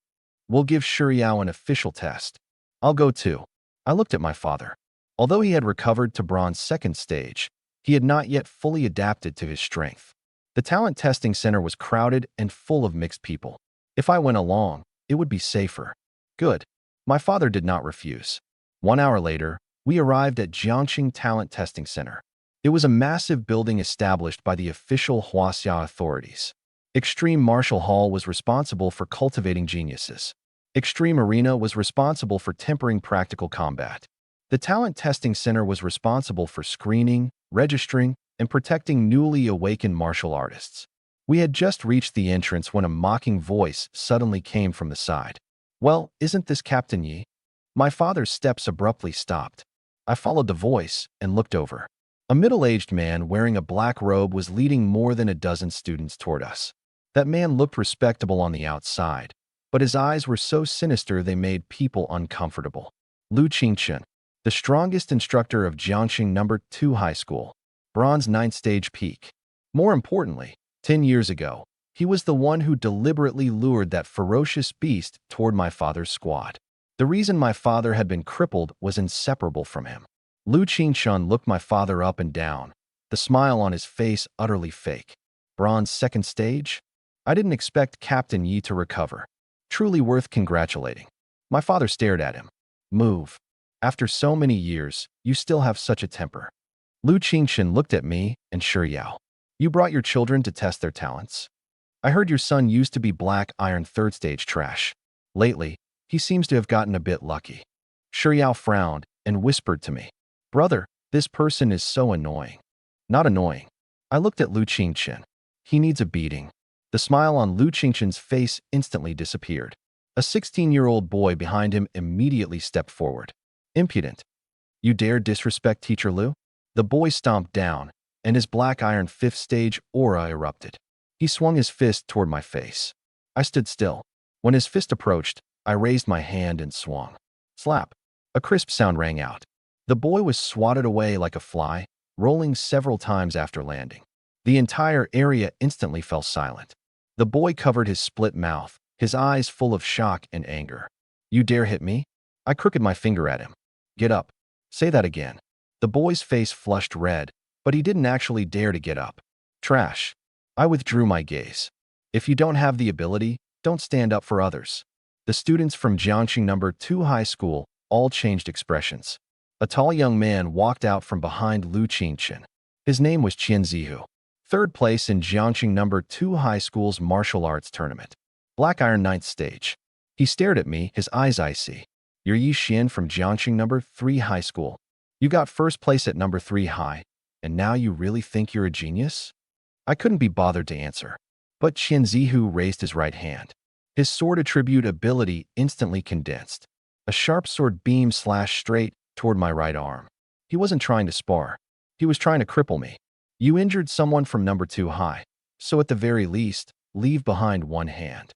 We'll give Xuan an official test. I'll go too. I looked at my father. Although he had recovered to bronze second stage, he had not yet fully adapted to his strength. The talent testing center was crowded and full of mixed people. If I went along, it would be safer. Good. My father did not refuse. 1 hour later, we arrived at Jiangxing Talent Testing Center. It was a massive building established by the official Huaxia authorities. Extreme Martial Hall was responsible for cultivating geniuses. Extreme Arena was responsible for tempering practical combat. The Talent Testing Center was responsible for screening, registering, and protecting newly awakened martial artists. We had just reached the entrance when a mocking voice suddenly came from the side. Well, isn't this Captain Yi? My father's steps abruptly stopped. I followed the voice and looked over. A middle-aged man wearing a black robe was leading more than a dozen students toward us. That man looked respectable on the outside, but his eyes were so sinister they made people uncomfortable. Lu Qingchen, the strongest instructor of Jiangxing No. 2 High School. Bronze 9th stage peak. More importantly, 10 years ago, he was the one who deliberately lured that ferocious beast toward my father's squad. The reason my father had been crippled was inseparable from him. Lu Qingchen looked my father up and down, the smile on his face utterly fake. Bronze 2nd stage? I didn't expect Captain Yi to recover. Truly worth congratulating. My father stared at him. Move. After so many years, you still have such a temper. Lu Qingchen looked at me and Xuan. You brought your children to test their talents? I heard your son used to be black iron 3rd stage trash. Lately, he seems to have gotten a bit lucky. Xuan frowned and whispered to me. Brother, this person is so annoying. Not annoying. I looked at Lu Qingchen. He needs a beating. The smile on Lu Qingchen's face instantly disappeared. A 16-year-old boy behind him immediately stepped forward. Impudent. You dare disrespect Teacher Lu? The boy stomped down, and his black iron 5th stage aura erupted. He swung his fist toward my face. I stood still. When his fist approached, I raised my hand and swung. Slap. A crisp sound rang out. The boy was swatted away like a fly, rolling several times after landing. The entire area instantly fell silent. The boy covered his split mouth, his eyes full of shock and anger. You dare hit me? I crooked my finger at him. Get up. Say that again. The boy's face flushed red, but he didn't actually dare to get up. Trash. I withdrew my gaze. If you don't have the ability, don't stand up for others. The students from Jiangxing No. 2 High School all changed expressions. A tall young man walked out from behind Lu Qingchen. His name was Qian Zihu. 3rd place in Jiangxing No. 2 High School's martial arts tournament. Black iron 9th stage. He stared at me, his eyes icy. You're Ye Xuan from Jiangxing No. 3 High School. You got 1st place at No. 3 High, and now you really think you're a genius? I couldn't be bothered to answer. But Qian Zihu raised his right hand. His sword attribute ability instantly condensed. A sharp sword beam slashed straight toward my right arm. He wasn't trying to spar. He was trying to cripple me. You injured someone from number 2 high, so at the very least, leave behind one hand.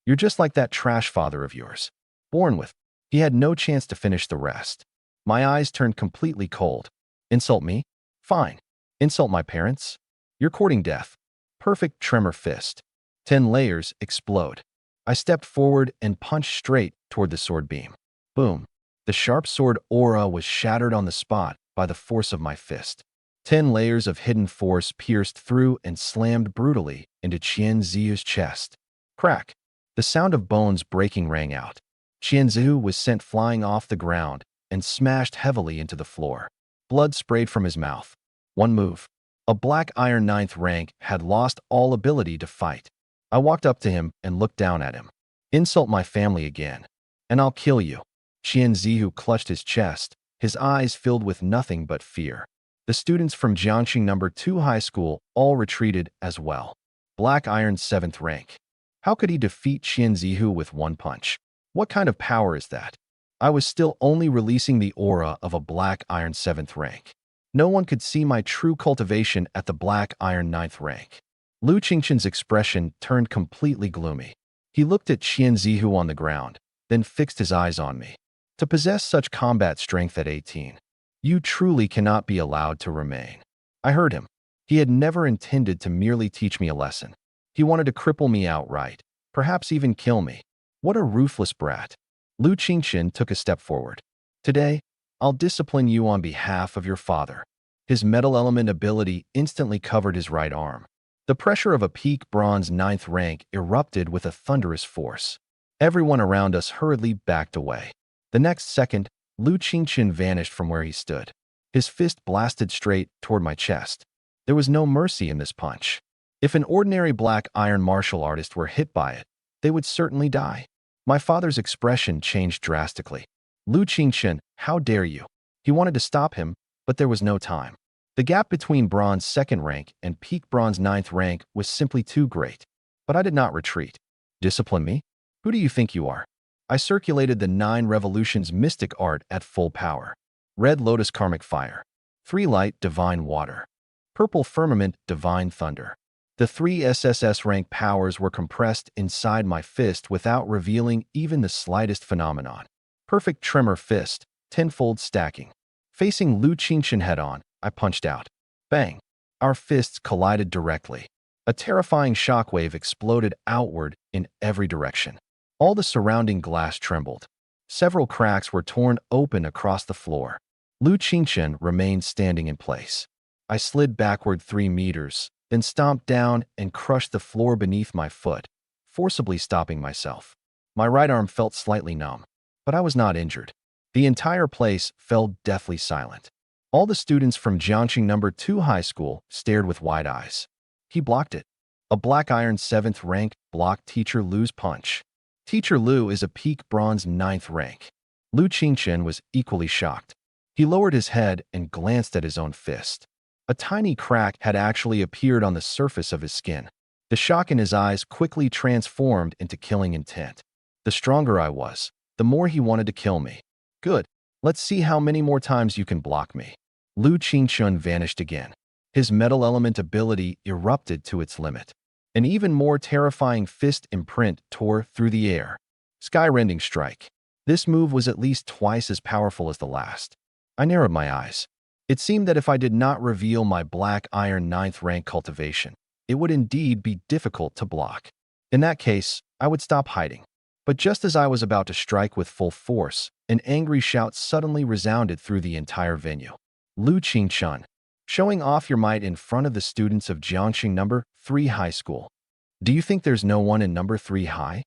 You're just like that trash father of yours. Born with. He had no chance to finish the rest. My eyes turned completely cold. Insult me? Fine. Insult my parents? You're courting death. Perfect tremor fist. 10 layers explode. I stepped forward and punched straight toward the sword beam. Boom. The sharp sword aura was shattered on the spot by the force of my fist. 10 layers of hidden force pierced through and slammed brutally into Qianzi's chest. Crack. The sound of bones breaking rang out. Qianzi was sent flying off the ground and smashed heavily into the floor. Blood sprayed from his mouth. One move. A black iron 9th rank had lost all ability to fight. I walked up to him and looked down at him. Insult my family again, and I'll kill you. Qianzi clutched his chest, his eyes filled with nothing but fear. The students from Jiangxing number 2 high school all retreated as well. Black iron 7th rank. How could he defeat Qianzi with one punch? What kind of power is that? I was still only releasing the aura of a black iron 7th rank. No one could see my true cultivation at the black iron 9th rank. Lu Qingqian's expression turned completely gloomy. He looked at Qianzi on the ground, then fixed his eyes on me. To possess such combat strength at 18, you truly cannot be allowed to remain. I heard him. He had never intended to merely teach me a lesson. He wanted to cripple me outright, perhaps even kill me. What a ruthless brat. Lu Qingqian took a step forward. Today, I'll discipline you on behalf of your father. His metal element ability instantly covered his right arm. The pressure of a peak bronze 9th rank erupted with a thunderous force. Everyone around us hurriedly backed away. The next second, Lu Qingqian vanished from where he stood. His fist blasted straight toward my chest. There was no mercy in this punch. If an ordinary black iron martial artist were hit by it, they would certainly die. My father's expression changed drastically. Lu Qingqian, how dare you? He wanted to stop him, but there was no time. The gap between bronze 2nd rank and peak bronze 9th rank was simply too great. But I did not retreat. Discipline me? Who do you think you are? I circulated the 9 revolutions mystic art at full power. Red lotus karmic fire. 3 light divine water. Purple firmament divine thunder. The 3 SSS rank powers were compressed inside my fist without revealing even the slightest phenomenon. Perfect tremor fist, tenfold stacking. Facing Lu Qingqian head-on, I punched out. Bang! Our fists collided directly. A terrifying shockwave exploded outward in every direction. All the surrounding glass trembled. Several cracks were torn open across the floor. Lu Qingqian remained standing in place. I slid backward 3 meters, then stomped down and crushed the floor beneath my foot, forcibly stopping myself. My right arm felt slightly numb, but I was not injured. The entire place fell deathly silent. All the students from Jiangxing number 2 high school stared with wide eyes. He blocked it. A black iron 7th rank blocked Teacher Lu's punch. Teacher Lu is a peak bronze 9th rank. Lu Qingqian was equally shocked. He lowered his head and glanced at his own fist. A tiny crack had actually appeared on the surface of his skin. The shock in his eyes quickly transformed into killing intent. The stronger I was, the more he wanted to kill me. Good. Let's see how many more times you can block me. Lu Qingqian vanished again. His metal element ability erupted to its limit. An even more terrifying fist imprint tore through the air. Sky-rending strike. This move was at least twice as powerful as the last. I narrowed my eyes. It seemed that if I did not reveal my black iron 9th rank cultivation, it would indeed be difficult to block. In that case, I would stop hiding. But just as I was about to strike with full force, an angry shout suddenly resounded through the entire venue. Lu Qingqian, showing off your might in front of the students of Jiangxing number 3 high school. Do you think there's no one in number 3 high?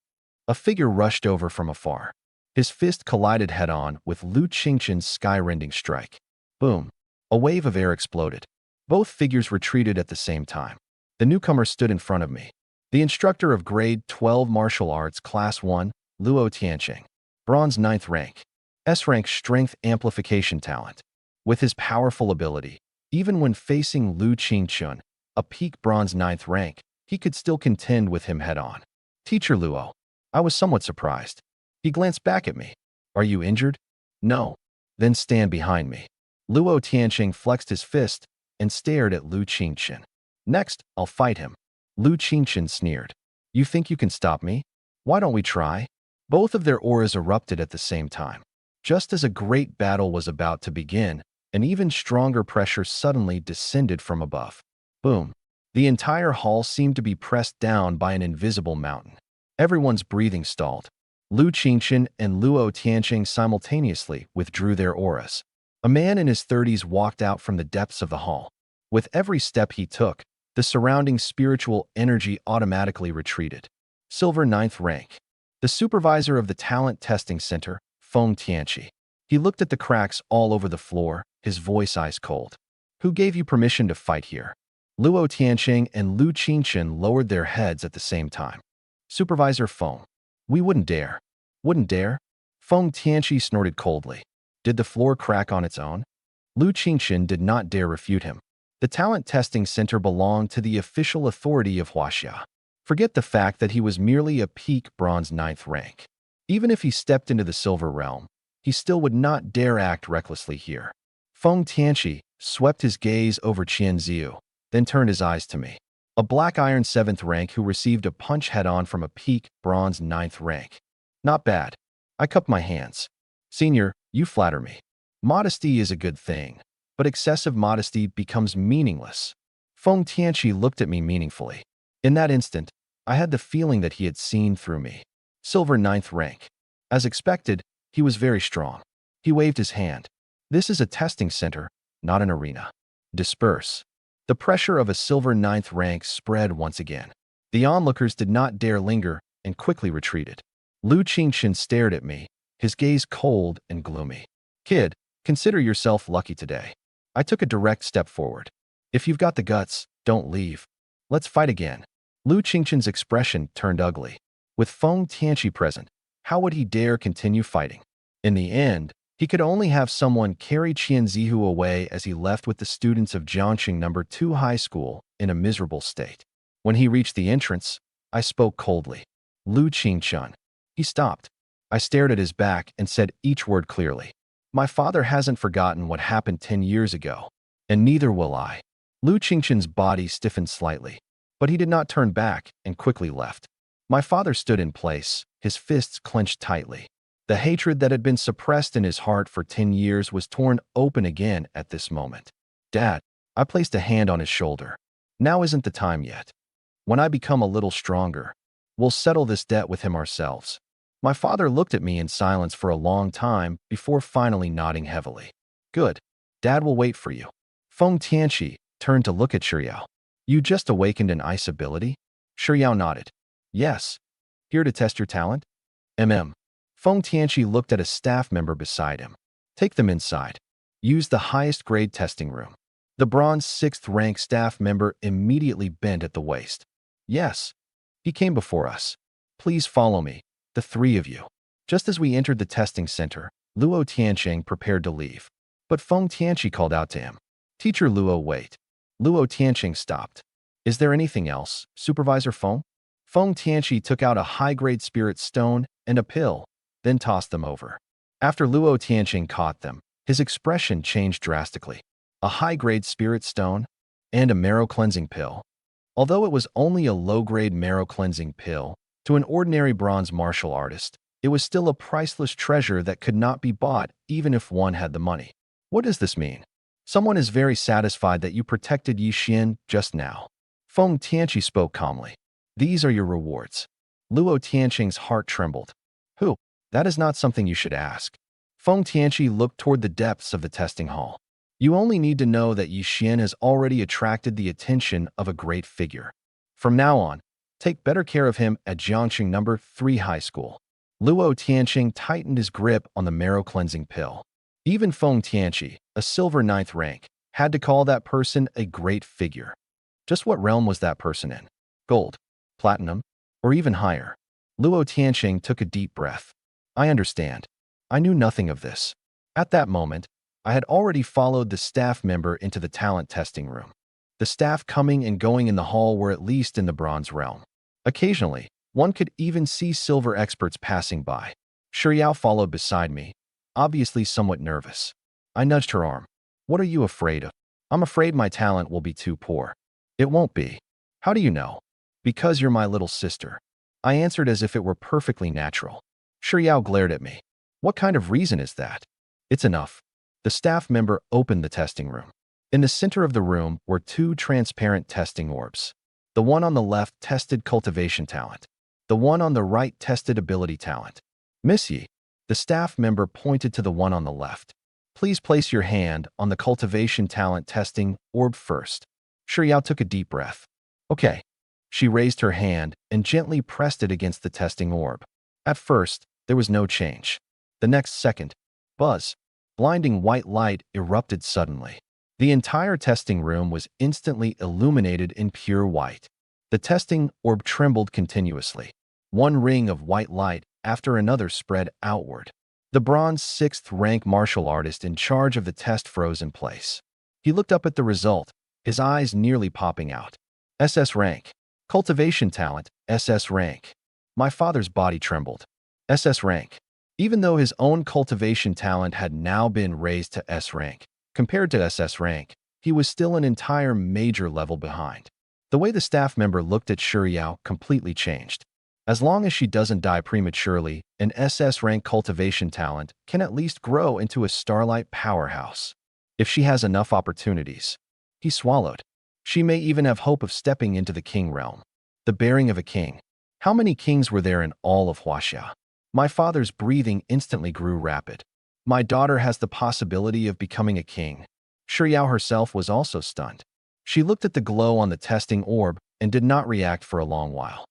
A figure rushed over from afar. His fist collided head-on with Lu Qingqian's sky-rending strike. Boom. A wave of air exploded. Both figures retreated at the same time. The newcomer stood in front of me. The instructor of grade 12 martial arts class 1, Luo Tianqing. Bronze 9th rank. S-rank strength amplification talent. With his powerful ability, even when facing Lu Qingqian, a peak bronze 9th rank, he could still contend with him head-on. Teacher Luo. I was somewhat surprised. He glanced back at me. Are you injured? No. Then stand behind me. Luo Tianqing flexed his fist, and stared at Lu Qingchen. Next, I'll fight him. Lu Qingchen sneered. You think you can stop me? Why don't we try? Both of their auras erupted at the same time. Just as a great battle was about to begin, an even stronger pressure suddenly descended from above. Boom. The entire hall seemed to be pressed down by an invisible mountain. Everyone's breathing stalled. Lu Qingchen and Luo Tianqing simultaneously withdrew their auras. A man in his 30s walked out from the depths of the hall. With every step he took, the surrounding spiritual energy automatically retreated. Silver 9th rank. The supervisor of the talent testing center, Feng Tianqi. He looked at the cracks all over the floor, his voice ice cold. Who gave you permission to fight here? Luo Tianqing and Lu Qingchen lowered their heads at the same time. Supervisor Feng. We wouldn't dare. Wouldn't dare? Feng Tianqi snorted coldly. Did the floor crack on its own? Lu Qingchen did not dare refute him. The talent testing center belonged to the official authority of Huaxia. Forget the fact that he was merely a peak bronze 9th rank. Even if he stepped into the silver realm, he still would not dare act recklessly here. Feng Tianqi swept his gaze over Qian Ziyu, then turned his eyes to me. A black iron 7th rank who received a punch head-on from a peak bronze 9th rank. Not bad. I cupped my hands. Senior, you flatter me. Modesty is a good thing, but excessive modesty becomes meaningless. Feng Tianqi looked at me meaningfully. In that instant, I had the feeling that he had seen through me. Silver 9th rank. As expected, he was very strong. He waved his hand. This is a testing center, not an arena. Disperse. The pressure of a silver 9th rank spread once again. The onlookers did not dare linger and quickly retreated. Lu Qingchen stared at me, his gaze cold and gloomy. Kid, consider yourself lucky today. I took a direct step forward. If you've got the guts, don't leave. Let's fight again. Lu Qingchen's expression turned ugly. With Feng Tianqi present, how would he dare continue fighting? In the end, he could only have someone carry Qian Zihu away as he left with the students of Jiangxing No. 2 High School in a miserable state. When he reached the entrance, I spoke coldly. Lu Qingchen. He stopped. I stared at his back and said each word clearly. My father hasn't forgotten what happened 10 years ago, and neither will I. Lu Qingchen's body stiffened slightly, but he did not turn back and quickly left. My father stood in place, his fists clenched tightly. The hatred that had been suppressed in his heart for 10 years was torn open again at this moment. Dad, I placed a hand on his shoulder. Now isn't the time yet. When I become a little stronger, we'll settle this debt with him ourselves. My father looked at me in silence for a long time before finally nodding heavily. Good. Dad will wait for you. Feng Tianqi turned to look at Shiryao. You just awakened an ice ability? Shiryao nodded. Yes. Here to test your talent? Feng Tianqi looked at a staff member beside him. Take them inside. Use the highest grade testing room. The bronze 6th rank staff member immediately bent at the waist. Yes. He came before us. Please follow me, the three of you. Just as we entered the testing center, Luo Tianqing prepared to leave. But Feng Tianqi called out to him. Teacher Luo, wait. Luo Tianqing stopped. Is there anything else, Supervisor Feng? Feng Tianqi took out a high-grade spirit stone and a pill, then tossed them over. After Luo Tianqing caught them, his expression changed drastically. A high-grade spirit stone and a marrow-cleansing pill. Although it was only a low-grade marrow-cleansing pill, to an ordinary bronze martial artist, it was still a priceless treasure that could not be bought even if one had the money. What does this mean? Someone is very satisfied that you protected Ye Xuan just now. Feng Tianqi spoke calmly. These are your rewards. Luo Tianqing's heart trembled. Who? That is not something you should ask. Feng Tianqi looked toward the depths of the testing hall. You only need to know that Ye Xuan has already attracted the attention of a great figure. From now on, take better care of him at Jiangxing No. 3 High School. Luo Tianqing tightened his grip on the marrow-cleansing pill. Even Feng Tianqi, a silver 9th rank, had to call that person a great figure. Just what realm was that person in? Gold, platinum, or even higher? Luo Tianqing took a deep breath. I understand. I knew nothing of this. At that moment, I had already followed the staff member into the talent testing room. The staff coming and going in the hall were at least in the bronze realm. Occasionally, one could even see silver experts passing by. Shiryao followed beside me, obviously somewhat nervous. I nudged her arm. What are you afraid of? I'm afraid my talent will be too poor. It won't be. How do you know? Because you're my little sister. I answered as if it were perfectly natural. Shuyao glared at me. What kind of reason is that? It's enough. The staff member opened the testing room. In the center of the room were two transparent testing orbs. The one on the left tested cultivation talent. The one on the right tested ability talent. Miss Yi, the staff member pointed to the one on the left. Please place your hand on the cultivation talent testing orb first. Shuyao took a deep breath. Okay. She raised her hand and gently pressed it against the testing orb. At first, there was no change. The next second, buzz, blinding white light erupted suddenly. The entire testing room was instantly illuminated in pure white. The testing orb trembled continuously. One ring of white light after another spread outward. The bronze 6th rank martial artist in charge of the test froze in place. He looked up at the result, his eyes nearly popping out. SS rank. Cultivation talent, SS rank. My father's body trembled. SS rank. Even though his own cultivation talent had now been raised to S rank, compared to SS rank, he was still an entire major level behind. The way the staff member looked at Shuyao completely changed. As long as she doesn't die prematurely, an SS rank cultivation talent can at least grow into a starlight powerhouse. If she has enough opportunities. He swallowed. She may even have hope of stepping into the king realm. The bearing of a king. How many kings were there in all of Huaxia? My father's breathing instantly grew rapid. My daughter has the possibility of becoming a king. Shuyao herself was also stunned. She looked at the glow on the testing orb and did not react for a long while.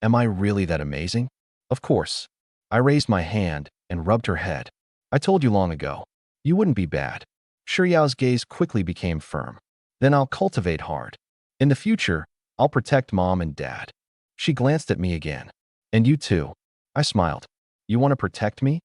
Am I really that amazing? Of course. I raised my hand and rubbed her head. I told you long ago. You wouldn't be bad. Shuyao's gaze quickly became firm. Then I'll cultivate hard. In the future, I'll protect mom and dad. She glanced at me again. And you too. I smiled. You want to protect me?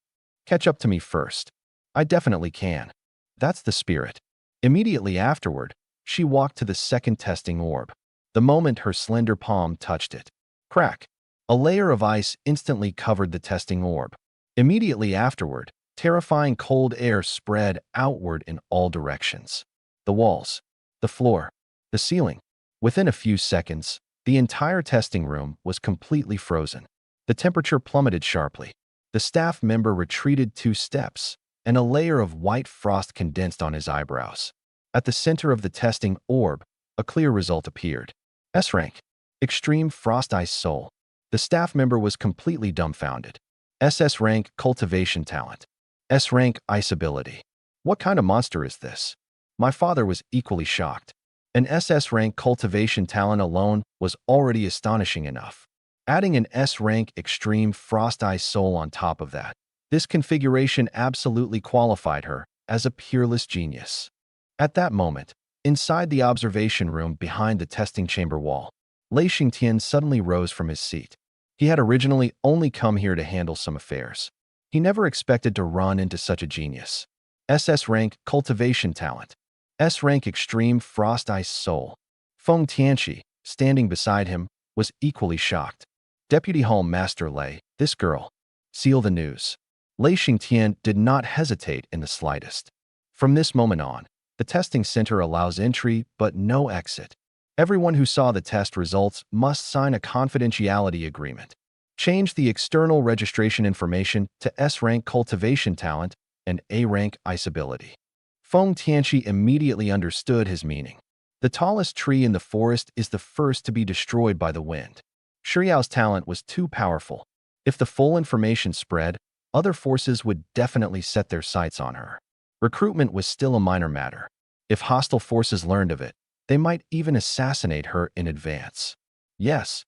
Catch up to me first. I definitely can. That's the spirit. Immediately afterward, she walked to the second testing orb. The moment her slender palm touched it. Crack. A layer of ice instantly covered the testing orb. Immediately afterward, terrifying cold air spread outward in all directions. The walls, the floor, the ceiling. Within a few seconds, the entire testing room was completely frozen. The temperature plummeted sharply. The staff member retreated 2 steps, and a layer of white frost condensed on his eyebrows. At the center of the testing orb, a clear result appeared. S rank. Extreme Frost Ice Soul. The staff member was completely dumbfounded. SS rank Cultivation Talent. S rank Ice Ability. What kind of monster is this? My father was equally shocked. An SS rank Cultivation Talent alone was already astonishing enough. Adding an S rank Extreme Frost Ice Soul on top of that, this configuration absolutely qualified her as a peerless genius. At that moment, inside the observation room behind the testing chamber wall, Lei Xingtian suddenly rose from his seat. He had originally only come here to handle some affairs. He never expected to run into such a genius. SS rank Cultivation Talent. S rank Extreme Frost Ice Soul. Feng Tianqi, standing beside him, was equally shocked. Deputy Hall Master Lei, this girl. Seal the news. Lei Xingtian did not hesitate in the slightest. From this moment on, the testing center allows entry but no exit. Everyone who saw the test results must sign a confidentiality agreement. Change the external registration information to S-rank Cultivation Talent and A-rank Ice Ability. Feng Tianqi immediately understood his meaning. The tallest tree in the forest is the first to be destroyed by the wind. Shuyao's talent was too powerful. If the full information spread, other forces would definitely set their sights on her. Recruitment was still a minor matter. If hostile forces learned of it, they might even assassinate her in advance. Yes.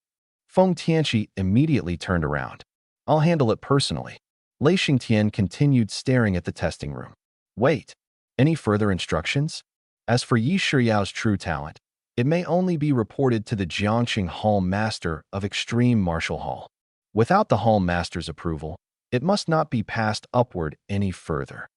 Feng Tianqi immediately turned around. I'll handle it personally. Lei Xingtian continued staring at the testing room. Wait. Any further instructions? As for Ye Xuan's true talent, it may only be reported to the Jiangxing Hall Master of Extreme Martial Hall. Without the Hall Master's approval, it must not be passed upward any further.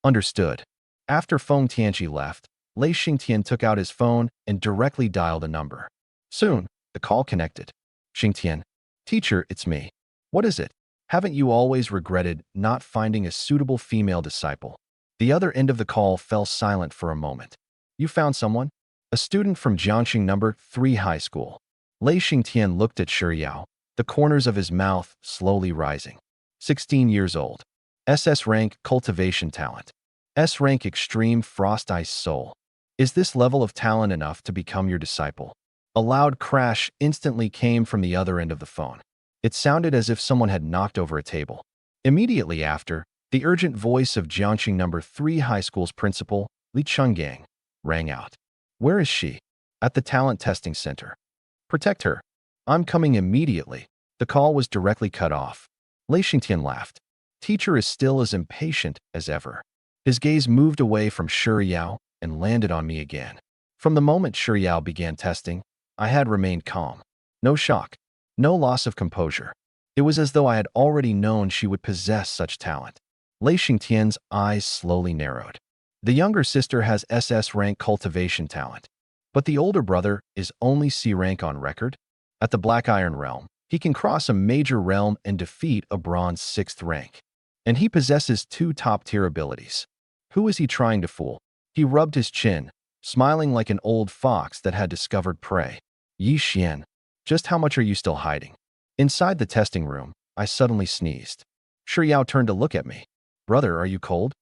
Understood. After Feng Tianqi left, Lei Xingtian took out his phone and directly dialed a number. Soon, the call connected. Xingtian. Teacher, it's me. What is it? Haven't you always regretted not finding a suitable female disciple? The other end of the call fell silent for a moment. You found someone? A student from Jiangxing number 3 high school. Lei Xingtian looked at Shi Yao, the corners of his mouth slowly rising. 16 years old. SS rank cultivation talent. S rank extreme frost ice soul. Is this level of talent enough to become your disciple? A loud crash instantly came from the other end of the phone. It sounded as if someone had knocked over a table. Immediately after, the urgent voice of Jiangxing number 3 high school's principal, Li Chenggang, rang out. Where is she? At the talent testing center. Protect her. I'm coming immediately. The call was directly cut off. Lei Xingtian laughed. Teacher is still as impatient as ever. His gaze moved away from Shi Yao and landed on me again. From the moment Shi Yao began testing, I had remained calm. No shock. No loss of composure. It was as though I had already known she would possess such talent. Lei Xingtian's eyes slowly narrowed. The younger sister has SS rank cultivation talent, but the older brother is only C rank on record. At the Black Iron realm, he can cross a major realm and defeat a bronze 6th rank. And he possesses 2 top-tier abilities. Who is he trying to fool? He rubbed his chin, smiling like an old fox that had discovered prey. Ye Xuan, just how much are you still hiding? Inside the testing room, I suddenly sneezed. Shi Yao turned to look at me. Brother, are you cold?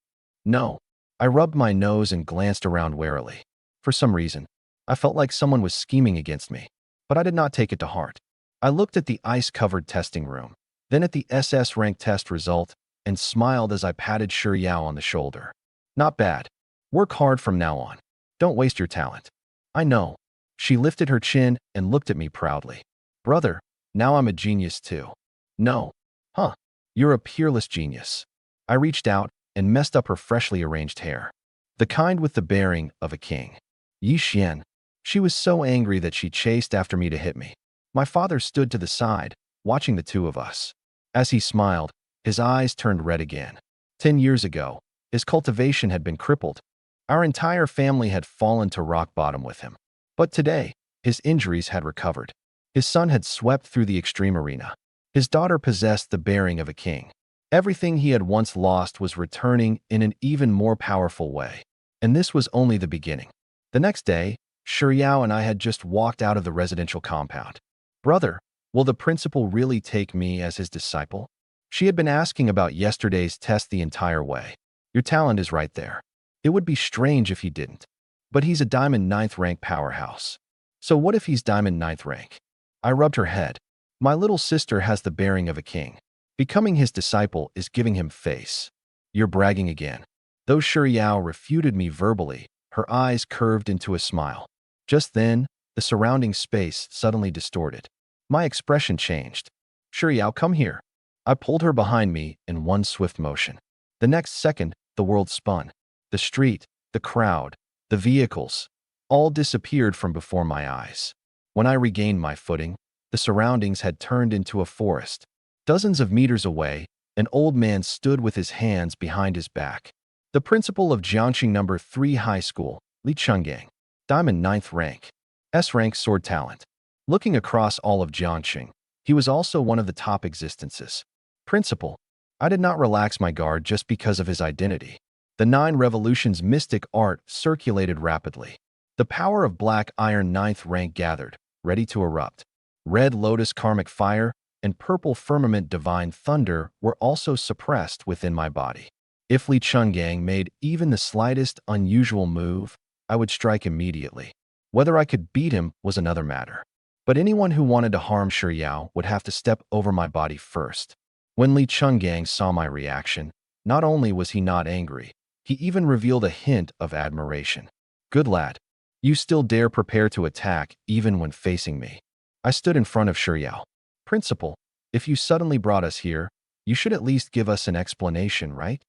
No. I rubbed my nose and glanced around warily. For some reason, I felt like someone was scheming against me, but I did not take it to heart. I looked at the ice-covered testing room, then at the SS rank test result, and smiled as I patted Shi Yao on the shoulder. Not bad. Work hard from now on. Don't waste your talent. I know. She lifted her chin and looked at me proudly. Brother, now I'm a genius too. No. Huh. You're a peerless genius. I reached out and messed up her freshly arranged hair. The kind with the bearing of a king. Ye Xuan. She was so angry that she chased after me to hit me. My father stood to the side, watching the two of us. As he smiled, his eyes turned red again. 10 years ago, his cultivation had been crippled. Our entire family had fallen to rock bottom with him. But today, his injuries had recovered. His son had swept through the extreme arena. His daughter possessed the bearing of a king. Everything he had once lost was returning in an even more powerful way. And this was only the beginning. The next day, Shi Yao and I had just walked out of the residential compound. Brother, will the principal really take me as his disciple? She had been asking about yesterday's test the entire way. Your talent is right there. It would be strange if he didn't. But he's a Diamond 9th rank powerhouse. So what if he's Diamond 9th rank? I rubbed her head. My little sister has the bearing of a king. Becoming his disciple is giving him face. You're bragging again. Though Shi Yao refuted me verbally, her eyes curved into a smile. Just then, the surrounding space suddenly distorted. My expression changed. Shi Yao, come here. I pulled her behind me in one swift motion. The next second, the world spun. The street, the crowd, the vehicles, all disappeared from before my eyes. When I regained my footing, the surroundings had turned into a forest. Dozens of meters away, an old man stood with his hands behind his back. The principal of Jiangxing number 3 high school, Li Chenggang, Diamond 9th rank, S rank sword talent. Looking across all of Jiangxing, he was also one of the top existences. Principal, I did not relax my guard just because of his identity. The 9 Revolutions mystic art circulated rapidly. The power of Black Iron 9th rank gathered, ready to erupt. Red Lotus karmic fire and Purple Firmament Divine Thunder were also suppressed within my body. If Li Chenggang made even the slightest unusual move, I would strike immediately. Whether I could beat him was another matter. But anyone who wanted to harm Shi Yao would have to step over my body first. When Li Chenggang saw my reaction, not only was he not angry, he even revealed a hint of admiration. Good lad. You still dare prepare to attack even when facing me. I stood in front of Shi Yao. Principal, if you suddenly brought us here, you should at least give us an explanation, right?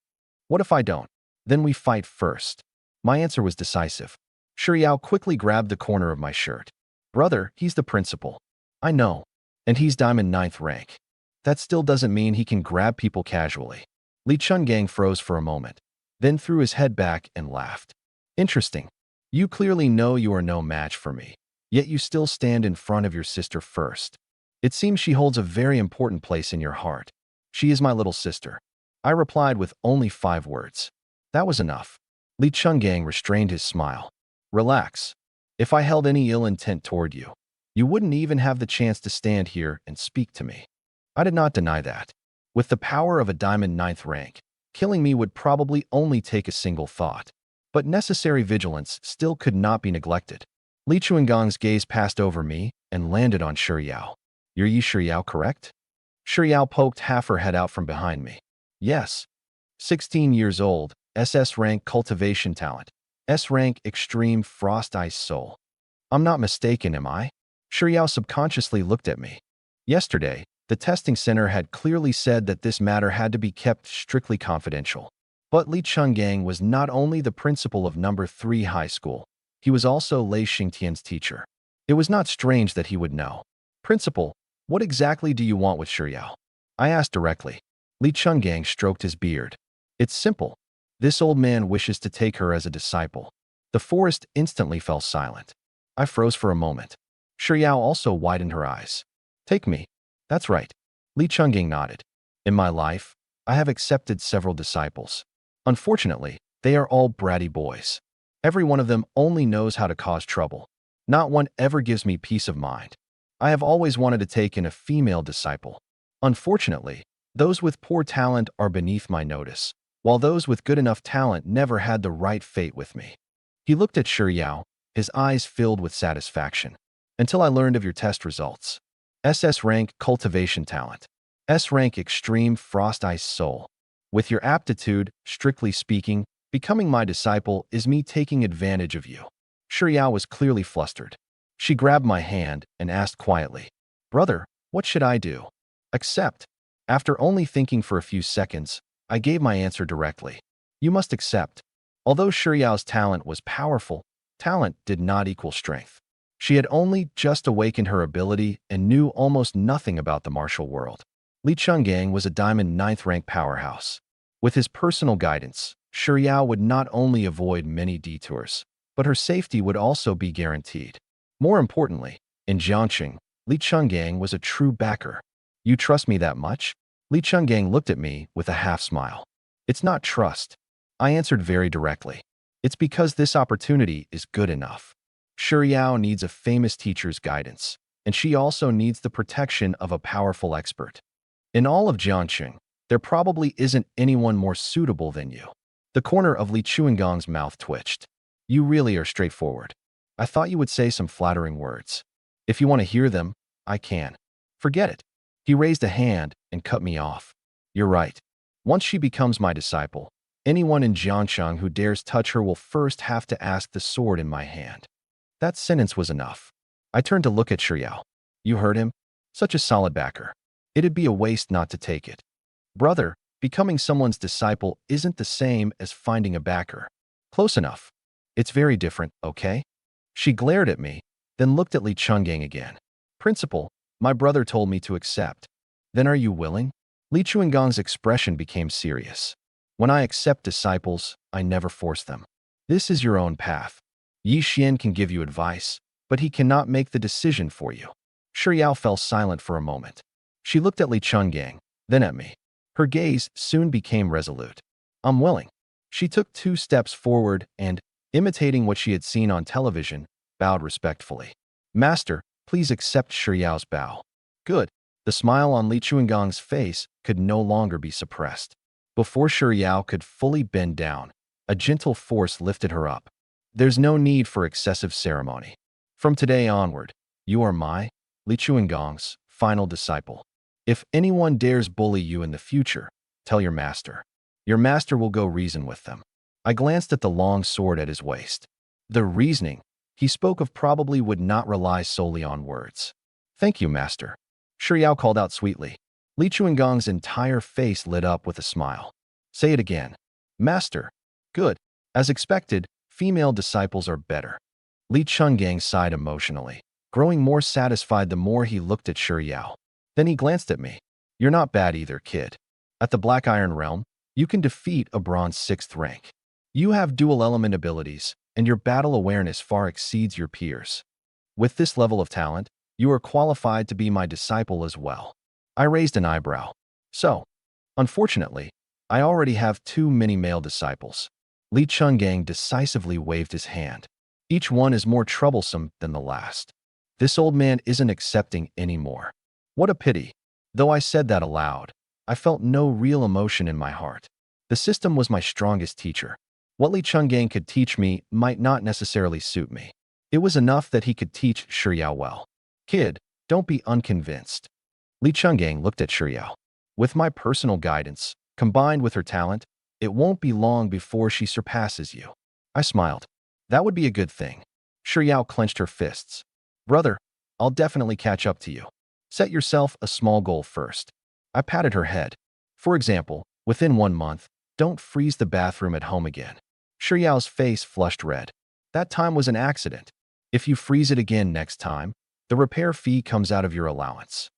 What if I don't? Then we fight first. My answer was decisive. Shi Yao quickly grabbed the corner of my shirt. Brother, he's the principal. I know. And he's Diamond 9th rank. That still doesn't mean he can grab people casually. Li Chenggang froze for a moment, then threw his head back and laughed. Interesting. You clearly know you are no match for me, yet you still stand in front of your sister first. It seems she holds a very important place in your heart. She is my little sister. I replied with only 5 words. That was enough. Li Chenggang restrained his smile. Relax. If I held any ill intent toward you, you wouldn't even have the chance to stand here and speak to me. I did not deny that. With the power of a diamond ninth rank, killing me would probably only take a single thought. But necessary vigilance still could not be neglected. Li Chuangong's gaze passed over me and landed on Shiryao. You're Ye Shiryao, correct? Shiryao poked half her head out from behind me. Yes. 16 years old, SS rank cultivation talent. S rank extreme frost ice soul. I'm not mistaken, am I? Shiryao subconsciously looked at me. Yesterday, the testing center had clearly said that this matter had to be kept strictly confidential. But Li Chungang was not only the principal of number 3 high school, he was also Lei Xingtian's teacher. It was not strange that he would know. Principal, what exactly do you want with Shiryao? I asked directly. Li Chungang stroked his beard. It's simple. This old man wishes to take her as a disciple. The forest instantly fell silent. I froze for a moment. Shiryao also widened her eyes. Take me. That's right. Li Chungang nodded. In my life, I have accepted several disciples. Unfortunately, they are all bratty boys. Every one of them only knows how to cause trouble. Not one ever gives me peace of mind. I have always wanted to take in a female disciple. Unfortunately, those with poor talent are beneath my notice, while those with good enough talent never had the right fate with me. He looked at Shiryao, his eyes filled with satisfaction. Until I learned of your test results. SS rank cultivation talent. S rank extreme frost ice soul. With your aptitude, strictly speaking, becoming my disciple is me taking advantage of you. Shiryao was clearly flustered. She grabbed my hand and asked quietly, Brother, what should I do? Accept. After only thinking for a few seconds, I gave my answer directly. You must accept. Although Shiryao's talent was powerful, talent did not equal strength. She had only just awakened her ability and knew almost nothing about the martial world. Li Chungang was a diamond 9th rank powerhouse. With his personal guidance, Shiryao would not only avoid many detours, but her safety would also be guaranteed. More importantly, in Jiangxing, Li Chungang was a true backer. You trust me that much? Li Chungang looked at me with a half-smile. It's not trust. I answered very directly. It's because this opportunity is good enough. Shiryao needs a famous teacher's guidance, and she also needs the protection of a powerful expert. In all of Jiangxing, there probably isn't anyone more suitable than you. The corner of Li Chuangong's mouth twitched. You really are straightforward. I thought you would say some flattering words. If you want to hear them, I can. Forget it. He raised a hand and cut me off. You're right. Once she becomes my disciple, anyone in Jiangxing who dares touch her will first have to ask the sword in my hand. That sentence was enough. I turned to look at Shiryao. You heard him? Such a solid backer. It'd be a waste not to take it. Brother, becoming someone's disciple isn't the same as finding a backer. Close enough. It's very different, okay? She glared at me, then looked at Li Chungang again. Principal, my brother told me to accept. Then are you willing? Li Chuangong's expression became serious. When I accept disciples, I never force them. This is your own path. Ye Xuan can give you advice, but he cannot make the decision for you. Shiryao fell silent for a moment. She looked at Li Chungang, then at me. Her gaze soon became resolute. I'm willing. She took 2 steps forward and, imitating what she had seen on television, bowed respectfully. Master, please accept Shiryao's bow. Good. The smile on Li Chuangong's face could no longer be suppressed. Before Shiryao could fully bend down, a gentle force lifted her up. There's no need for excessive ceremony. From today onward, you are my, Li Chuangong's, final disciple. If anyone dares bully you in the future, tell your master. Your master will go reason with them. I glanced at the long sword at his waist. The reasoning he spoke of probably would not rely solely on words. Thank you, master. Shiryao called out sweetly. Li Chuangong's entire face lit up with a smile. Say it again. Master. Good. As expected, female disciples are better. Li Chungang sighed emotionally, growing more satisfied the more he looked at Shiryao. Then he glanced at me. You're not bad either, kid. At the Black Iron Realm, you can defeat a bronze 6th rank. You have dual element abilities, and your battle awareness far exceeds your peers. With this level of talent, you are qualified to be my disciple as well. I raised an eyebrow. So, unfortunately, I already have too many male disciples. Li Chungang decisively waved his hand. Each one is more troublesome than the last. This old man isn't accepting anymore. What a pity. Though I said that aloud, I felt no real emotion in my heart. The system was my strongest teacher. What Li Chungang could teach me might not necessarily suit me. It was enough that he could teach Shiyao well. Kid, don't be unconvinced. Li Chungang looked at Shiyao. With my personal guidance, combined with her talent, it won't be long before she surpasses you. I smiled. That would be a good thing. Shiyao clenched her fists. Brother, I'll definitely catch up to you. Set yourself a small goal first. I patted her head. For example, within 1 month, don't freeze the bathroom at home again. Shiyao's face flushed red. That time was an accident. If you freeze it again next time, the repair fee comes out of your allowance.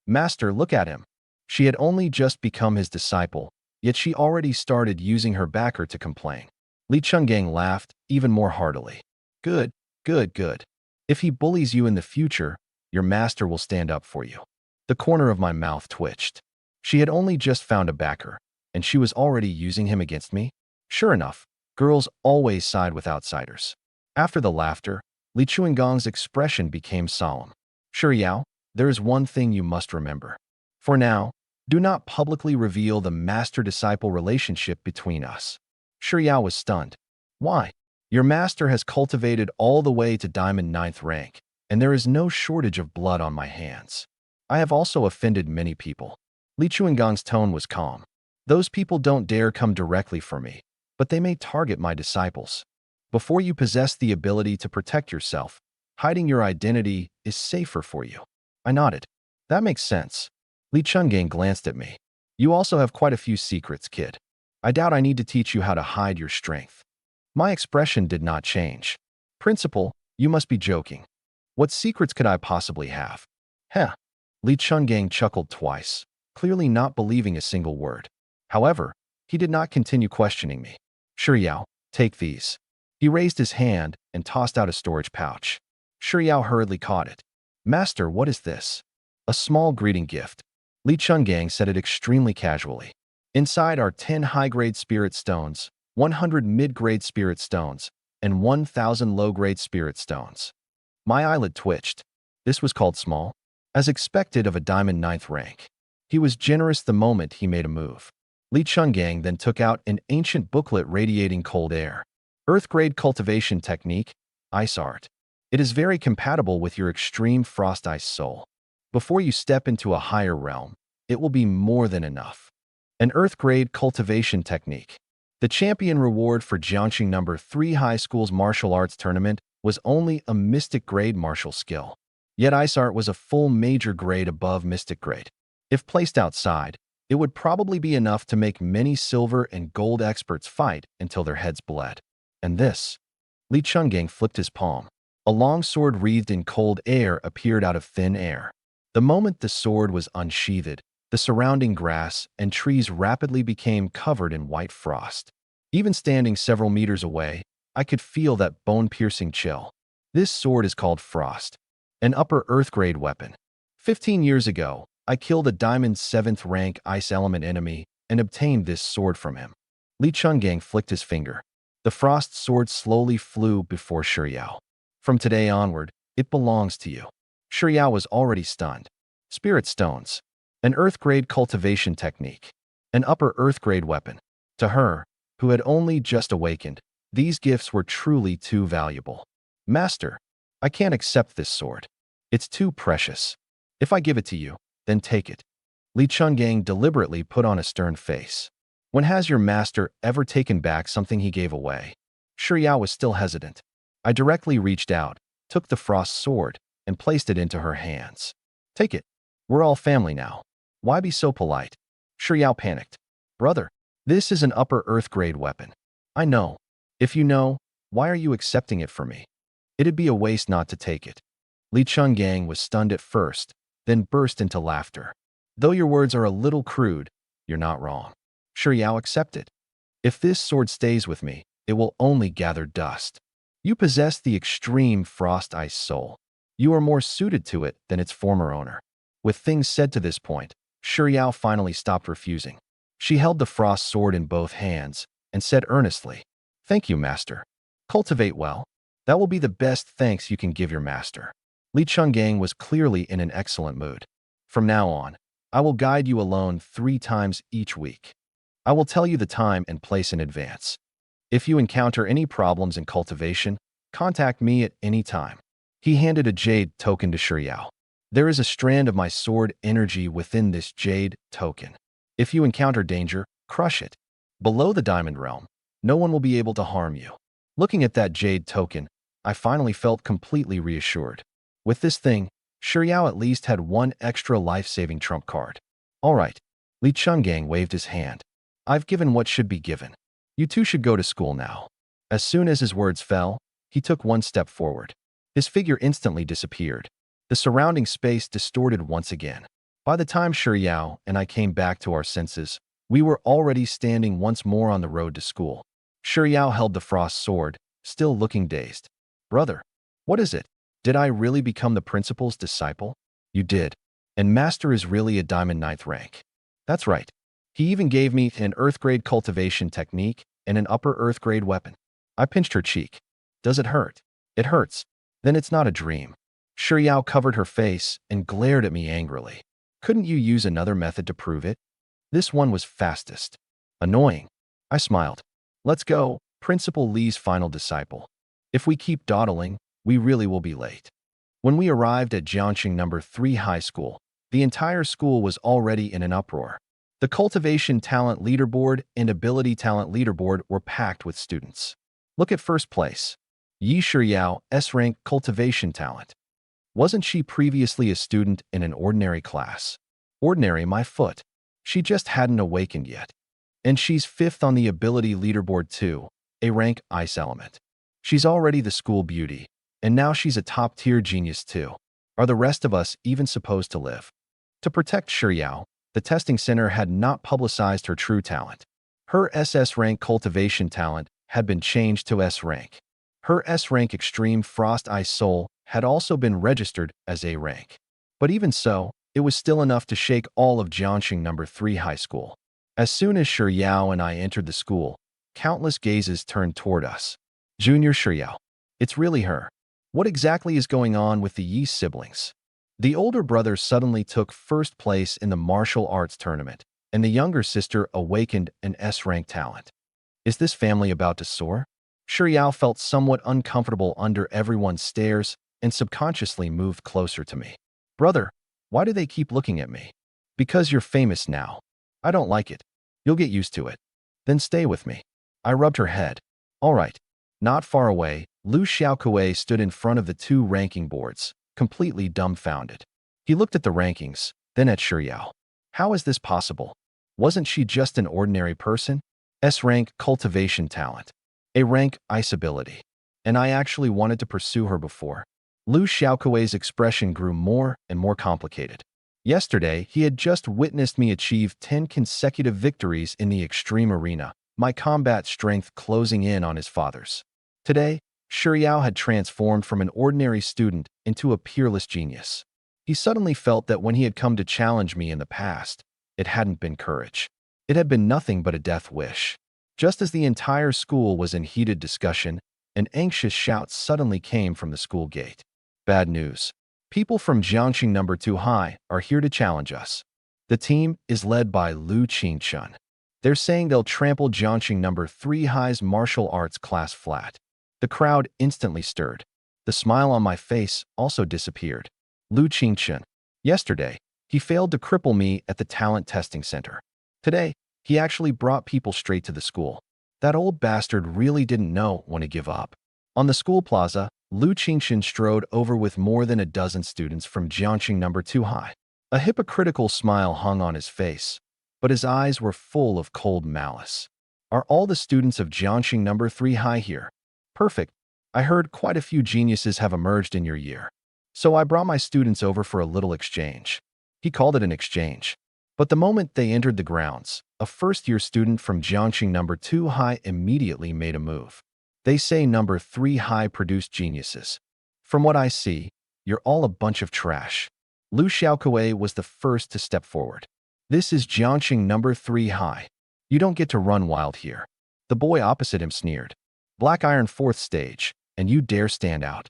Master, look at him. She had only just become his disciple, yet she already started using her backer to complain. Li Chungang laughed even more heartily. Good, good, good. If he bullies you in the future, your master will stand up for you. The corner of my mouth twitched. She had only just found a backer, and she was already using him against me? Sure enough, girls always side with outsiders. After the laughter, Li Chunggang's expression became solemn. Shiyao, there is one thing you must remember. For now, do not publicly reveal the master-disciple relationship between us. Shiyao was stunned. Why? Your master has cultivated all the way to Diamond 9th rank, and there is no shortage of blood on my hands. I have also offended many people. Li Chunggang's tone was calm. Those people don't dare come directly for me, but they may target my disciples. Before you possess the ability to protect yourself, hiding your identity is safer for you. I nodded. That makes sense. Li Chungang glanced at me. You also have quite a few secrets, kid. I doubt I need to teach you how to hide your strength. My expression did not change. Principal, you must be joking. What secrets could I possibly have? Heh. Li Chungang chuckled twice, clearly not believing a single word. However, he did not continue questioning me. Shiyao, take these. He raised his hand and tossed out a storage pouch. Shiyao hurriedly caught it. Master, what is this? A small greeting gift. Li Chungang said it extremely casually. Inside are 10 high-grade spirit stones, 100 mid-grade spirit stones, and 1,000 low-grade spirit stones. My eyelid twitched. This was called small, as expected of a Diamond 9th rank. He was generous the moment he made a move. Li Chungang then took out an ancient booklet radiating cold air. Earth-grade cultivation technique, ice art. It is very compatible with your extreme frost ice soul. Before you step into a higher realm, it will be more than enough. An earth-grade cultivation technique. The champion reward for Jiangxing No. 3 High School's martial arts tournament was only a mystic grade martial skill. Yet ice art was a full major grade above mystic grade. If placed outside, it would probably be enough to make many silver and gold experts fight until their heads bled. And this. Li Chungang flipped his palm. A long sword wreathed in cold air appeared out of thin air. The moment the sword was unsheathed, the surrounding grass and trees rapidly became covered in white frost. Even standing several meters away, I could feel that bone-piercing chill. This sword is called Frost, an upper earth-grade weapon. 15 years ago, I killed a Diamond 7th rank ice element enemy and obtained this sword from him. Li Chungang flicked his finger. The frost sword slowly flew before Shiyao. From today onward, it belongs to you. Shiyao was already stunned. Spirit stones. An earth-grade cultivation technique. An upper earth-grade weapon. To her, who had only just awakened, these gifts were truly too valuable. Master, I can't accept this sword. It's too precious. If I give it to you, then take it. Li Chungang deliberately put on a stern face. When has your master ever taken back something he gave away? Shiyao was still hesitant. I directly reached out, took the frost sword, and placed it into her hands. Take it. We're all family now. Why be so polite? Shiyao panicked. Brother, this is an upper earth-grade weapon. I know. If you know, why are you accepting it from me? It'd be a waste not to take it. Li Chungang was stunned at first, then burst into laughter. Though your words are a little crude, you're not wrong. Shiyao accepted. If this sword stays with me, it will only gather dust. You possess the extreme frost ice soul. You are more suited to it than its former owner. With things said to this point, Shiyao finally stopped refusing. She held the frost sword in both hands and said earnestly, Thank you, master. Cultivate well. That will be the best thanks you can give your master. Li Chungang was clearly in an excellent mood. From now on, I will guide you alone 3 times each week. I will tell you the time and place in advance. If you encounter any problems in cultivation, contact me at any time. He handed a jade token to Shiryao. There is a strand of my sword energy within this jade token. If you encounter danger, crush it. Below the diamond realm, no one will be able to harm you. Looking at that jade token, I finally felt completely reassured. With this thing, Shiryao at least had 1 extra life-saving trump card. All right. Li Chungang waved his hand. I've given what should be given. You two should go to school now. As soon as his words fell, he took 1 step forward. His figure instantly disappeared. The surrounding space distorted once again. By the time Shiryao and I came back to our senses, we were already standing once more on the road to school. Shiryao held the frost sword, still looking dazed. Brother, what is it? Did I really become the principal's disciple? You did. And master is really a diamond 9th rank. That's right. He even gave me an earth grade cultivation technique and an upper earth grade weapon. I pinched her cheek. Does it hurt? It hurts. Then it's not a dream. Shiryao covered her face and glared at me angrily. Couldn't you use another method to prove it? This one was fastest. Annoying. I smiled. Let's go, Principal Li's final disciple. If we keep dawdling, we really will be late. When we arrived at Jiangxing No. 3 High School, the entire school was already in an uproar. The Cultivation Talent Leaderboard and Ability Talent Leaderboard were packed with students. Look at first place. Ye Xuan, S-rank Cultivation Talent. Wasn't she previously a student in an ordinary class? Ordinary, my foot. She just hadn't awakened yet. And she's 5th on the Ability Leaderboard too, a rank Ice Element. She's already the school beauty, and now she's a top-tier genius too. Are the rest of us even supposed to live? To protect Shiryao, the testing center had not publicized her true talent. Her SS rank cultivation talent had been changed to S rank. Her S rank Extreme Frost Ice Soul had also been registered as A rank. But even so, it was still enough to shake all of Jiangxing No. 3 High School. As soon as Shiryao and I entered the school, countless gazes turned toward us. Junior Shiryao. It's really her. What exactly is going on with the Yi siblings? The older brother suddenly took first place in the martial arts tournament, and the younger sister awakened an S-rank talent. Is this family about to soar? Shiryao felt somewhat uncomfortable under everyone's stares and subconsciously moved closer to me. Brother, why do they keep looking at me? Because you're famous now. I don't like it. You'll get used to it. Then stay with me. I rubbed her head. All right. Not far away, Lu Xiaokuei stood in front of the 2 ranking boards, completely dumbfounded. He looked at the rankings, then at Shiryao. How is this possible? Wasn't she just an ordinary person? S-rank cultivation talent. A-rank ice ability. And I actually wanted to pursue her before. Lu Xiaokuei's expression grew more and more complicated. Yesterday, he had just witnessed me achieve 10 consecutive victories in the extreme arena, my combat strength closing in on his father's. Today, Shiryao had transformed from an ordinary student into a peerless genius. He suddenly felt that when he had come to challenge me in the past, it hadn't been courage. It had been nothing but a death wish. Just as the entire school was in heated discussion, an anxious shout suddenly came from the school gate. Bad news. People from Jiangxing No. 2 High are here to challenge us. The team is led by Lu Qingchun. They're saying they'll trample Jiangxing No. 3 High's martial arts class flat. The crowd instantly stirred. The smile on my face also disappeared. Lu Qingchun. Yesterday, he failed to cripple me at the talent testing center. Today, he actually brought people straight to the school. That old bastard really didn't know when to give up. On the school plaza, Lu Qingchun strode over with more than a dozen students from Jiangxing No. 2 High. A hypocritical smile hung on his face, but his eyes were full of cold malice. Are all the students of Jiangxing No. 3 High here? Perfect. I heard quite a few geniuses have emerged in your year. So I brought my students over for a little exchange. He called it an exchange. But the moment they entered the grounds, a first-year student from Jiangxing No. 2 High immediately made a move. They say No. 3 High produced geniuses. From what I see, you're all a bunch of trash. Lu Xiaokuei was the first to step forward. This is Jiangxing No. 3 High. You don't get to run wild here. The boy opposite him sneered. Black Iron 4th stage. and you dare stand out.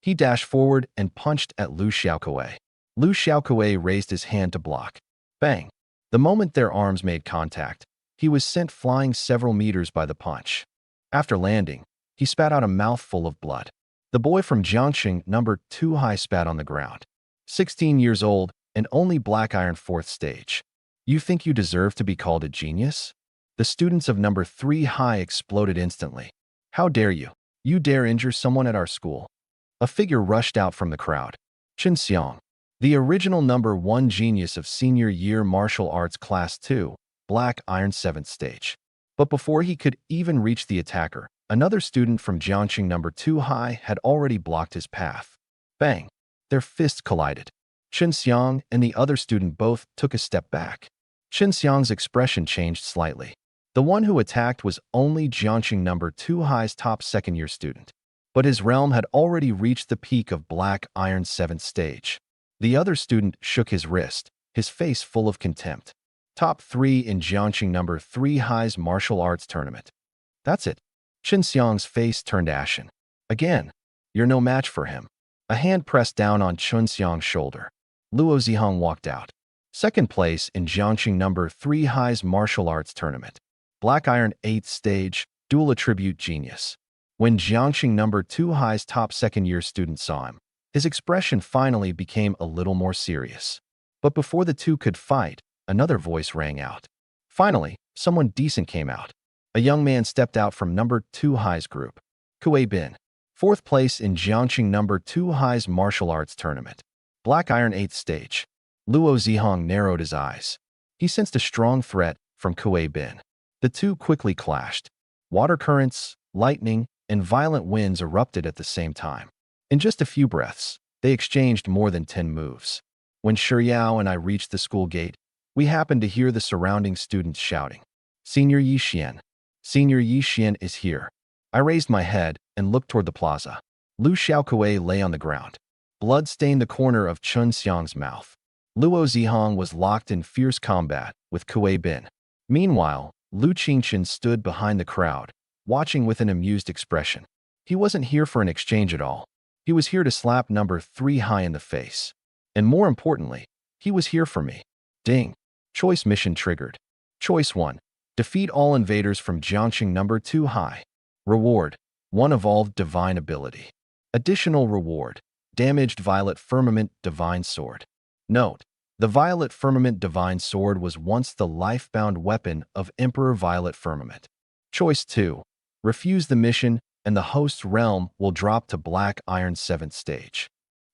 He dashed forward and punched at Lu Xiaokuei. Lu Xiaokuei raised his hand to block. Bang! The moment their arms made contact, he was sent flying several meters by the punch. After landing, he spat out a mouthful of blood. The boy from Jiangxing number 2 high spat on the ground. 16 years old and only black iron 4th stage. You think you deserve to be called a genius? The students of number 3 high exploded instantly. How dare you? You dare injure someone at our school? A figure rushed out from the crowd. Chen Xiang, the original number 1 genius of senior year martial arts class 2, black iron 7th stage. But before he could even reach the attacker, another student from Jiangxing number 2 high had already blocked his path. Bang! Their fists collided. Chen Xiang and the other student both took a step back. Chen Xiang's expression changed slightly. The one who attacked was only Jiangxing number 2 high's top second-year student. But his realm had already reached the peak of black iron 7th stage. The other student shook his wrist, his face full of contempt. Top 3 in Jiangxing number 3 high's martial arts tournament. That's it. Chen Xiang's face turned ashen. Again, you're no match for him. A hand pressed down on Chen Xiang's shoulder. Luo Zihong walked out. Second place in Jiangxing number 3 high's martial arts tournament. Black iron 8th stage, dual attribute genius. When Jiangxing number 2 high's top second-year student saw him, his expression finally became a little more serious. But before the two could fight, another voice rang out. Finally, someone decent came out. A young man stepped out from number 2 high's group. Kuei Bin, 4th place in Jiangxing number 2 high's martial arts tournament. Black iron 8th stage. Luo Zihong narrowed his eyes. He sensed a strong threat from Kuei Bin. The two quickly clashed. Water currents, lightning, and violent winds erupted at the same time. In just a few breaths, they exchanged more than 10 moves. When Shiyao and I reached the school gate, we happened to hear the surrounding students shouting, "Senior Ye Xuan! Senior Ye Xuan is here!" I raised my head and looked toward the plaza. Lu Xiaokuei lay on the ground. Blood stained the corner of Chen Xiang's mouth. Luo Zihong was locked in fierce combat with Kuei Bin. Meanwhile, Lu Qingchen stood behind the crowd, watching with an amused expression. He wasn't here for an exchange at all. He was here to slap number 3 high in the face. And more importantly, he was here for me. Ding. Choice mission triggered. Choice 1. Defeat all invaders from Jiangxing number 2 high. Reward. 1 evolved divine ability. Additional reward. Damaged Violet Firmament Divine Sword. Note. The Violet Firmament Divine Sword was once the life-bound weapon of Emperor Violet Firmament. Choice 2. Refuse the mission and the host's realm will drop to Black Iron 7th stage.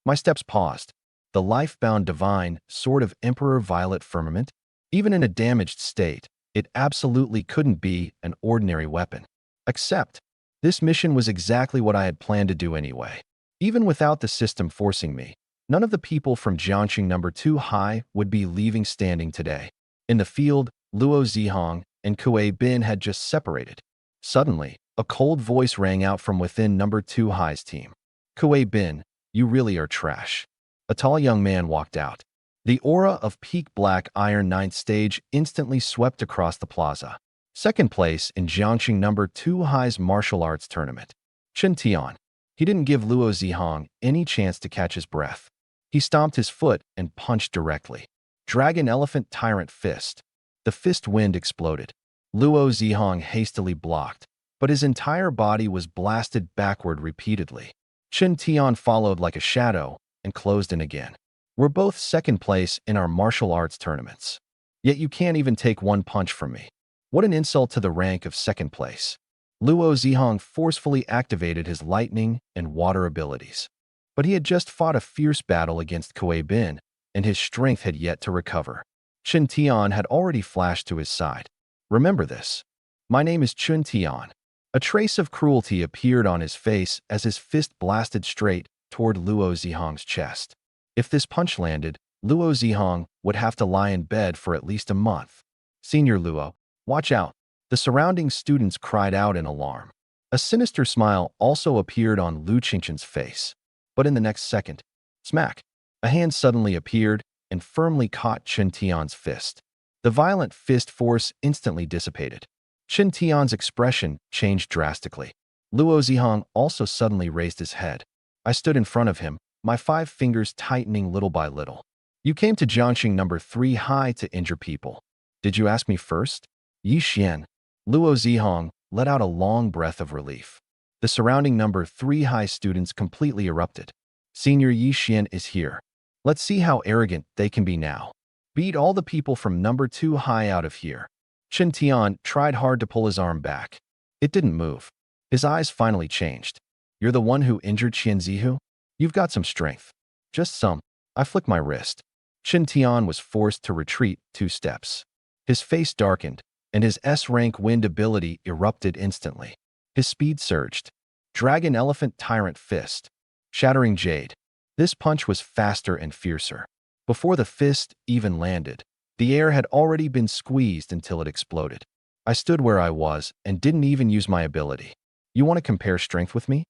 My steps paused. The life-bound divine sword of Emperor Violet Firmament? Even in a damaged state, it absolutely couldn't be an ordinary weapon. Except, this mission was exactly what I had planned to do anyway. Even without the system forcing me, none of the people from Jiangxing number 2 high would be leaving standing today. In the field, Luo Zihong and Kuei Bin had just separated. Suddenly, a cold voice rang out from within number 2 high's team. Kuei Bin, you really are trash. A tall young man walked out. The aura of peak black iron 9th stage instantly swept across the plaza. Second place in Jiangxing number 2 high's martial arts tournament. Chen Tian. He didn't give Luo Zihong any chance to catch his breath. He stomped his foot and punched directly. Dragon Elephant Tyrant Fist. The fist wind exploded. Luo Zihong hastily blocked, but his entire body was blasted backward repeatedly. Chen Tian followed like a shadow and closed in again. We're both second place in our martial arts tournaments. Yet you can't even take one punch from me. What an insult to the rank of second place. Luo Zihong forcefully activated his lightning and water abilities. But he had just fought a fierce battle against Kuei Bin, and his strength had yet to recover. Chen Tian had already flashed to his side. Remember this. My name is Chen Tian. A trace of cruelty appeared on his face as his fist blasted straight toward Luo Zihong's chest. If this punch landed, Luo Zihong would have to lie in bed for at least a month. Senior Luo, watch out. The surrounding students cried out in alarm. A sinister smile also appeared on Lu Qingchen's face. But in the next second, smack, a hand suddenly appeared and firmly caught Chen Tian's fist. The violent fist force instantly dissipated. Chen Tian's expression changed drastically. Luo Zihong also suddenly raised his head. I stood in front of him, my 5 fingers tightening little by little. You came to Jiangxing number 3 high to injure people. Did you ask me first? Ye Xuan. Luo Zihong let out a long breath of relief. The surrounding number 3 high students completely erupted. Senior Ye Xuan is here. Let's see how arrogant they can be now. Beat all the people from number 2 high out of here. Chen Tian tried hard to pull his arm back. It didn't move. His eyes finally changed. You're the one who injured Qian Zihu? You've got some strength. Just some. I flicked my wrist. Chen Tian was forced to retreat 2 steps. His face darkened, and his S-rank wind ability erupted instantly. His speed surged. Dragon Elephant Tyrant Fist. Shattering Jade. This punch was faster and fiercer. Before the fist even landed, the air had already been squeezed until it exploded. I stood where I was and didn't even use my ability. You want to compare strength with me?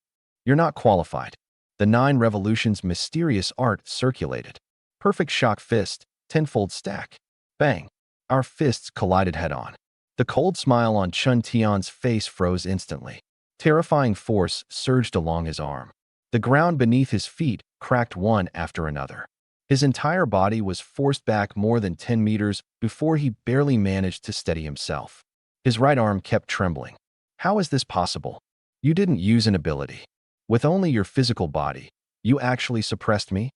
You're not qualified. The 9 Revolutions mysterious art circulated. Perfect shock fist, 10-fold stack. Bang. Our fists collided head-on. The cold smile on Chen Tian's face froze instantly. Terrifying force surged along his arm. The ground beneath his feet cracked one after another. His entire body was forced back more than 10 meters before he barely managed to steady himself. His right arm kept trembling. How is this possible? You didn't use an ability. With only your physical body, you actually suppressed me?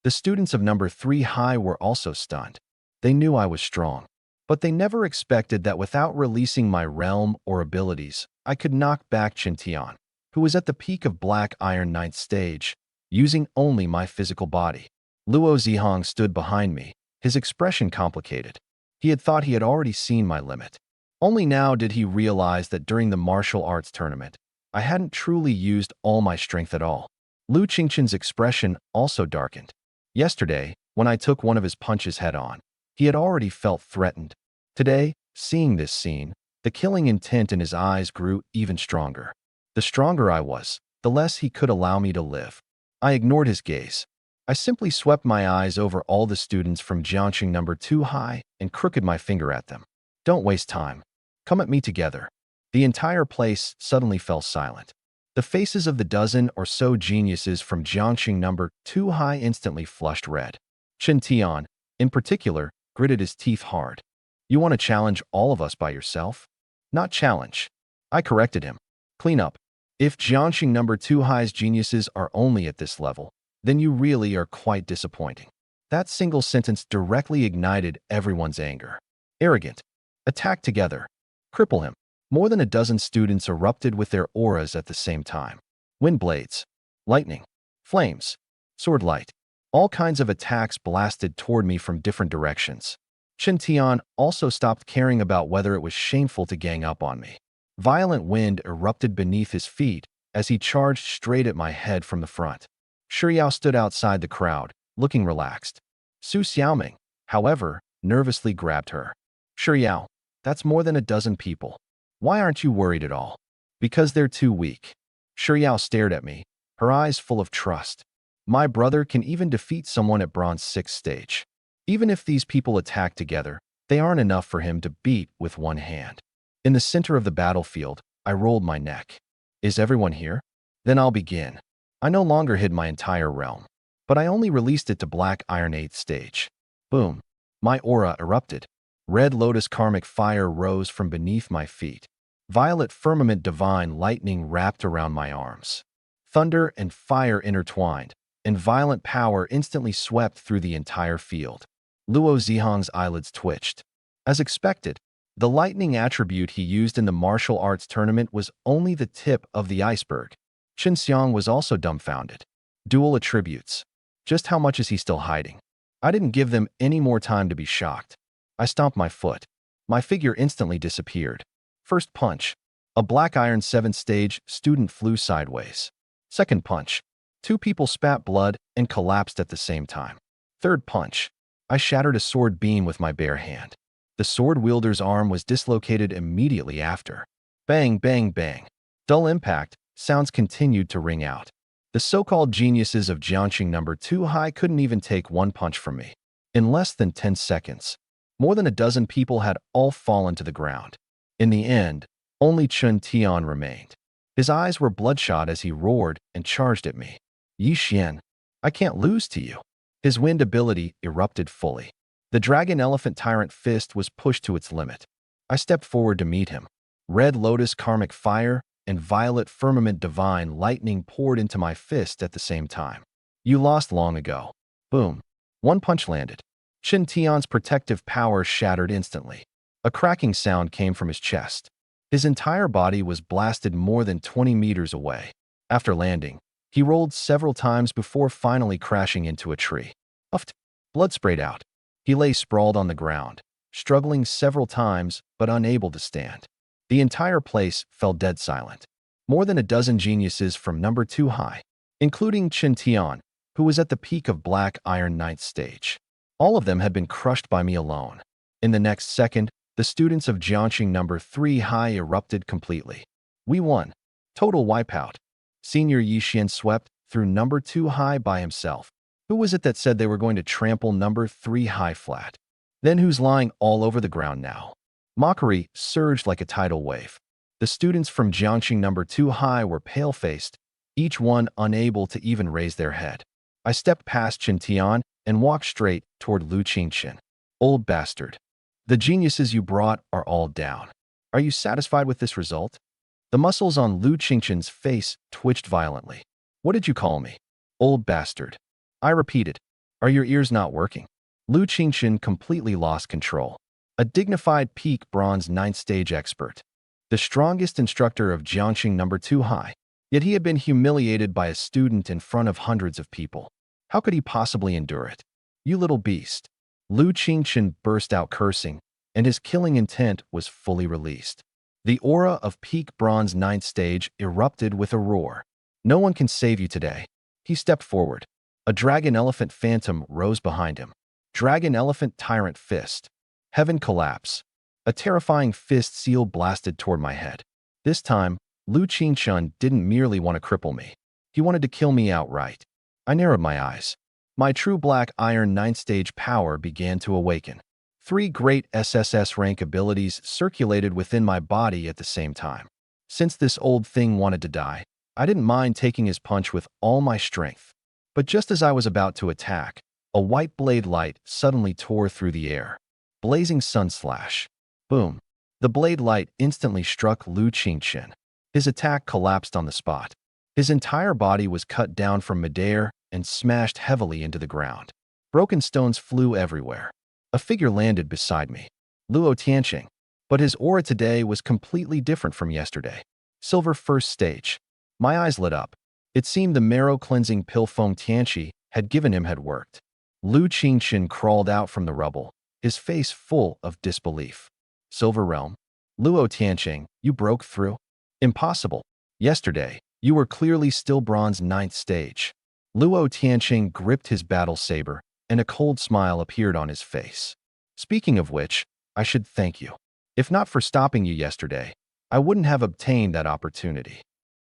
The students of number 3 high were also stunned. They knew I was strong, but they never expected that without releasing my realm or abilities, I could knock back Chen Tian, who was at the peak of Black Iron 9th stage, using only my physical body. Luo Zihong stood behind me, his expression complicated. He had thought he had already seen my limit. Only now did he realize that during the martial arts tournament, I hadn't truly used all my strength at all. Lu Qingchen's expression also darkened. Yesterday, when I took one of his punches head-on, he had already felt threatened. Today, seeing this scene, the killing intent in his eyes grew even stronger. The stronger I was, the less he could allow me to live. I ignored his gaze. I simply swept my eyes over all the students from Jiangxing number 2 high and crooked my finger at them. Don't waste time. Come at me together. The entire place suddenly fell silent. The faces of the dozen or so geniuses from Jiangxing number 2 high instantly flushed red. Chen Tian, in particular, gritted his teeth hard. You want to challenge all of us by yourself? Not challenge. I corrected him. Clean up. If Jiangxing number 2 high's geniuses are only at this level, then you really are quite disappointing. That single sentence directly ignited everyone's anger. Arrogant. Attack together. Cripple him. More than a dozen students erupted with their auras at the same time. Wind blades, lightning, flames, sword light. All kinds of attacks blasted toward me from different directions. Chen Tian also stopped caring about whether it was shameful to gang up on me. Violent wind erupted beneath his feet as he charged straight at my head from the front. Shiyao stood outside the crowd, looking relaxed. Su Xiaoming, however, nervously grabbed her. Shiyao, that's more than a dozen people. Why aren't you worried at all? Because they're too weak. Shiyao stared at me, her eyes full of trust. My brother can even defeat someone at Bronze 6 stage. Even if these people attack together, they aren't enough for him to beat with one hand. In the center of the battlefield, I rolled my neck. Is everyone here? Then I'll begin. I no longer hid my entire realm, but I only released it to Black Iron 8th stage. Boom. My aura erupted. Red Lotus Karmic Fire rose from beneath my feet. Violet Firmament Divine Lightning wrapped around my arms. Thunder and fire intertwined, and violent power instantly swept through the entire field. Luo Zihong's eyelids twitched. As expected, the lightning attribute he used in the martial arts tournament was only the tip of the iceberg. Qin Xiang was also dumbfounded. Dual attributes. Just how much is he still hiding? I didn't give them any more time to be shocked. I stomped my foot. My figure instantly disappeared. First punch. A Black Iron 7th stage student flew sideways. Second punch. 2 people spat blood and collapsed at the same time. Third punch. I shattered a sword beam with my bare hand. The sword wielder's arm was dislocated immediately after. Bang, bang, bang. Dull impact, sounds continued to ring out. The so-called geniuses of Jiangxing number 2 high couldn't even take one punch from me. In less than 10 seconds, more than a dozen people had all fallen to the ground. In the end, only Chen Tian remained. His eyes were bloodshot as he roared and charged at me. Ye Xuan, I can't lose to you. His wind ability erupted fully. The dragon elephant tyrant fist was pushed to its limit. I stepped forward to meet him. Red lotus karmic fire and violet firmament divine lightning poured into my fist at the same time. You lost long ago. Boom. One punch landed. Qin Tian's protective power shattered instantly. A cracking sound came from his chest. His entire body was blasted more than 20 meters away. After landing, he rolled several times before finally crashing into a tree. Uffed. Blood sprayed out. He lay sprawled on the ground, struggling several times but unable to stand. The entire place fell dead silent. More than a dozen geniuses from number 2 high, including Qin Tian, who was at the peak of Black Iron 9th stage. All of them had been crushed by me alone. In the next second, the students of Jiangxing number 3 high erupted completely. We won. Total wipeout. Senior Ye Xuan swept through number 2 high by himself. Who was it that said they were going to trample number 3 high flat? Then who's lying all over the ground now? Mockery surged like a tidal wave. The students from Jiangxing number 2 high were pale-faced, each one unable to even raise their head. I stepped past Qin Tian and walked straight toward Lu Qingchen. Old bastard. The geniuses you brought are all down. Are you satisfied with this result? The muscles on Lu Qingchen's face twitched violently. What did you call me? Old bastard. I repeated. Are your ears not working? Lu Qingchen completely lost control. A dignified peak bronze 9th stage expert. The strongest instructor of Jiangxing number 2 high. Yet he had been humiliated by a student in front of hundreds of people. How could he possibly endure it? You little beast. Lu Qingchen burst out cursing, and his killing intent was fully released. The aura of peak bronze 9th stage erupted with a roar. No one can save you today. He stepped forward. A dragon elephant phantom rose behind him. Dragon elephant tyrant fist. Heaven collapse. A terrifying fist seal blasted toward my head. This time, Lu Qingchen didn't merely want to cripple me. He wanted to kill me outright. I narrowed my eyes. My true Black Iron 9th stage power began to awaken. 3 great SSS rank abilities circulated within my body at the same time. Since this old thing wanted to die, I didn't mind taking his punch with all my strength. But just as I was about to attack, a white blade light suddenly tore through the air. Blazing sun slash. Boom. The blade light instantly struck Lu Qingchen. His attack collapsed on the spot. His entire body was cut down from midair and smashed heavily into the ground. Broken stones flew everywhere. A figure landed beside me. Luo Tianqing. But his aura today was completely different from yesterday. Silver first stage. My eyes lit up. It seemed the marrow-cleansing pill foam Tianqi had given him had worked. Lu Qingchen crawled out from the rubble, his face full of disbelief. Silver realm. Luo Tianqing, you broke through? Impossible. Yesterday, you were clearly still bronze 9th stage. Luo Tianqing gripped his battle saber, and a cold smile appeared on his face. Speaking of which, I should thank you. If not for stopping you yesterday, I wouldn't have obtained that opportunity.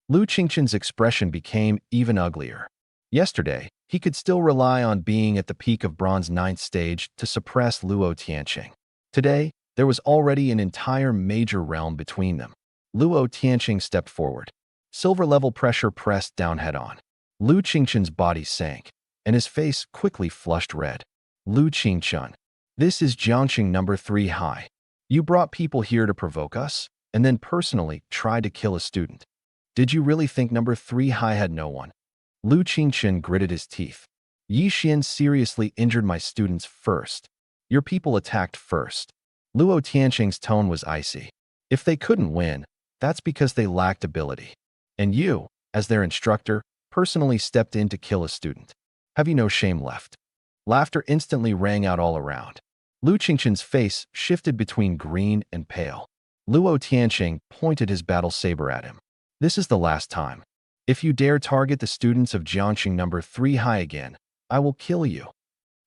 Lu Qingchen's expression became even uglier. Yesterday, he could still rely on being at the peak of bronze 9th stage to suppress Luo Tianqing. Today, there was already an entire major realm between them. Luo Tianqing stepped forward. Silver level pressure pressed down head-on. Lu Qingchen's body sank, and his face quickly flushed red. Lu Qingchen. This is Jiangxing number 3 high. You brought people here to provoke us, and then personally tried to kill a student. Did you really think number 3 high had no one? Lu Qingchen gritted his teeth. Ye Xuan seriously injured my students first. Your people attacked first. Luo Tianqing's tone was icy. If they couldn't win, that's because they lacked ability. And you, as their instructor, personally stepped in to kill a student. Have you no shame left? Laughter instantly rang out all around. Lu Qingchen's face shifted between green and pale. Luo Tianqing pointed his battle saber at him. This is the last time. If you dare target the students of Jiangxing number 3 high again, I will kill you.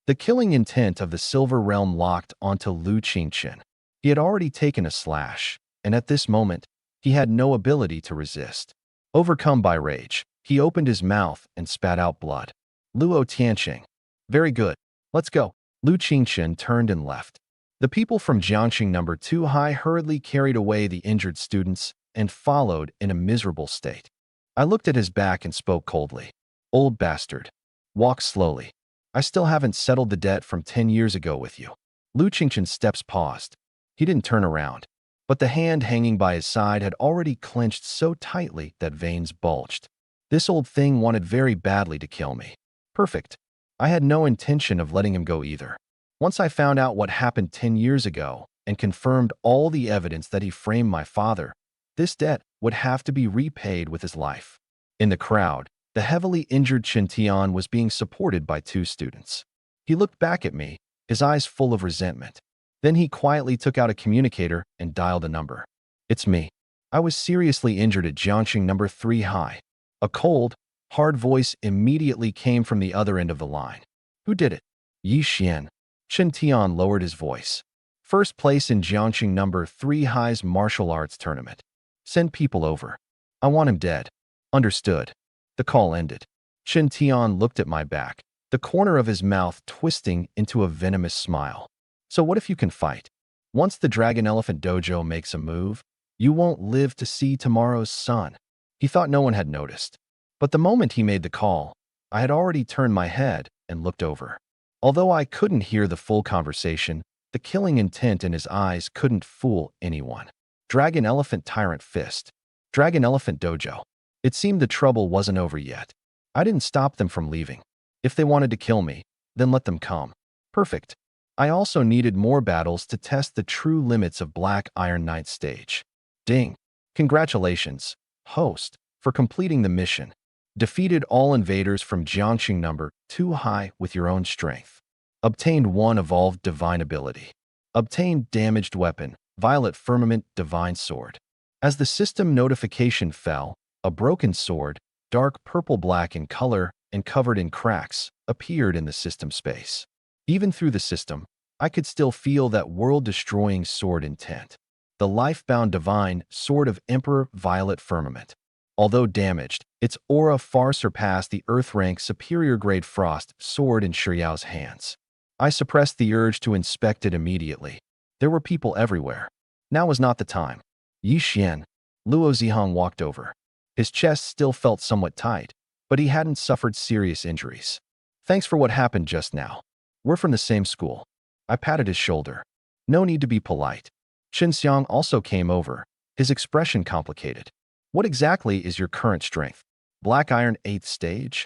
The killing intent of the Silver Realm locked onto Lu Qingchen. He had already taken a slash, and at this moment, he had no ability to resist. Overcome by rage, he opened his mouth and spat out blood. Luo Tianqing. Very good. Let's go. Lu Qingchen turned and left. The people from Jiangxing number 2 high hurriedly carried away the injured students and followed in a miserable state. I looked at his back and spoke coldly. Old bastard. Walk slowly. I still haven't settled the debt from 10 years ago with you. Lu Qingqian's steps paused. He didn't turn around, but the hand hanging by his side had already clenched so tightly that veins bulged. This old thing wanted very badly to kill me. Perfect. I had no intention of letting him go either. Once I found out what happened 10 years ago and confirmed all the evidence that he framed my father, this debt would have to be repaid with his life. In the crowd, the heavily injured Chen Tian was being supported by 2 students. He looked back at me, his eyes full of resentment. Then he quietly took out a communicator and dialed a number. It's me. I was seriously injured at Jiangxing number 3 high. A cold, hard voice immediately came from the other end of the line. Who did it? Ye Xuan. Chen Tian lowered his voice. First place in Jiangxing number 3 high's martial arts tournament. Send people over. I want him dead. Understood. The call ended. Chen Tian looked at my back, the corner of his mouth twisting into a venomous smile. So what if you can fight? Once the Dragon Elephant Dojo makes a move, you won't live to see tomorrow's sun. He thought no one had noticed. But the moment he made the call, I had already turned my head and looked over. Although I couldn't hear the full conversation, the killing intent in his eyes couldn't fool anyone. Dragon Elephant Tyrant Fist. Dragon Elephant Dojo. It seemed the trouble wasn't over yet. I didn't stop them from leaving. If they wanted to kill me, then let them come. Perfect. I also needed more battles to test the true limits of Black Iron Knight stage. Ding. Congratulations, host, for completing the mission. Defeated all invaders from Jiangxing number 2 high with your own strength. Obtained 1 evolved divine ability. Obtained damaged weapon, Violet Firmament Divine Sword. As the system notification fell, a broken sword, dark purple-black in color and covered in cracks, appeared in the system space. Even through the system, I could still feel that world-destroying sword intent. The life-bound divine sword of Emperor Violet Firmament. Although damaged, its aura far surpassed the Earth-rank superior-grade Frost sword in Shiyao's hands. I suppressed the urge to inspect it immediately. There were people everywhere. Now was not the time. Ye Xuan. Luo Zihong walked over. His chest still felt somewhat tight, but he hadn't suffered serious injuries. Thanks for what happened just now. We're from the same school. I patted his shoulder. No need to be polite. Chen Xiang also came over, his expression complicated. What exactly is your current strength? Black Iron 8th stage?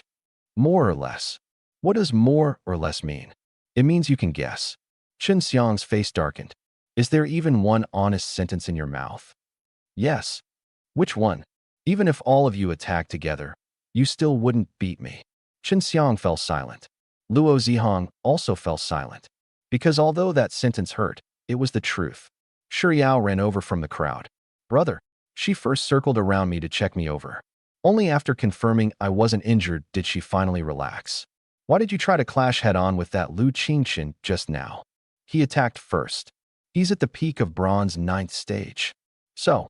More or less. What does more or less mean? It means you can guess. Chen Xiang's face darkened. Is there even one honest sentence in your mouth? Yes. Which one? Even if all of you attack together, you still wouldn't beat me. Chen Xiang fell silent. Luo Zihong also fell silent. Because although that sentence hurt, it was the truth. Shiyao ran over from the crowd. Brother. She first circled around me to check me over. Only after confirming I wasn't injured did she finally relax. Why did you try to clash head-on with that Lu Qingqian just now? He attacked first. He's at the peak of Bronze 9th stage. So,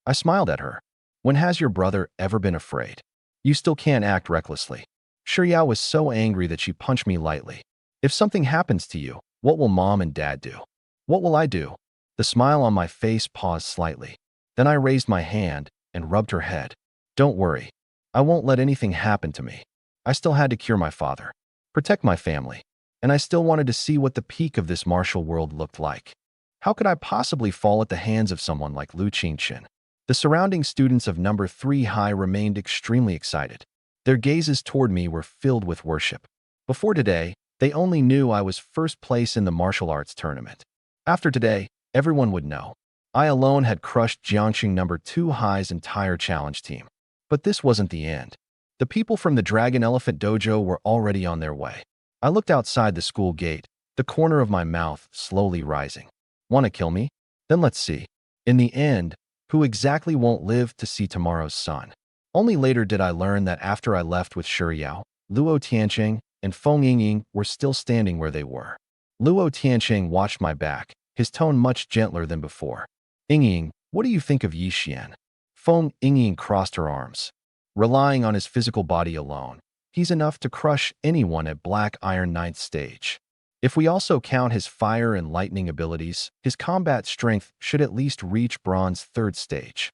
I smiled at her. When has your brother ever been afraid? You still can't act recklessly. Shiyao was so angry that she punched me lightly. If something happens to you, what will mom and dad do? What will I do? The smile on my face paused slightly. Then I raised my hand and rubbed her head. Don't worry. I won't let anything happen to me. I still had to cure my father, protect my family, and I still wanted to see what the peak of this martial world looked like. How could I possibly fall at the hands of someone like Lu Qingqian? The surrounding students of number 3 high remained extremely excited. Their gazes toward me were filled with worship. Before today, they only knew I was first place in the martial arts tournament. After today, everyone would know. I alone had crushed Jiangxing number 2 high's entire challenge team. But this wasn't the end. The people from the Dragon Elephant Dojo were already on their way. I looked outside the school gate, the corner of my mouth slowly rising. Want to kill me? Then let's see. In the end, who exactly won't live to see tomorrow's sun? Only later did I learn that after I left with Shiyao, Luo Tianqing and Feng Yingying were still standing where they were. Luo Tianqing watched my back, his tone much gentler than before. Yingying, what do you think of Ye Xuan? Feng Yingying crossed her arms. Relying on his physical body alone, he's enough to crush anyone at Black Iron 9th stage. If we also count his fire and lightning abilities, his combat strength should at least reach Bronze 3rd stage.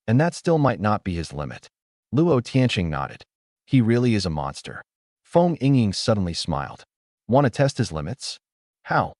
And that still might not be his limit. Luo Tianqing nodded. He really is a monster. Feng Yingying suddenly smiled. Want to test his limits? How?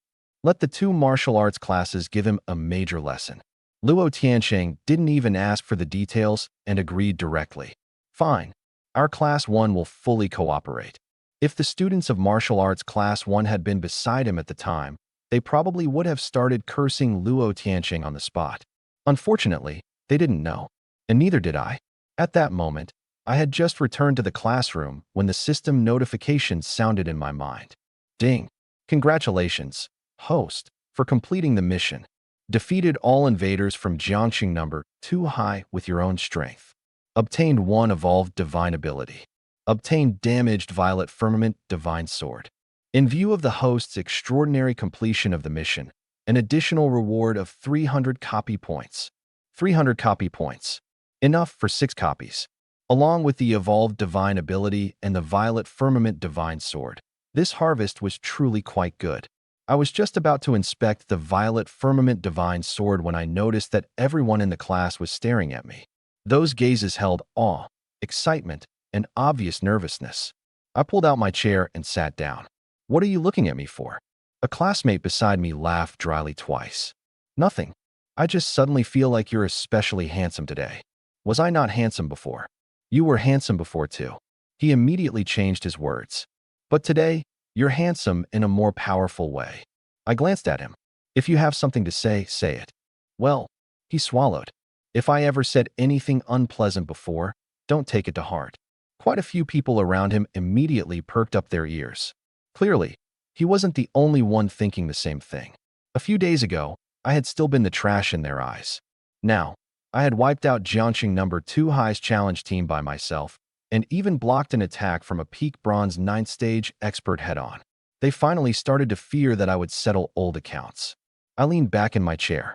Let the two martial arts classes give him a major lesson. Luo Tianqing didn't even ask for the details and agreed directly. Fine. Our Class 1 will fully cooperate. If the students of martial arts Class 1 had been beside him at the time, they probably would have started cursing Luo Tianqing on the spot. Unfortunately, they didn't know. And neither did I. At that moment, I had just returned to the classroom when the system notification sounded in my mind. Ding! Congratulations, host, for completing the mission. Defeated all invaders from Jiangxing number 2 high with your own strength. Obtained 1 evolved divine ability. Obtained damaged violet firmament divine sword. In view of the host's extraordinary completion of the mission, an additional reward of 300 copy points. 300 copy points. Enough for 6 copies. Along with the evolved divine ability and the violet firmament divine sword. This harvest was truly quite good. I was just about to inspect the violet firmament divine sword when I noticed that everyone in the class was staring at me. Those gazes held awe, excitement, and obvious nervousness. I pulled out my chair and sat down. What are you looking at me for? A classmate beside me laughed dryly twice. Nothing. I just suddenly feel like you're especially handsome today. Was I not handsome before? You were handsome before too. He immediately changed his words. But today, you're handsome in a more powerful way. I glanced at him. If you have something to say, say it. Well, he swallowed. If I ever said anything unpleasant before, don't take it to heart. Quite a few people around him immediately perked up their ears. Clearly, he wasn't the only one thinking the same thing. A few days ago, I had still been the trash in their eyes. Now, I had wiped out Jiangxing number 2 high's challenge team by myself, and even blocked an attack from a peak bronze 9th stage expert head-on. They finally started to fear that I would settle old accounts. I leaned back in my chair.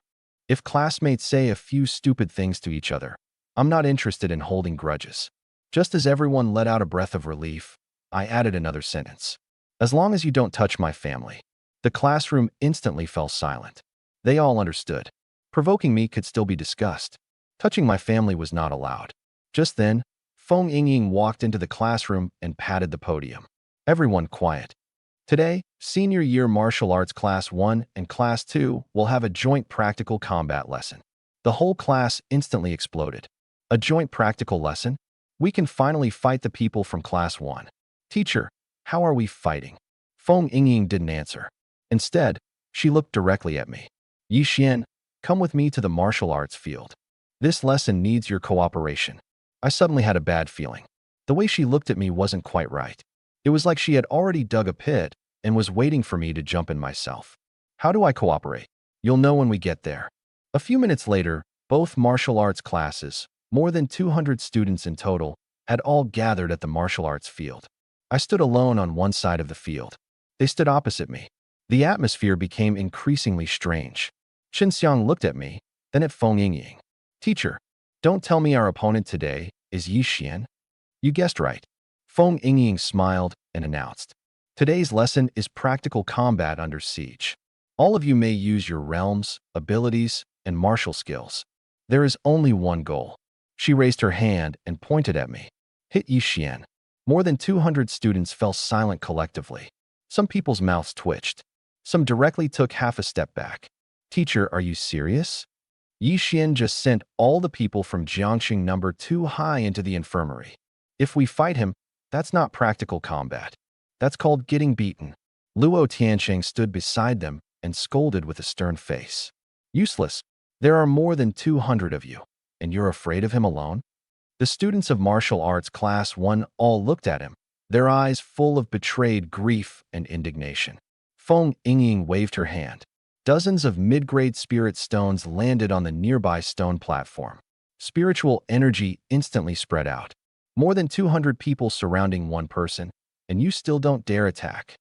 If classmates say a few stupid things to each other, I'm not interested in holding grudges. Just as everyone let out a breath of relief, I added another sentence. As long as you don't touch my family. The classroom instantly fell silent. They all understood. Provoking me could still be discussed. Touching my family was not allowed. Just then, Feng Yingying walked into the classroom and patted the podium. Everyone quiet. Today, Senior Year Martial Arts Class 1 and Class 2 will have a joint practical combat lesson. The whole class instantly exploded. A joint practical lesson? We can finally fight the people from Class 1. Teacher, how are we fighting? Feng Yingying didn't answer. Instead, she looked directly at me. Ye Xuan, come with me to the martial arts field. This lesson needs your cooperation. I suddenly had a bad feeling. The way she looked at me wasn't quite right. It was like she had already dug a pit and was waiting for me to jump in myself. How do I cooperate? You'll know when we get there. A few minutes later, both martial arts classes, more than 200 students in total, had all gathered at the martial arts field. I stood alone on one side of the field. They stood opposite me. The atmosphere became increasingly strange. Xinxiang looked at me, then at Feng Yingying. Teacher, don't tell me our opponent today is Ye Xuan. You guessed right. Feng Yingying smiled and announced. Today's lesson is practical combat under siege. All of you may use your realms, abilities, and martial skills. There is only one goal. She raised her hand and pointed at me. Hit Ye Xuan. More than 200 students fell silent collectively. Some people's mouths twitched. Some directly took half a step back. Teacher, are you serious? Ye Xuan just sent all the people from Jiangxing number 2 high into the infirmary. If we fight him, that's not practical combat. That's called getting beaten. Luo Tianqing stood beside them and scolded with a stern face. Useless. There are more than 200 of you, and you're afraid of him alone? The students of martial arts class 1 all looked at him, their eyes full of betrayed grief and indignation. Feng Yingying waved her hand. Dozens of mid-grade spirit stones landed on the nearby stone platform. Spiritual energy instantly spread out. More than 200 people surrounding one person, and you still don't dare attack.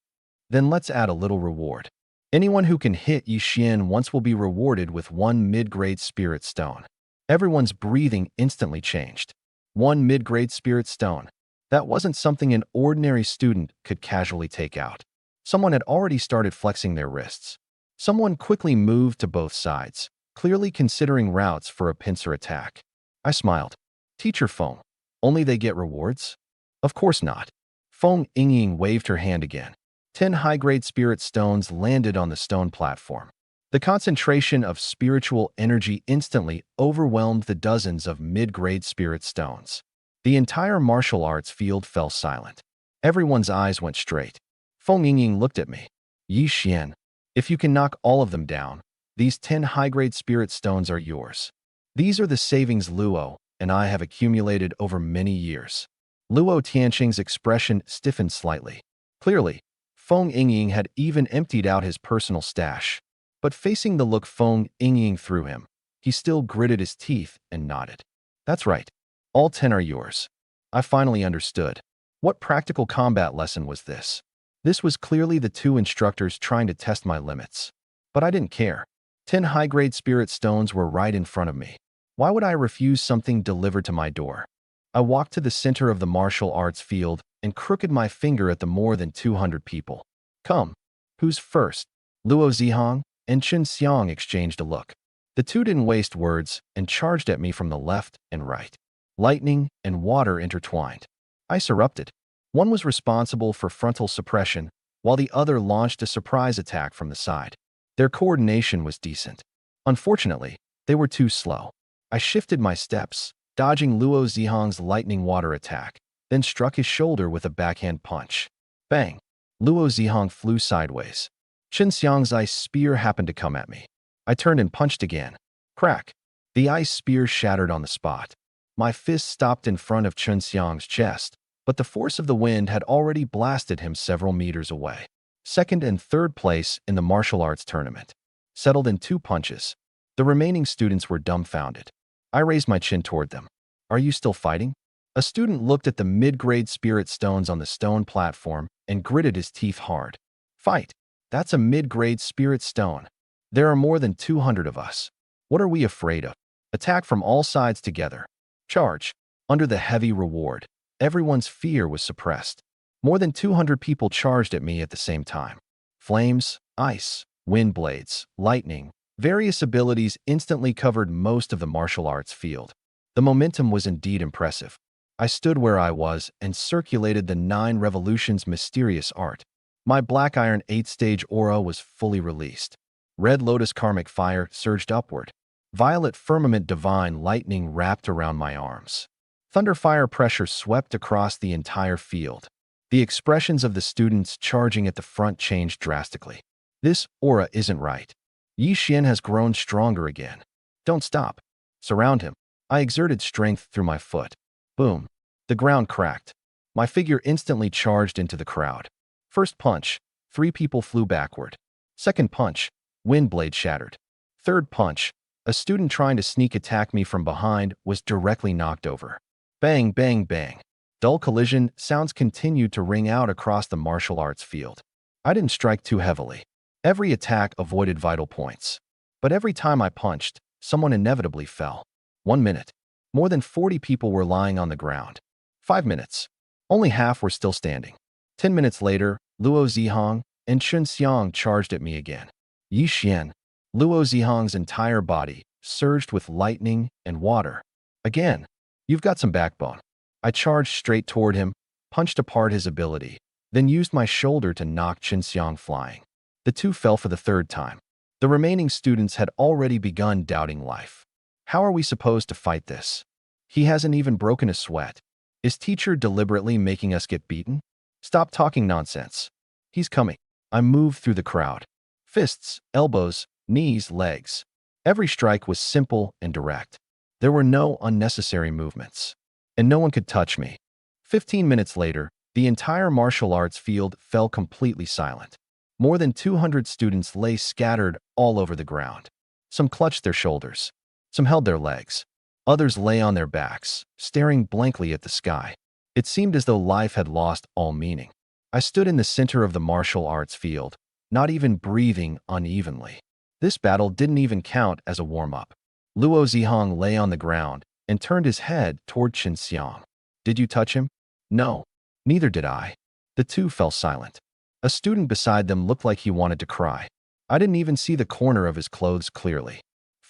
Then let's add a little reward. Anyone who can hit Ye Xuan once will be rewarded with 1 mid-grade spirit stone. Everyone's breathing instantly changed. 1 mid-grade spirit stone. That wasn't something an ordinary student could casually take out. Someone had already started flexing their wrists. Someone quickly moved to both sides, clearly considering routes for a pincer attack. I smiled. Teacher Feng. Only they get rewards? Of course not. Feng Yingying waved her hand again. 10 high-grade spirit stones landed on the stone platform. The concentration of spiritual energy instantly overwhelmed the dozens of mid-grade spirit stones. The entire martial arts field fell silent. Everyone's eyes went straight. Feng Yingying looked at me. Ye Xuan, if you can knock all of them down, these 10 high-grade spirit stones are yours. These are the savings Luo and I have accumulated over many years. Luo Tianqing's expression stiffened slightly. Clearly, Feng Yingying had even emptied out his personal stash. But facing the look Feng Yingying threw him, he still gritted his teeth and nodded. That's right. All 10 are yours. I finally understood. What practical combat lesson was this? This was clearly the two instructors trying to test my limits. But I didn't care. 10 high-grade spirit stones were right in front of me. Why would I refuse something delivered to my door? I walked to the center of the martial arts field and crooked my finger at the more than 200 people. Come. Who's first? Luo Zihong and Chen Xiang exchanged a look. The two didn't waste words and charged at me from the left and right. Lightning and water intertwined. Ice erupted. One was responsible for frontal suppression, while the other launched a surprise attack from the side. Their coordination was decent. Unfortunately, they were too slow. I shifted my steps, dodging Luo Zihong's lightning water attack, then struck his shoulder with a backhand punch. Bang! Luo Zihong flew sideways. Chen Xiang's ice spear happened to come at me. I turned and punched again. Crack! The ice spear shattered on the spot. My fist stopped in front of Chen Xiang's chest, but the force of the wind had already blasted him several meters away. Second and third place in the martial arts tournament. Settled in 2 punches. The remaining students were dumbfounded. I raised my chin toward them. Are you still fighting? A student looked at the mid-grade spirit stones on the stone platform and gritted his teeth hard. Fight! That's a mid-grade spirit stone. There are more than 200 of us. What are we afraid of? Attack from all sides together. Charge. Under the heavy reward, everyone's fear was suppressed. More than 200 people charged at me at the same time. Flames, ice, wind blades, lightning, various abilities instantly covered most of the martial arts field. The momentum was indeed impressive. I stood where I was and circulated the 9 revolutions mysterious art. My black iron 8-stage aura was fully released. Red lotus karmic fire surged upward. Violet firmament divine lightning wrapped around my arms. Thunderfire pressure swept across the entire field. The expressions of the students charging at the front changed drastically. This aura isn't right. Ye Xuan has grown stronger again. Don't stop. Surround him. I exerted strength through my foot. Boom. The ground cracked. My figure instantly charged into the crowd. First punch, 3 people flew backward. Second punch, wind blade shattered. Third punch, a student trying to sneak attack me from behind was directly knocked over. Bang, bang, bang. Dull collision sounds continued to ring out across the martial arts field. I didn't strike too heavily. Every attack avoided vital points. But every time I punched, someone inevitably fell. 1 minute. More than 40 people were lying on the ground. 5 minutes. Only half were still standing. 10 minutes later, Luo Zihong and Chen Xiang charged at me again. Ye Xuan. Luo Zihong's entire body surged with lightning and water. Again. You've got some backbone. I charged straight toward him, punched apart his ability, then used my shoulder to knock Chen Xiang flying. The two fell for the 3rd time. The remaining students had already begun doubting life. How are we supposed to fight this? He hasn't even broken a sweat. Is teacher deliberately making us get beaten? Stop talking nonsense. He's coming. I moved through the crowd. Fists, elbows, knees, legs. Every strike was simple and direct. There were no unnecessary movements. And no one could touch me. 15 minutes later, the entire martial arts field fell completely silent. More than 200 students lay scattered all over the ground. Some clutched their shoulders. Some held their legs. Others lay on their backs, staring blankly at the sky. It seemed as though life had lost all meaning. I stood in the center of the martial arts field, not even breathing unevenly. This battle didn't even count as a warm-up. Luo Zihong lay on the ground and turned his head toward Chen Xiang. Did you touch him? No. Neither did I. The two fell silent. A student beside them looked like he wanted to cry. I didn't even see the corner of his clothes clearly.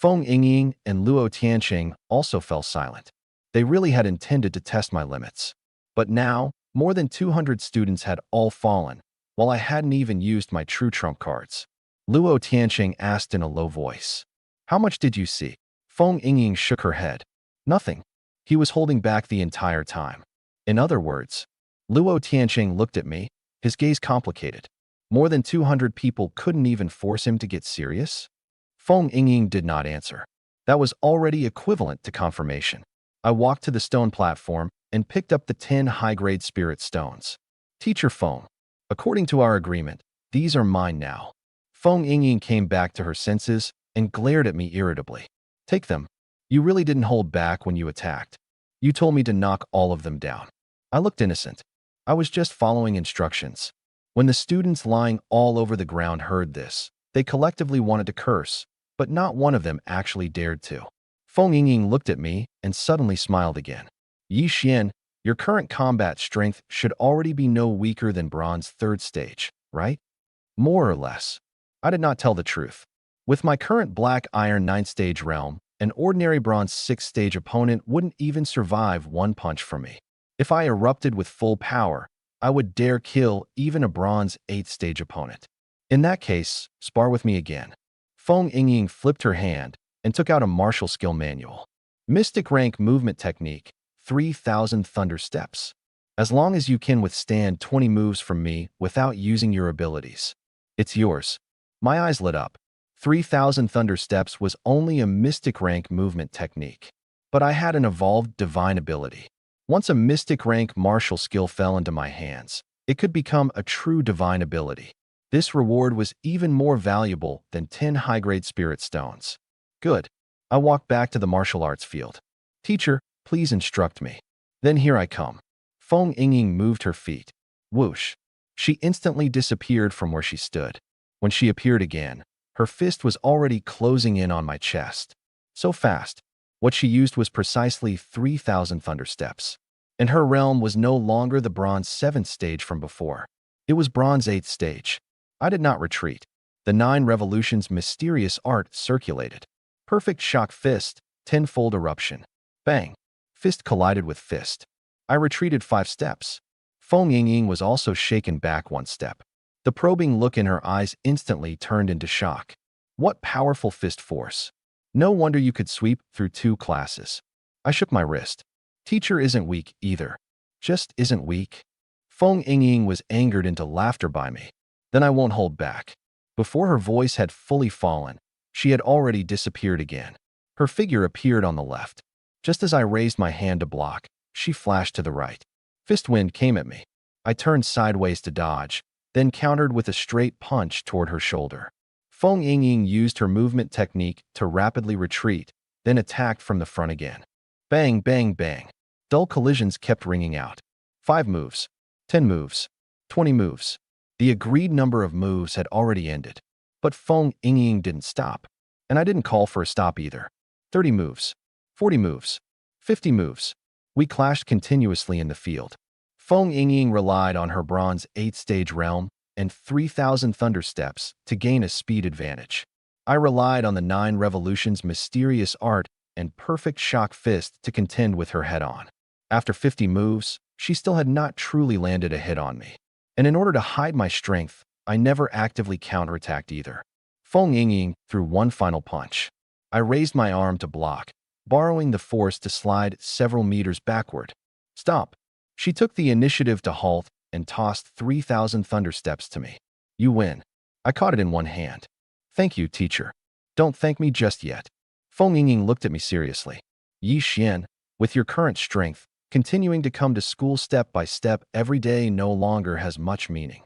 Feng Yingying and Luo Tianqing also fell silent. They really had intended to test my limits. But now, more than 200 students had all fallen, while I hadn't even used my true trump cards. Luo Tianqing asked in a low voice. How much did you see? Feng Yingying shook her head. Nothing. He was holding back the entire time. In other words, Luo Tianqing looked at me, his gaze complicated. More than 200 people couldn't even force him to get serious? Feng Yingying did not answer. That was already equivalent to confirmation. I walked to the stone platform and picked up the 10 high-grade spirit stones. Teacher Feng, according to our agreement, these are mine now. Feng Yingying came back to her senses and glared at me irritably. Take them. You really didn't hold back when you attacked. You told me to knock all of them down. I looked innocent. I was just following instructions. When the students lying all over the ground heard this, they collectively wanted to curse, but not one of them actually dared to. Feng Yingying looked at me and suddenly smiled again. Ye Xuan, your current combat strength should already be no weaker than bronze 3rd stage, right? More or less. I did not tell the truth. With my current black iron 9th stage realm, an ordinary bronze 6th stage opponent wouldn't even survive one punch from me. If I erupted with full power, I would dare kill even a bronze 8th stage opponent. In that case, spar with me again. Feng Yingying flipped her hand and took out a martial skill manual. Mystic rank movement technique, 3,000 thunder steps. As long as you can withstand 20 moves from me without using your abilities, it's yours. My eyes lit up. 3,000 thunder steps was only a mystic rank movement technique. But I had an evolved divine ability. Once a mystic rank martial skill fell into my hands, it could become a true divine ability. This reward was even more valuable than 10 high-grade spirit stones. Good. I walked back to the martial arts field. Teacher, please instruct me. Then here I come. Feng Yingying moved her feet. Whoosh. She instantly disappeared from where she stood. When she appeared again, her fist was already closing in on my chest. So fast. What she used was precisely 3,000 thunder steps. And her realm was no longer the bronze 7th stage from before. It was bronze 8th stage. I did not retreat. The 9 revolutions mysterious art circulated. Perfect shock fist, 10-fold eruption. Bang. Fist collided with fist. I retreated 5 steps. Feng Yingying was also shaken back 1 step. The probing look in her eyes instantly turned into shock. What powerful fist force. No wonder you could sweep through 2 classes. I shook my wrist. Teacher isn't weak either. Just isn't weak. Feng Yingying was angered into laughter by me. Then I won't hold back. Before her voice had fully fallen, she had already disappeared again. Her figure appeared on the left. Just as I raised my hand to block, she flashed to the right. Fist wind came at me. I turned sideways to dodge, then countered with a straight punch toward her shoulder. Feng Yingying used her movement technique to rapidly retreat, then attacked from the front again. Bang, bang, bang. Dull collisions kept ringing out. 5 moves. 10 moves. 20 moves. The agreed number of moves had already ended. But Feng Yingying didn't stop. And I didn't call for a stop either. 30 moves. 40 moves. 50 moves. We clashed continuously in the field. Feng Yingying relied on her bronze 8th stage realm and 3,000 thunder steps to gain a speed advantage. I relied on the 9 revolutions mysterious art and perfect shock fist to contend with her head-on. After 50 moves, she still had not truly landed a hit on me. And in order to hide my strength, I never actively counterattacked either. Feng Yingying threw 1 final punch. I raised my arm to block, borrowing the force to slide several meters backward. Stop. She took the initiative to halt and tossed 3,000 thunder steps to me. You win. I caught it in one hand. Thank you, teacher. Don't thank me just yet. Feng Yingying looked at me seriously. Ye Xuan, with your current strength, continuing to come to school step by step every day no longer has much meaning.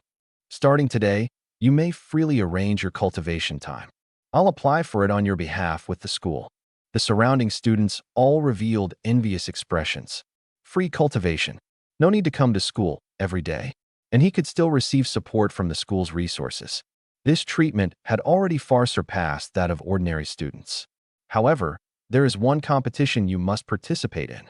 Starting today, you may freely arrange your cultivation time. I'll apply for it on your behalf with the school. The surrounding students all revealed envious expressions. Free cultivation. No need to come to school every day. And he could still receive support from the school's resources. This treatment had already far surpassed that of ordinary students. However, there is one competition you must participate in.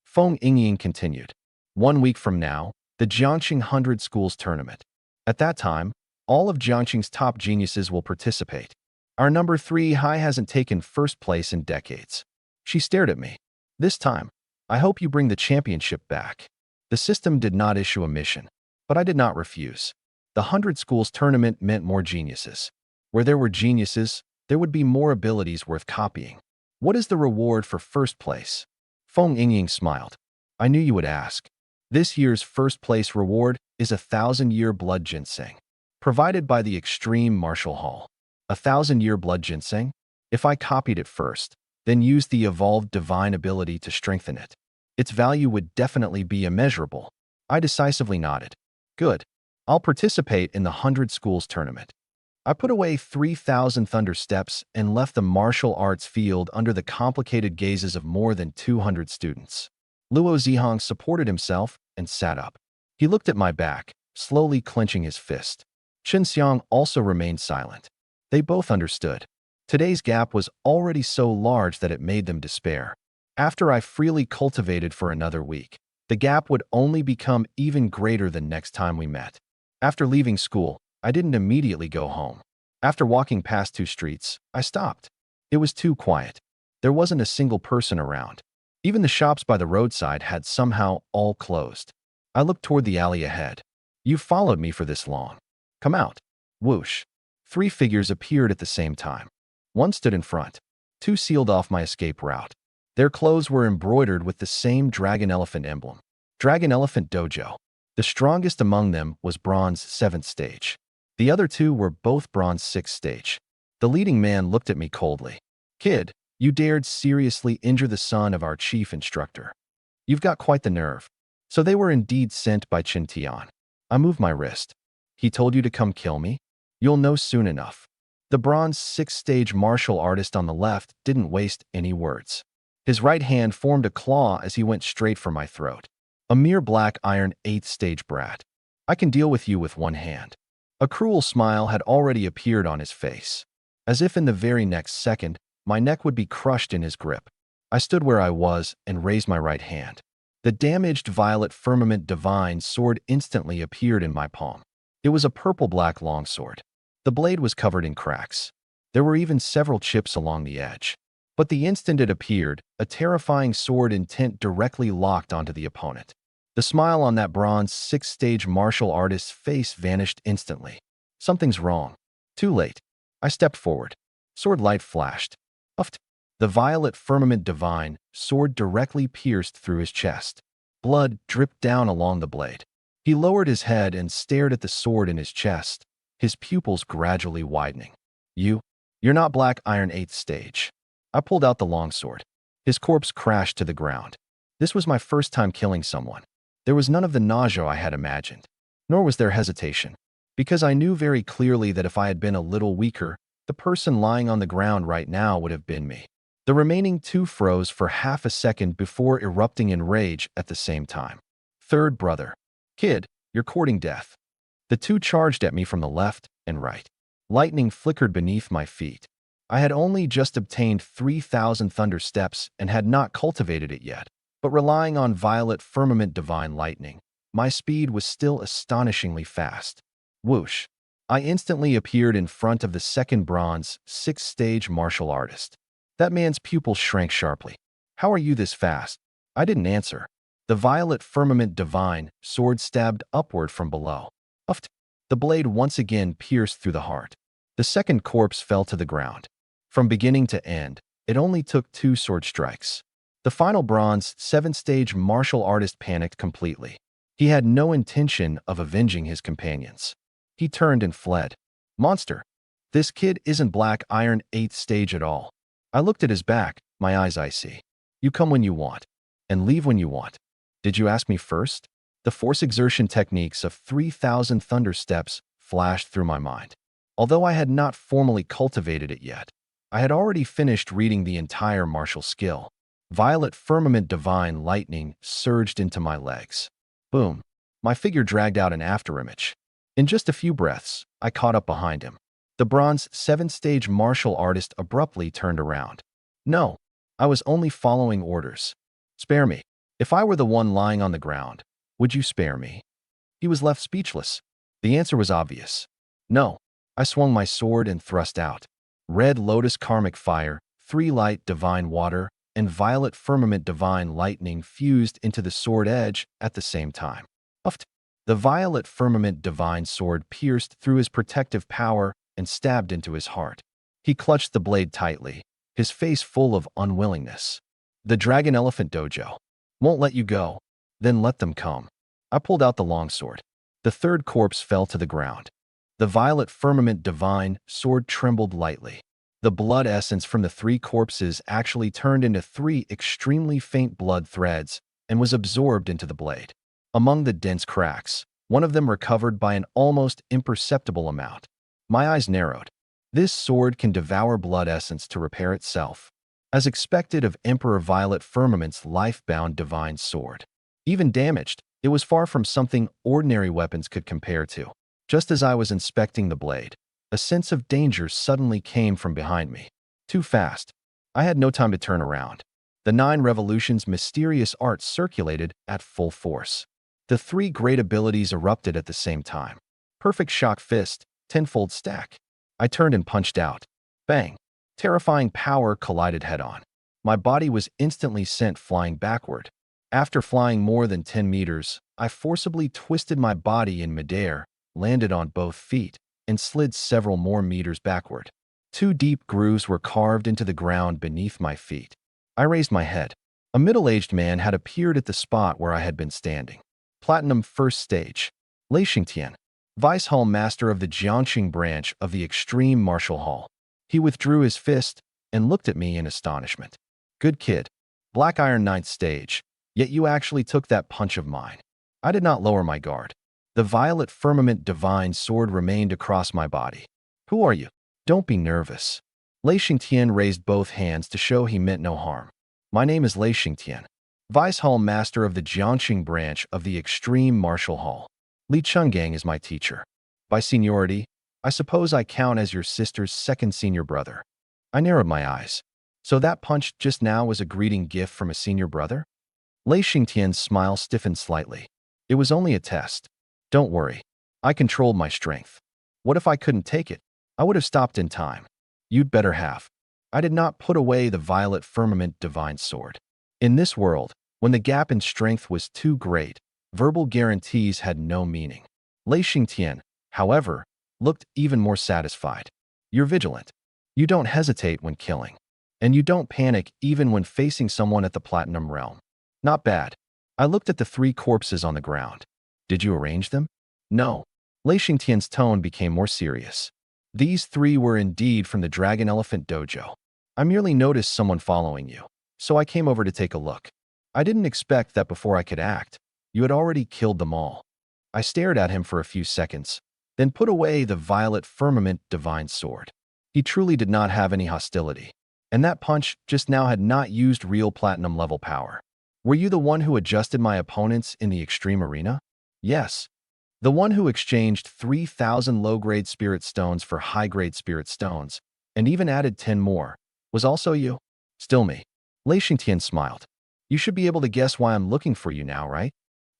Feng Yingying continued. 1 week from now, the Jiangxing 100 Schools Tournament. At that time, all of Jiangxing's top geniuses will participate. Our number 3 high hasn't taken first place in decades. She stared at me. This time, I hope you bring the championship back. The system did not issue a mission, but I did not refuse. The 100 schools tournament meant more geniuses. Where there were geniuses, there would be more abilities worth copying. What is the reward for first place? Feng Yingying smiled. I knew you would ask. This year's first place reward is 1,000-year blood ginseng, provided by the Extreme Martial Hall. 1,000-year blood ginseng? If I copied it first, then used the evolved divine ability to strengthen it, its value would definitely be immeasurable. I decisively nodded. Good. I'll participate in the 100 schools tournament. I put away 3,000 thunder steps and left the martial arts field under the complicated gazes of more than 200 students. Luo Zihong supported himself and sat up. He looked at my back, slowly clenching his fist. Chen Xiang also remained silent. They both understood. Today's gap was already so large that it made them despair. After I freely cultivated for another week, the gap would only become even greater the next time we met. After leaving school, I didn't immediately go home. After walking past 2 streets, I stopped. It was too quiet. There wasn't a single person around. Even the shops by the roadside had somehow all closed. I looked toward the alley ahead. You followed me for this long. Come out. Whoosh. 3 figures appeared at the same time. One stood in front. 2 sealed off my escape route. Their clothes were embroidered with the same dragon elephant emblem. Dragon Elephant Dojo. The strongest among them was bronze 7th stage. The other 2 were both bronze 6th stage. The leading man looked at me coldly. Kid, you dared seriously injure the son of our chief instructor. You've got quite the nerve. So they were indeed sent by Qin Tian. I moved my wrist. He told you to come kill me? You'll know soon enough. The bronze 6th stage martial artist on the left didn't waste any words. His right hand formed a claw as he went straight for my throat. A mere black iron 8th stage brat. I can deal with you with one hand. A cruel smile had already appeared on his face. As if in the very next second, my neck would be crushed in his grip. I stood where I was and raised my right hand. The damaged violet firmament divine sword instantly appeared in my palm. It was a purple-black longsword. The blade was covered in cracks. There were even several chips along the edge. But the instant it appeared, a terrifying sword intent directly locked onto the opponent. The smile on that bronze 6th stage martial artist's face vanished instantly. Something's wrong. Too late. I stepped forward. Sword light flashed. Uffed. The violet firmament divine sword directly pierced through his chest. Blood dripped down along the blade. He lowered his head and stared at the sword in his chest, his pupils gradually widening. You're not black iron 8th stage. I pulled out the longsword. His corpse crashed to the ground. This was my first time killing someone. There was none of the nausea I had imagined, nor was there hesitation, because I knew very clearly that if I had been a little weaker, the person lying on the ground right now would have been me. The remaining 2 froze for half a second before erupting in rage at the same time. Third brother. Kid, you're courting death. The 2 charged at me from the left and right. Lightning flickered beneath my feet. I had only just obtained 3,000 thunder steps and had not cultivated it yet, but relying on violet firmament divine lightning, my speed was still astonishingly fast. Whoosh. I instantly appeared in front of the second bronze 6th stage martial artist. That man's pupils shrank sharply. How are you this fast? I didn't answer. The violet firmament divine sword stabbed upward from below. Uffed. The blade once again pierced through the heart. The second corpse fell to the ground. From beginning to end, it only took 2 sword strikes. The final bronze 7th stage martial artist panicked completely. He had no intention of avenging his companions. He turned and fled. Monster. This kid isn't black iron 8th stage at all. I looked at his back, my eyes icy. You come when you want, and leave when you want. Did you ask me first? The force exertion techniques of 3,000 thunder steps flashed through my mind. Although I had not formally cultivated it yet, I had already finished reading the entire martial skill. Violet firmament divine lightning surged into my legs. Boom. My figure dragged out an afterimage. In just a few breaths, I caught up behind him. The bronze 7th stage martial artist abruptly turned around. No, I was only following orders. Spare me. If I were the one lying on the ground, would you spare me? He was left speechless. The answer was obvious. No. I swung my sword and thrust out. Red lotus karmic fire, 3 light divine water, and violet firmament divine lightning fused into the sword edge at the same time. Uft. The violet firmament divine sword pierced through his protective power and stabbed into his heart. He clutched the blade tightly, his face full of unwillingness. The dragon elephant dojo won't let you go. Then let them come. I pulled out the longsword. The third corpse fell to the ground. The violet firmament divine sword trembled lightly. The blood essence from the 3 corpses actually turned into 3 extremely faint blood threads and was absorbed into the blade. Among the dense cracks, one of them recovered by an almost imperceptible amount. My eyes narrowed. This sword can devour blood essence to repair itself, as expected of Emperor Violet Firmament's life-bound divine sword. Even damaged, it was far from something ordinary weapons could compare to. Just as I was inspecting the blade, a sense of danger suddenly came from behind me. Too fast. I had no time to turn around. The 9 revolutions mysterious art circulated at full force. The 3 great abilities erupted at the same time. Perfect shock fist, 10-fold stack. I turned and punched out. Bang! Terrifying power collided head-on. My body was instantly sent flying backward. After flying more than 10 meters, I forcibly twisted my body in midair, landed on both feet, and slid several more meters backward. 2 deep grooves were carved into the ground beneath my feet. I raised my head. A middle-aged man had appeared at the spot where I had been standing. Platinum First Stage. Lei Xingtian, Vice Hall Master of the Jiangxing branch of the Extreme Martial Hall. He withdrew his fist and looked at me in astonishment. Good kid. Black Iron 9th Stage. Yet you actually took that punch of mine. I did not lower my guard. The violet firmament divine sword remained across my body. Who are you? Don't be nervous. Lei Xingtian raised both hands to show he meant no harm. My name is Lei Xingtian, Vice Hall Master of the Jiangxing branch of the Extreme Martial Hall. Li Chenggang is my teacher. By seniority, I suppose I count as your sister's second senior brother. I narrowed my eyes. So that punch just now was a greeting gift from a senior brother? Lei Xingtian's smile stiffened slightly. It was only a test. Don't worry. I controlled my strength. What if I couldn't take it? I would have stopped in time. You'd better have. I did not put away the violet firmament divine sword. In this world, when the gap in strength was too great, verbal guarantees had no meaning. Lei Xingtian, however, looked even more satisfied. You're vigilant. You don't hesitate when killing. And you don't panic even when facing someone at the Platinum Realm. Not bad. I looked at the 3 corpses on the ground. Did you arrange them? No. Lei Xingtian's tone became more serious. These 3 were indeed from the Dragon Elephant Dojo. I merely noticed someone following you, so I came over to take a look. I didn't expect that before I could act, you had already killed them all. I stared at him for a few seconds, then put away the violet firmament divine sword. He truly did not have any hostility, and that punch just now had not used real platinum level power. Were you the one who adjusted my opponents in the extreme arena? Yes. The one who exchanged 3,000 low-grade spirit stones for high-grade spirit stones, and even added 10 more, was also you? Still me. Lei Xingtian smiled. You should be able to guess why I'm looking for you now, right?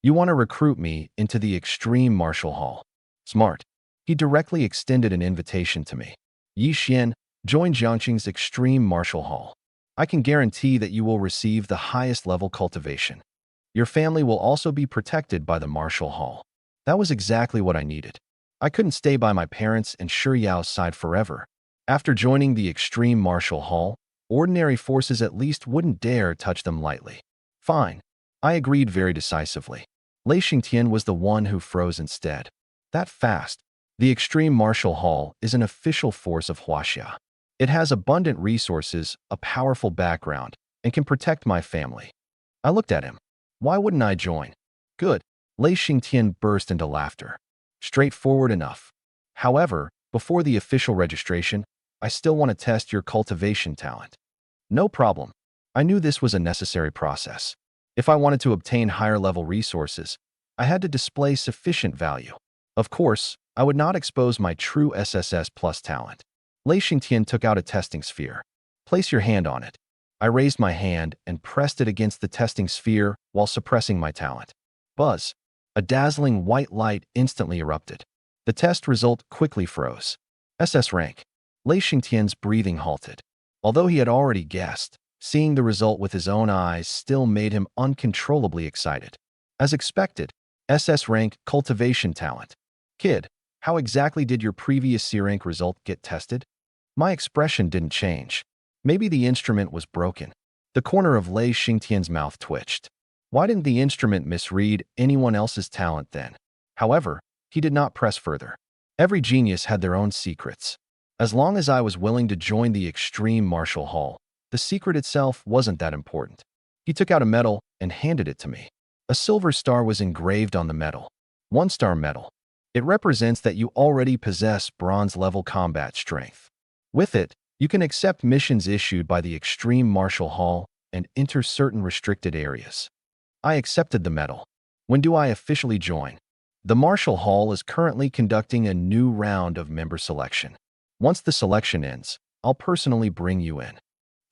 You want to recruit me into the Extreme Martial Hall. Smart. He directly extended an invitation to me. Ye Xuan, join Jiangxing's Extreme Martial Hall. I can guarantee that you will receive the highest level cultivation. Your family will also be protected by the Martial Hall. That was exactly what I needed. I couldn't stay by my parents and Yao's side forever. After joining the Extreme Martial Hall, ordinary forces at least wouldn't dare touch them lightly. Fine. I agreed very decisively. Lei Xingtian was the one who froze instead. That fast. The Extreme Martial Hall is an official force of Huaxia. It has abundant resources, a powerful background, and can protect my family. I looked at him. Why wouldn't I join? Good. Lei Xingtian burst into laughter. Straightforward enough. However, before the official registration, I still want to test your cultivation talent. No problem. I knew this was a necessary process. If I wanted to obtain higher-level resources, I had to display sufficient value. Of course, I would not expose my true SSS plus talent. Lei Xingtian took out a testing sphere. Place your hand on it. I raised my hand and pressed it against the testing sphere while suppressing my talent. Buzz. A dazzling white light instantly erupted. The test result quickly froze. SS rank. Lei Xingtian's breathing halted. Although he had already guessed, seeing the result with his own eyes still made him uncontrollably excited. As expected, SS rank cultivation talent. Kid, how exactly did your previous C rank result get tested? My expression didn't change. Maybe the instrument was broken. The corner of Lei Xingtian's mouth twitched. Why didn't the instrument misread anyone else's talent then? However, he did not press further. Every genius had their own secrets. As long as I was willing to join the extreme martial hall, the secret itself wasn't that important. He took out a medal and handed it to me. A silver star was engraved on the medal. 1-star medal. It represents that you already possess bronze-level combat strength. With it, you can accept missions issued by the extreme martial hall and enter certain restricted areas. I accepted the medal. When do I officially join? The martial hall is currently conducting a new round of member selection. Once the selection ends, I'll personally bring you in.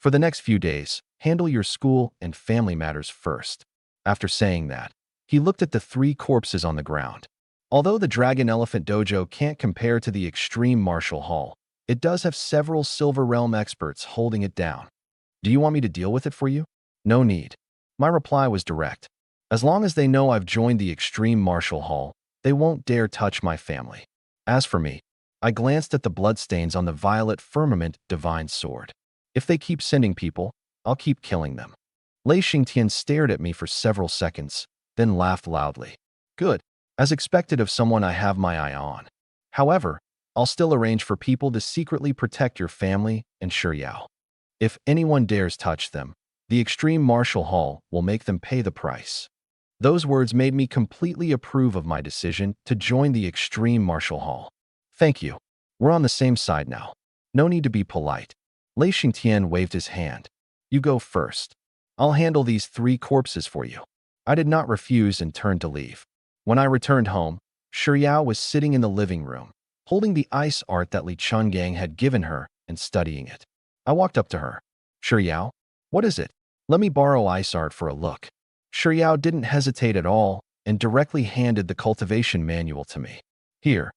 For the next few days, handle your school and family matters first. After saying that, he looked at the 3 corpses on the ground. Although the Dragon Elephant Dojo can't compare to the extreme martial hall, it does have several Silver Realm experts holding it down. Do you want me to deal with it for you? No need. My reply was direct. As long as they know I've joined the extreme martial hall, they won't dare touch my family. As for me, I glanced at the bloodstains on the violet firmament divine sword. If they keep sending people, I'll keep killing them. Lei Xingtian stared at me for several seconds, then laughed loudly. Good, as expected of someone I have my eye on. However, I'll still arrange for people to secretly protect your family and Shiryao. If anyone dares touch them, the extreme martial hall will make them pay the price. Those words made me completely approve of my decision to join the extreme martial hall. Thank you. We're on the same side now. No need to be polite. Lei Xingtian waved his hand. You go first. I'll handle these 3 corpses for you. I did not refuse and turned to leave. When I returned home, Shiryao was sitting in the living room, holding the ice art that Li Chungang had given her and studying it. I walked up to her. Shiryao, what is it? Let me borrow ice art for a look. Shiryao didn't hesitate at all and directly handed the cultivation manual to me. Here,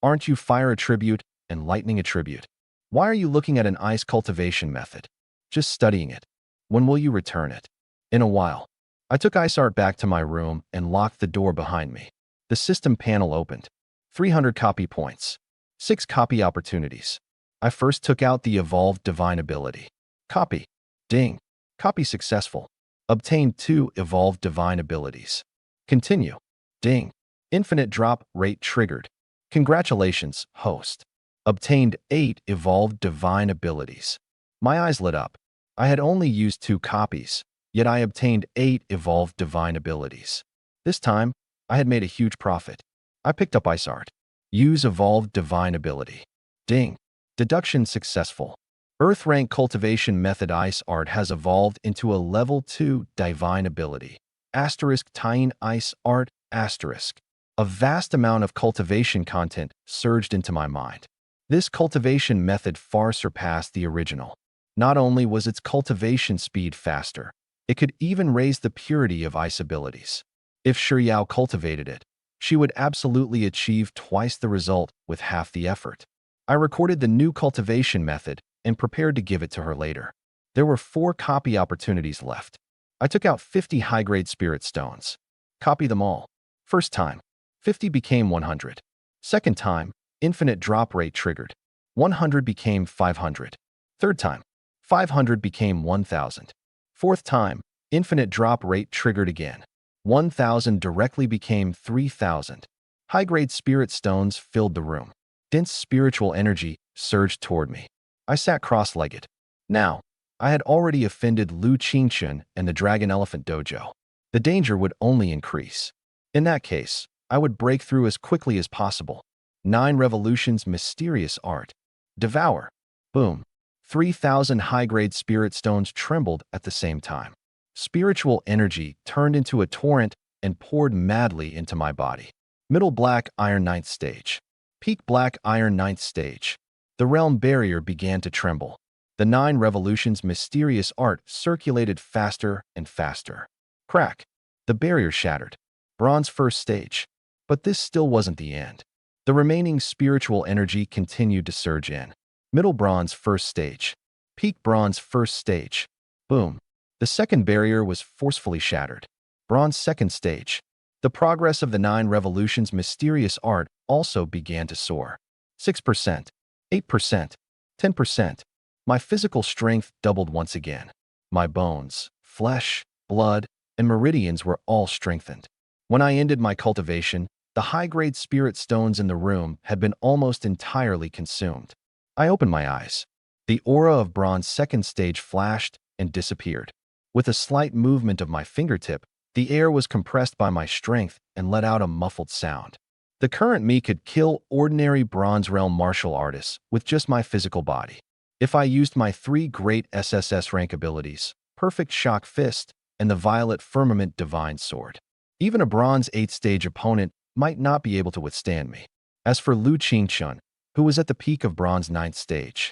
aren't you fire attribute and lightning attribute? Why are you looking at an ice cultivation method? Just studying it. When will you return it? In a while. I took ice art back to my room and locked the door behind me. The system panel opened. 300 copy points. 6 copy opportunities. I first took out the evolved divine ability. Copy. Ding. Copy successful. Obtained 2 evolved divine abilities. Continue. Ding. Infinite drop rate triggered. Congratulations, host. Obtained 8 evolved divine abilities. My eyes lit up. I had only used 2 copies, yet I obtained 8 evolved divine abilities. This time, I had made a huge profit. I picked up ice art. Use evolved divine ability. Ding. Deduction successful. Earth rank cultivation method ice art has evolved into a level 2 divine ability. Asterisk tying ice art asterisk. A vast amount of cultivation content surged into my mind. This cultivation method far surpassed the original. Not only was its cultivation speed faster, it could even raise the purity of ice abilities. If Shiryao cultivated it, she would absolutely achieve twice the result with half the effort. I recorded the new cultivation method and prepared to give it to her later. There were 4 copy opportunities left. I took out 50 high-grade spirit stones. Copy them all. First time, 50 became 100. Second time, infinite drop rate triggered. 100 became 500. Third time, 500 became 1000. Fourth time, infinite drop rate triggered again. 1000 directly became 3000. High-grade spirit stones filled the room. Dense spiritual energy surged toward me. I sat cross-legged. Now, I had already offended Lu Qingchen and the Dragon Elephant Dojo. The danger would only increase. In that case, I would break through as quickly as possible. 9 revolutions mysterious art. Devour. Boom. 3000 high-grade spirit stones trembled at the same time. Spiritual energy turned into a torrent and poured madly into my body. Middle black iron 9th stage. Peak black iron 9th stage. The realm barrier began to tremble. The 9 revolutions mysterious art circulated faster and faster. Crack. The barrier shattered. Bronze 1st stage. But this still wasn't the end. The remaining spiritual energy continued to surge in. Middle bronze first stage. Peak bronze first stage. Boom. The second barrier was forcefully shattered. Bronze second stage. The progress of the 9 revolutions mysterious art also began to soar. 6%, 8%, 10%. My physical strength doubled once again. My bones, flesh, blood, and meridians were all strengthened. When I ended my cultivation, the high-grade spirit stones in the room had been almost entirely consumed. I opened my eyes. The aura of bronze second stage flashed and disappeared. With a slight movement of my fingertip, the air was compressed by my strength and let out a muffled sound. The current me could kill ordinary Bronze Realm martial artists with just my physical body. If I used my 3 great SSS rank abilities, Perfect Shock Fist and the Violet Firmament Divine Sword, even a Bronze 8th stage opponent might not be able to withstand me. As for Ye Xuan, who was at the peak of Bronze 9th stage,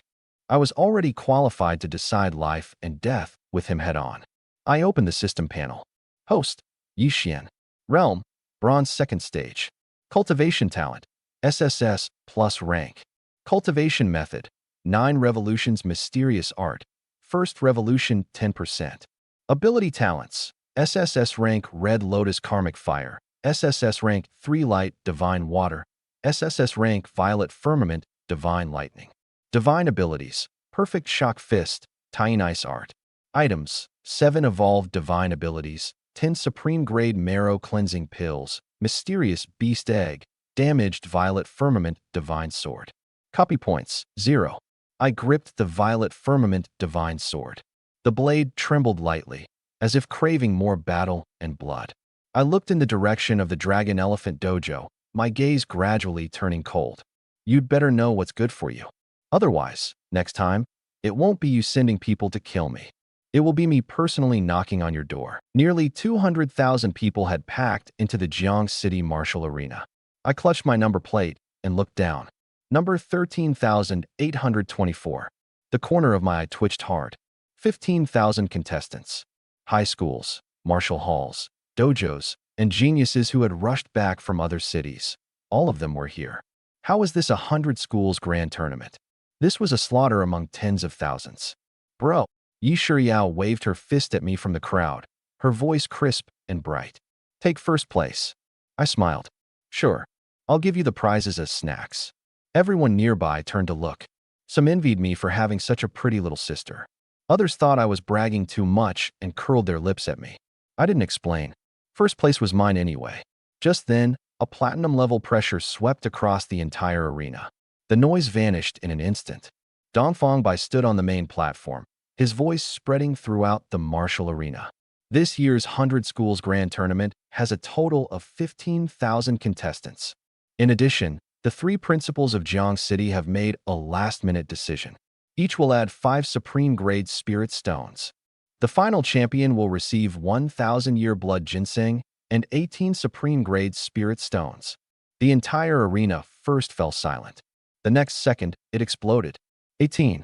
I was already qualified to decide life and death with him head-on. I opened the system panel. Host, Ye Xuan. Realm, Bronze 2nd stage. Cultivation talent, SSS plus rank. Cultivation method, 9 revolutions mysterious art. First revolution 10%. Ability talents, SSS rank Red Lotus Karmic Fire, SSS rank 3 Light Divine Water, SSS rank Violet Firmament Divine Lightning. Divine abilities, Perfect Shock Fist, Tiny Ice Art. Items, 7 Evolved Divine Abilities, 10 Supreme Grade Marrow Cleansing Pills, Mysterious Beast Egg, Damaged Violet Firmament Divine Sword. Copy points, 0. I gripped the Violet Firmament Divine Sword. The blade trembled lightly, as if craving more battle and blood. I looked in the direction of the Dragon Elephant Dojo, my gaze gradually turning cold. You'd better know what's good for you. Otherwise, next time, it won't be you sending people to kill me. It will be me personally knocking on your door. Nearly 200,000 people had packed into the Jiang City Martial Arena. I clutched my number plate and looked down. Number 13,824. The corner of my eye twitched hard. 15,000 contestants. High schools, martial halls, dojos, and geniuses who had rushed back from other cities. All of them were here. How was this a 100 schools grand tournament? This was a slaughter among tens of thousands. Bro. Ye Xuan waved her fist at me from the crowd, her voice crisp and bright. Take first place. I smiled. Sure, I'll give you the prizes as snacks. Everyone nearby turned to look. Some envied me for having such a pretty little sister. Others thought I was bragging too much and curled their lips at me. I didn't explain. First place was mine anyway. Just then, a platinum-level pressure swept across the entire arena. The noise vanished in an instant. Dongfang Bai stood on the main platform, his voice spreading throughout the martial arena. This year's 100 Schools Grand Tournament has a total of 15,000 contestants. In addition, the 3 principals of Jiang City have made a last-minute decision. Each will add 5 Supreme-Grade Spirit Stones. The final champion will receive 1,000-year Blood Ginseng and 18 Supreme-Grade Spirit Stones. The entire arena first fell silent. The next second, it exploded. 18.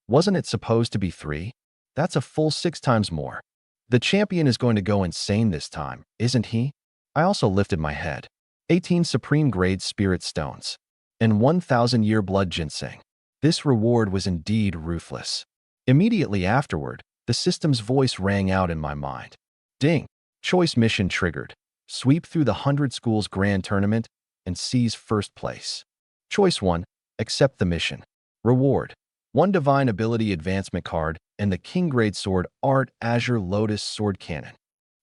Wasn't it supposed to be 3? That's a full 6 times more. The champion is going to go insane this time, isn't he? I also lifted my head. 18 Supreme-Grade Spirit Stones. And 1,000-year Blood Ginseng. This reward was indeed ruthless. Immediately afterward, the system's voice rang out in my mind. Ding! Choice mission triggered. Sweep through the 100 Schools Grand Tournament and seize first place. Choice 1. Accept the mission. Reward. 1 Divine Ability Advancement card and the King Grade Sword Art Azure Lotus Sword Cannon.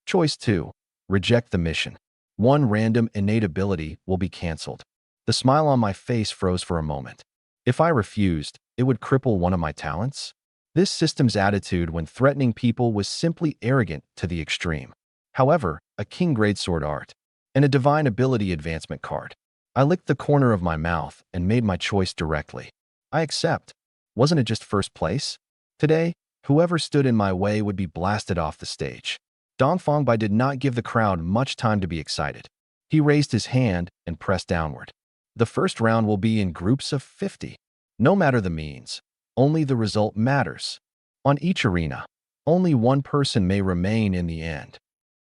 Choice 2. Reject the mission. 1 random innate ability will be cancelled. The smile on my face froze for a moment. If I refused, it would cripple one of my talents? This system's attitude when threatening people was simply arrogant to the extreme. However, a King Grade Sword Art and a Divine Ability Advancement card. I licked the corner of my mouth and made my choice directly. I accept. Wasn't it just first place? Today, whoever stood in my way would be blasted off the stage. Dongfang Bai did not give the crowd much time to be excited. He raised his hand and pressed downward. The first round will be in groups of 50. No matter the means, only the result matters. On each arena, only 1 person may remain in the end.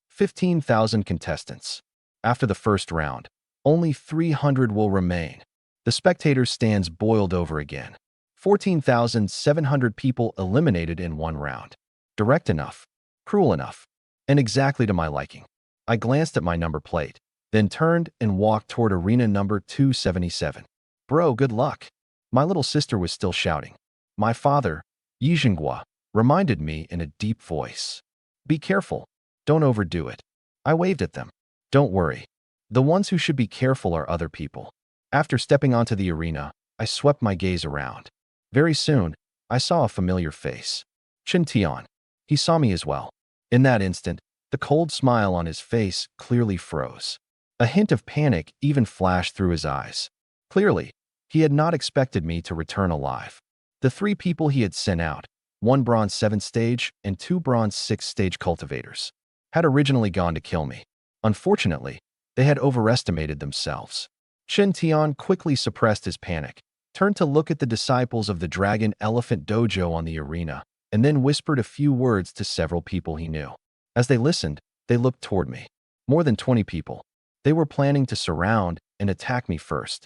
15,000 contestants. After the first round, only 300 will remain. The spectators' stands boiled over again. 14,700 people eliminated in one round. Direct enough, cruel enough, and exactly to my liking. I glanced at my number plate, then turned and walked toward arena number 277. Bro, good luck. My little sister was still shouting. My father, Ye Xuan, reminded me in a deep voice. Be careful. Don't overdo it. I waved at them. Don't worry. The ones who should be careful are other people. After stepping onto the arena, I swept my gaze around. Very soon, I saw a familiar face. Chen Tian. He saw me as well. In that instant, the cold smile on his face clearly froze. A hint of panic even flashed through his eyes. Clearly, he had not expected me to return alive. The 3 people he had sent out, 1 bronze 7th stage and 2 bronze 6th stage cultivators, had originally gone to kill me. Unfortunately, they had overestimated themselves. Chen Tian quickly suppressed his panic, turned to look at the disciples of the Dragon Elephant Dojo on the arena, and then whispered a few words to several people he knew. As they listened, they looked toward me. More than 20 people. They were planning to surround and attack me first.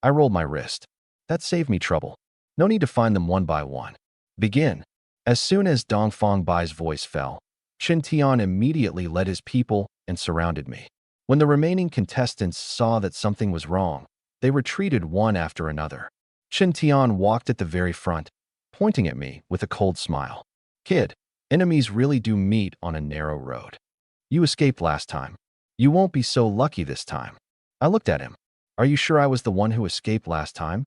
I rolled my wrist. That saved me trouble. No need to find them one by one. Begin. As soon as Dongfang Bai's voice fell, Chen Tian immediately led his people and surrounded me. When the remaining contestants saw that something was wrong, they retreated one after another. Chen Tian walked at the very front, pointing at me with a cold smile. Kid, enemies really do meet on a narrow road. You escaped last time. You won't be so lucky this time. I looked at him. Are you sure I was the one who escaped last time?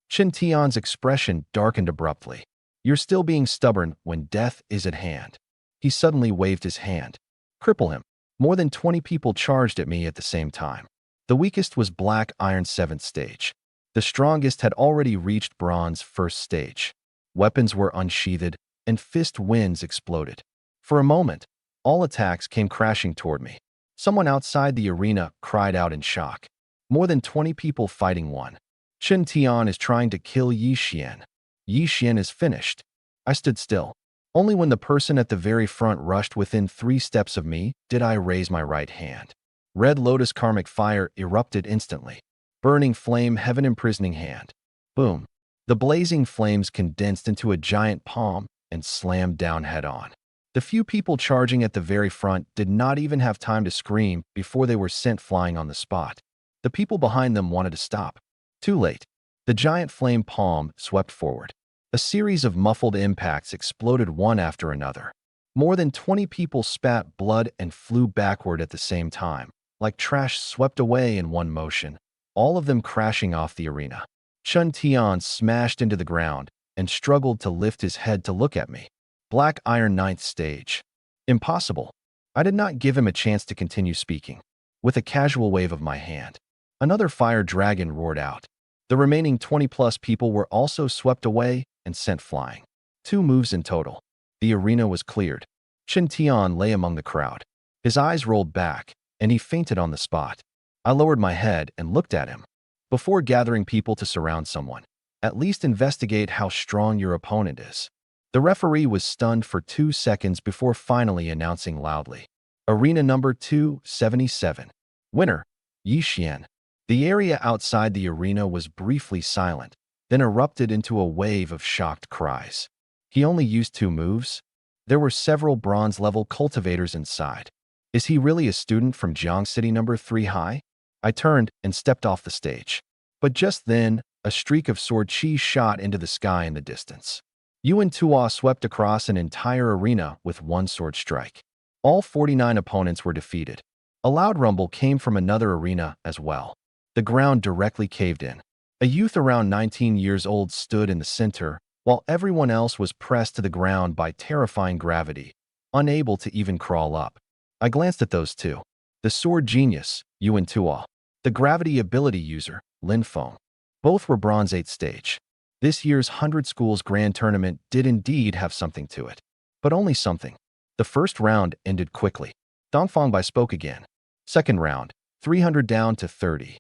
Chen Tian's expression darkened abruptly. You're still being stubborn when death is at hand. He suddenly waved his hand. Cripple him. More than 20 people charged at me at the same time. The weakest was Black Iron 7th stage. The strongest had already reached Bronze 1st stage. Weapons were unsheathed, and fist winds exploded. For a moment, all attacks came crashing toward me. Someone outside the arena cried out in shock. More than 20 people fighting one. Chen Tian is trying to kill Ye Xuan. Ye Xuan is finished. I stood still. Only when the person at the very front rushed within 3 steps of me did I raise my right hand. Red Lotus karmic fire erupted instantly. Burning flame heaven imprisoning hand. Boom. The blazing flames condensed into a giant palm and slammed down head-on. The few people charging at the very front did not even have time to scream before they were sent flying on the spot. The people behind them wanted to stop. Too late. The giant flame palm swept forward. A series of muffled impacts exploded one after another. More than 20 people spat blood and flew backward at the same time, like trash swept away in one motion, all of them crashing off the arena. Chen Tian smashed into the ground and struggled to lift his head to look at me. Black Iron 9th stage. Impossible. I did not give him a chance to continue speaking. With a casual wave of my hand, another fire dragon roared out. The remaining 20-plus people were also swept away and sent flying. 2 moves in total. The arena was cleared. Chen Tian lay among the crowd. His eyes rolled back, and he fainted on the spot. I lowered my head and looked at him. Before gathering people to surround someone, at least investigate how strong your opponent is. The referee was stunned for 2 seconds before finally announcing loudly. Arena number 277. Winner, Ye Xuan. The area outside the arena was briefly silent, then erupted into a wave of shocked cries. He only used 2 moves? There were several bronze-level cultivators inside. Is he really a student from Jiang City number 3 high? I turned and stepped off the stage. But just then, a streak of sword chi shot into the sky in the distance. Yuan Tua swept across an entire arena with 1 sword strike. All 49 opponents were defeated. A loud rumble came from another arena as well. The ground directly caved in. A youth around 19 years old stood in the center, while everyone else was pressed to the ground by terrifying gravity, unable to even crawl up. I glanced at those 2. The sword genius, Yuan Tua. The gravity ability user, Lin Feng. Both were Bronze 8th stage. This year's 100 Schools Grand Tournament did indeed have something to it. But only something. The first round ended quickly. Dongfang Bai spoke again. Second round, 300 down to 30.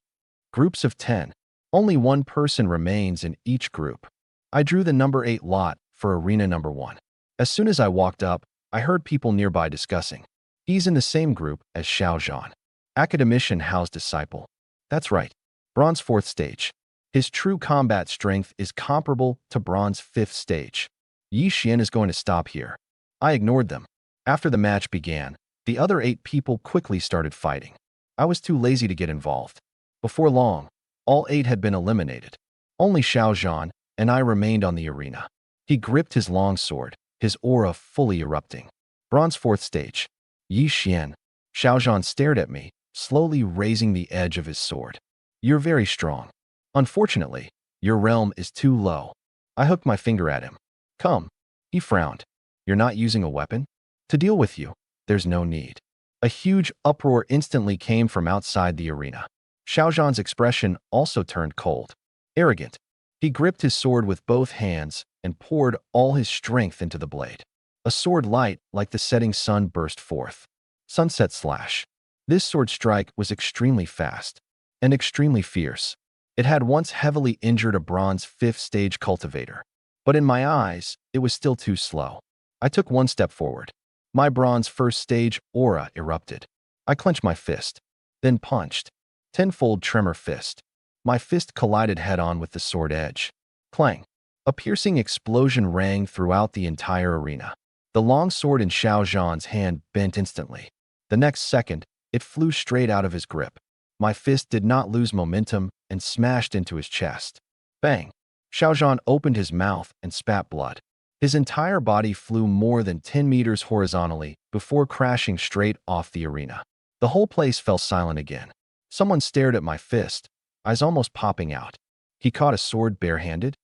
Groups of 10. Only 1 person remains in each group. I drew the number 8 lot for arena number 1. As soon as I walked up, I heard people nearby discussing. He's in the same group as Xiao Zhan. Academician Hao's disciple. That's right. Bronze 4th stage. His true combat strength is comparable to bronze 5th stage. Ye Xuan is going to stop here. I ignored them. After the match began, the other 8 people quickly started fighting. I was too lazy to get involved. Before long, all 8 had been eliminated. Only Xiao Zhan and I remained on the arena. He gripped his long sword, his aura fully erupting. Bronze 4th stage. Ye Xuan. Xiao Zhan stared at me, slowly raising the edge of his sword. You're very strong. Unfortunately, your realm is too low. I hooked my finger at him. Come. He frowned. You're not using a weapon? To deal with you, there's no need. A huge uproar instantly came from outside the arena. Xiao Zhan's expression also turned cold. Arrogant. He gripped his sword with both hands and poured all his strength into the blade. A sword light like the setting sun burst forth. Sunset slash. This sword strike was extremely fast and extremely fierce. It had once heavily injured a bronze 5th stage cultivator. But in my eyes, it was still too slow. I took one step forward. My bronze 1st stage aura erupted. I clenched my fist, then punched. Tenfold tremor fist. My fist collided head-on with the sword edge. Clang. A piercing explosion rang throughout the entire arena. The long sword in Xiao Zhan's hand bent instantly. The next second, it flew straight out of his grip. My fist did not lose momentum and smashed into his chest. Bang! Xiao Zhan opened his mouth and spat blood. His entire body flew more than 10 meters horizontally before crashing straight off the arena. The whole place fell silent again. Someone stared at my fist, eyes almost popping out. He caught a sword barehanded?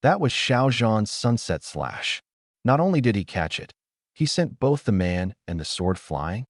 That was Xiao Zhan's sunset slash. Not only did he catch it, he sent both the man and the sword flying.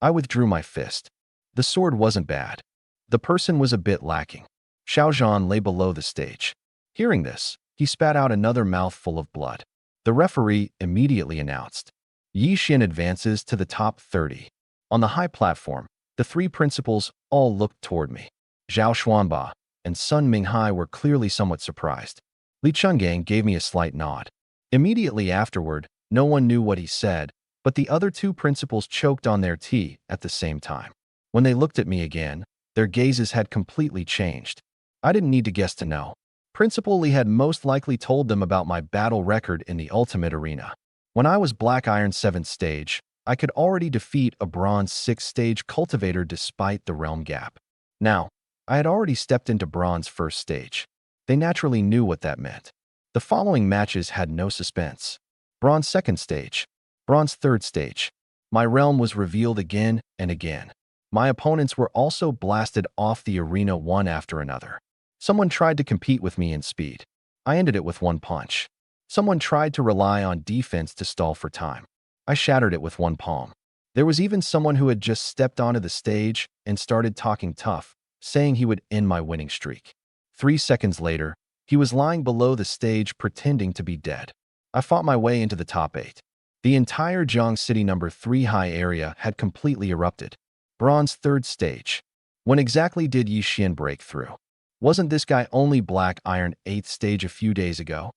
I withdrew my fist. The sword wasn't bad. The person was a bit lacking. Xiao Zhan lay below the stage. Hearing this, he spat out another mouthful of blood. The referee immediately announced, Ye Xuan advances to the top 30. On the high platform, the 3 principals all looked toward me. Zhao Xuanba and Sun Minghai were clearly somewhat surprised. Li Chenggang gave me a slight nod. Immediately afterward, no one knew what he said, but the other 2 principals choked on their tea at the same time. When they looked at me again, their gazes had completely changed. I didn't need to guess to know. Principal Li had most likely told them about my battle record in the ultimate arena. When I was Black Iron 7th stage, I could already defeat a bronze 6th stage cultivator despite the realm gap. Now, I had already stepped into bronze 1st stage. They naturally knew what that meant. The following matches had no suspense. Bronze 2nd stage. Bronze 3rd stage. My realm was revealed again and again. My opponents were also blasted off the arena one after another. Someone tried to compete with me in speed. I ended it with one punch. Someone tried to rely on defense to stall for time. I shattered it with one palm. There was even someone who had just stepped onto the stage and started talking tough, saying he would end my winning streak. 3 seconds later, he was lying below the stage pretending to be dead. I fought my way into the top 8. The entire Jiang City number 3 high area had completely erupted. Bronze 3rd stage. When exactly did Ye Xuan break through? Wasn't this guy only Black Iron 8th stage a few days ago?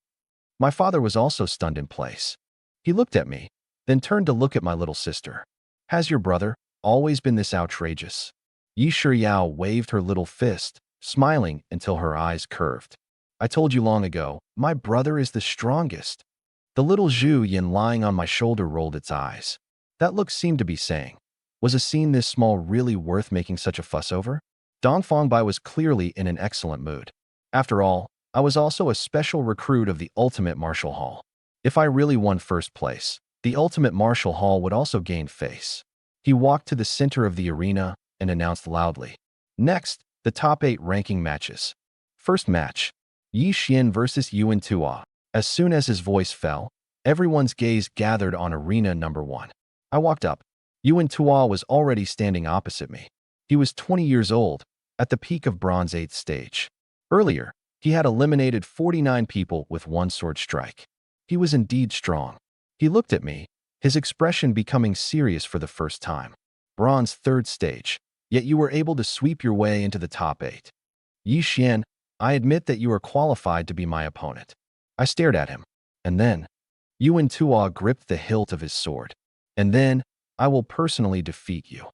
My father was also stunned in place. He looked at me, then turned to look at my little sister. Has your brother always been this outrageous? Ye Shiyao waved her little fist, smiling until her eyes curved. I told you long ago, my brother is the strongest. The little Zhu Yin lying on my shoulder rolled its eyes. That look seemed to be saying, was a scene this small really worth making such a fuss over? Dong Fangbai was clearly in an excellent mood. After all, I was also a special recruit of the Ultimate Martial Hall. If I really won first place, the Ultimate Martial Hall would also gain face. He walked to the center of the arena and announced loudly. Next, the top 8 ranking matches. First match, Ye Xuan versus Yuan Tua. As soon as his voice fell, everyone's gaze gathered on arena number 1. I walked up. Yuan Tua was already standing opposite me. He was 20 years old, at the peak of bronze 8th stage. Earlier, he had eliminated 49 people with one sword strike. He was indeed strong. He looked at me, his expression becoming serious for the first time. Bronze 3rd stage, yet you were able to sweep your way into the top 8. Ye Xuan, I admit that you are qualified to be my opponent. I stared at him. And then, Yuan Tua gripped the hilt of his sword. And then, I will personally defeat you.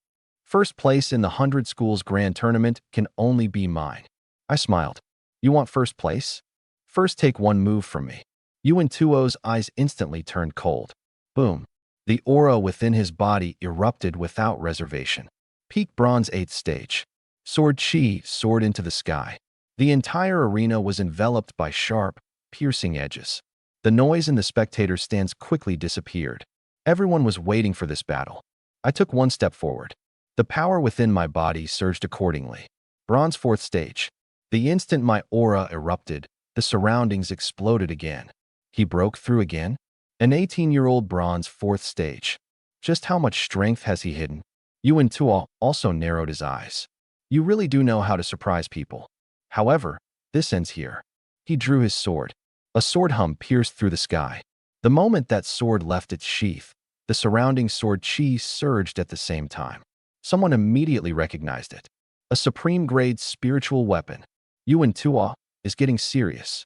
First place in the 100 Schools Grand Tournament can only be mine. I smiled. You want first place? First take one move from me. Yuan Tuo's eyes instantly turned cold. Boom. The aura within his body erupted without reservation. Peak Bronze 8th stage. Sword Chi soared into the sky. The entire arena was enveloped by sharp, piercing edges. The noise in the spectator stands quickly disappeared. Everyone was waiting for this battle. I took one step forward. The power within my body surged accordingly. Bronze 4th stage. The instant my aura erupted, the surroundings exploded again. He broke through again? An 18-year-old Bronze 4th stage. Just how much strength has he hidden? Yuan Tuo also narrowed his eyes. You really do know how to surprise people. However, this ends here. He drew his sword. A sword hum pierced through the sky. The moment that sword left its sheath, the surrounding sword chi surged at the same time. Someone immediately recognized it. A supreme-grade spiritual weapon. Yuan Tuo is getting serious.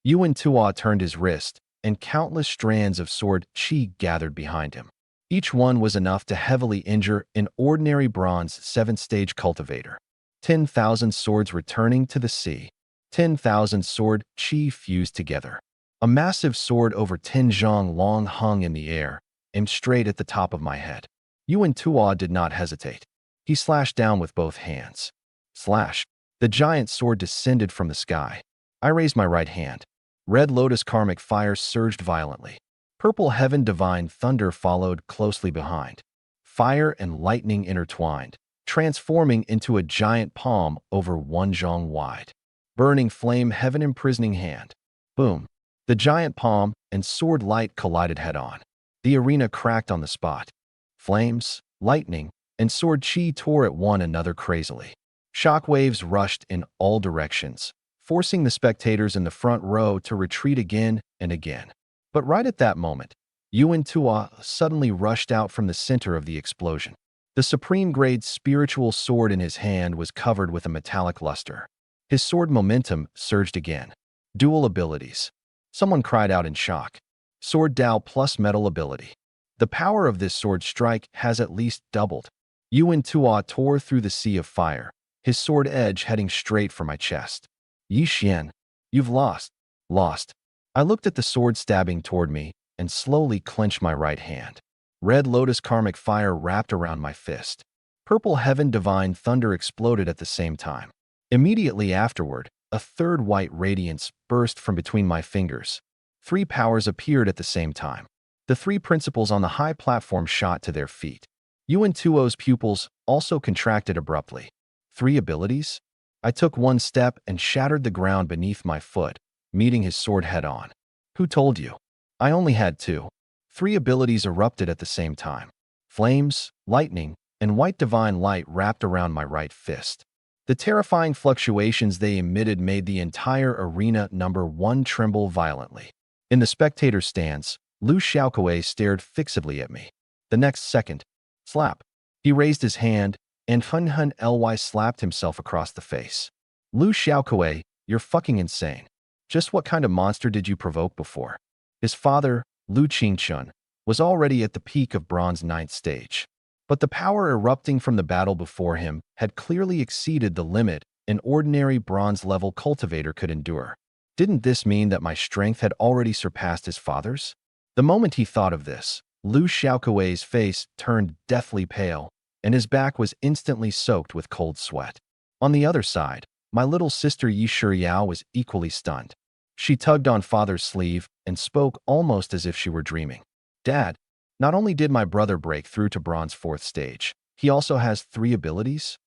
Yuan Tuo turned his wrist, and countless strands of sword chi gathered behind him. Each one was enough to heavily injure an ordinary Bronze 7th stage cultivator. 10,000 swords returning to the sea. 10,000 sword chi fused together. A massive sword over 10 zhang long hung in the air, aimed straight at the top of my head. Yuan Tuo did not hesitate. He slashed down with both hands. Slash. The giant sword descended from the sky. I raised my right hand. Red Lotus karmic fire surged violently. Purple heaven divine thunder followed closely behind. Fire and lightning intertwined, transforming into a giant palm over 1 zhang wide. Burning flame heaven imprisoning hand. Boom. The giant palm and sword light collided head-on. The arena cracked on the spot. Flames, lightning, and sword chi tore at one another crazily. Shockwaves rushed in all directions, forcing the spectators in the front row to retreat again and again. But right at that moment, Yuan Tuo suddenly rushed out from the center of the explosion. The supreme-grade spiritual sword in his hand was covered with a metallic luster. His sword momentum surged again. Dual abilities. Someone cried out in shock. Sword Dao plus metal ability. The power of this sword strike has at least doubled. Yuan Tuo tore through the sea of fire, his sword edge heading straight for my chest. Ye Xuan, you've lost. Lost. I looked at the sword stabbing toward me and slowly clenched my right hand. Red Lotus karmic fire wrapped around my fist. Purple heaven divine thunder exploded at the same time. Immediately afterward, a third white radiance burst from between my fingers. 3 powers appeared at the same time. The 3 principals on the high platform shot to their feet. Yuan Tuo's pupils also contracted abruptly. 3 abilities? I took one step and shattered the ground beneath my foot, meeting his sword head-on. Who told you? I only had 2. 3 abilities erupted at the same time. Flames, lightning, and white divine light wrapped around my right fist. The terrifying fluctuations they emitted made the entire arena number 1 tremble violently. In the spectator stands, Lu Xiaokuei stared fixedly at me. The next second, slap. He raised his hand, and Hun Hun Ly slapped himself across the face. Lu Xiaokuei, you're fucking insane. Just what kind of monster did you provoke before? His father, Lu Qingchun, was already at the peak of Bronze 9th stage. But the power erupting from the battle before him had clearly exceeded the limit an ordinary bronze-level cultivator could endure. Didn't this mean that my strength had already surpassed his father's? The moment he thought of this, Lu Xiaokuei's face turned deathly pale, and his back was instantly soaked with cold sweat. On the other side, my little sister Ye Xuan was equally stunned. She tugged on father's sleeve and spoke almost as if she were dreaming. Dad, not only did my brother break through to Bronze 4th stage, he also has 3 abilities?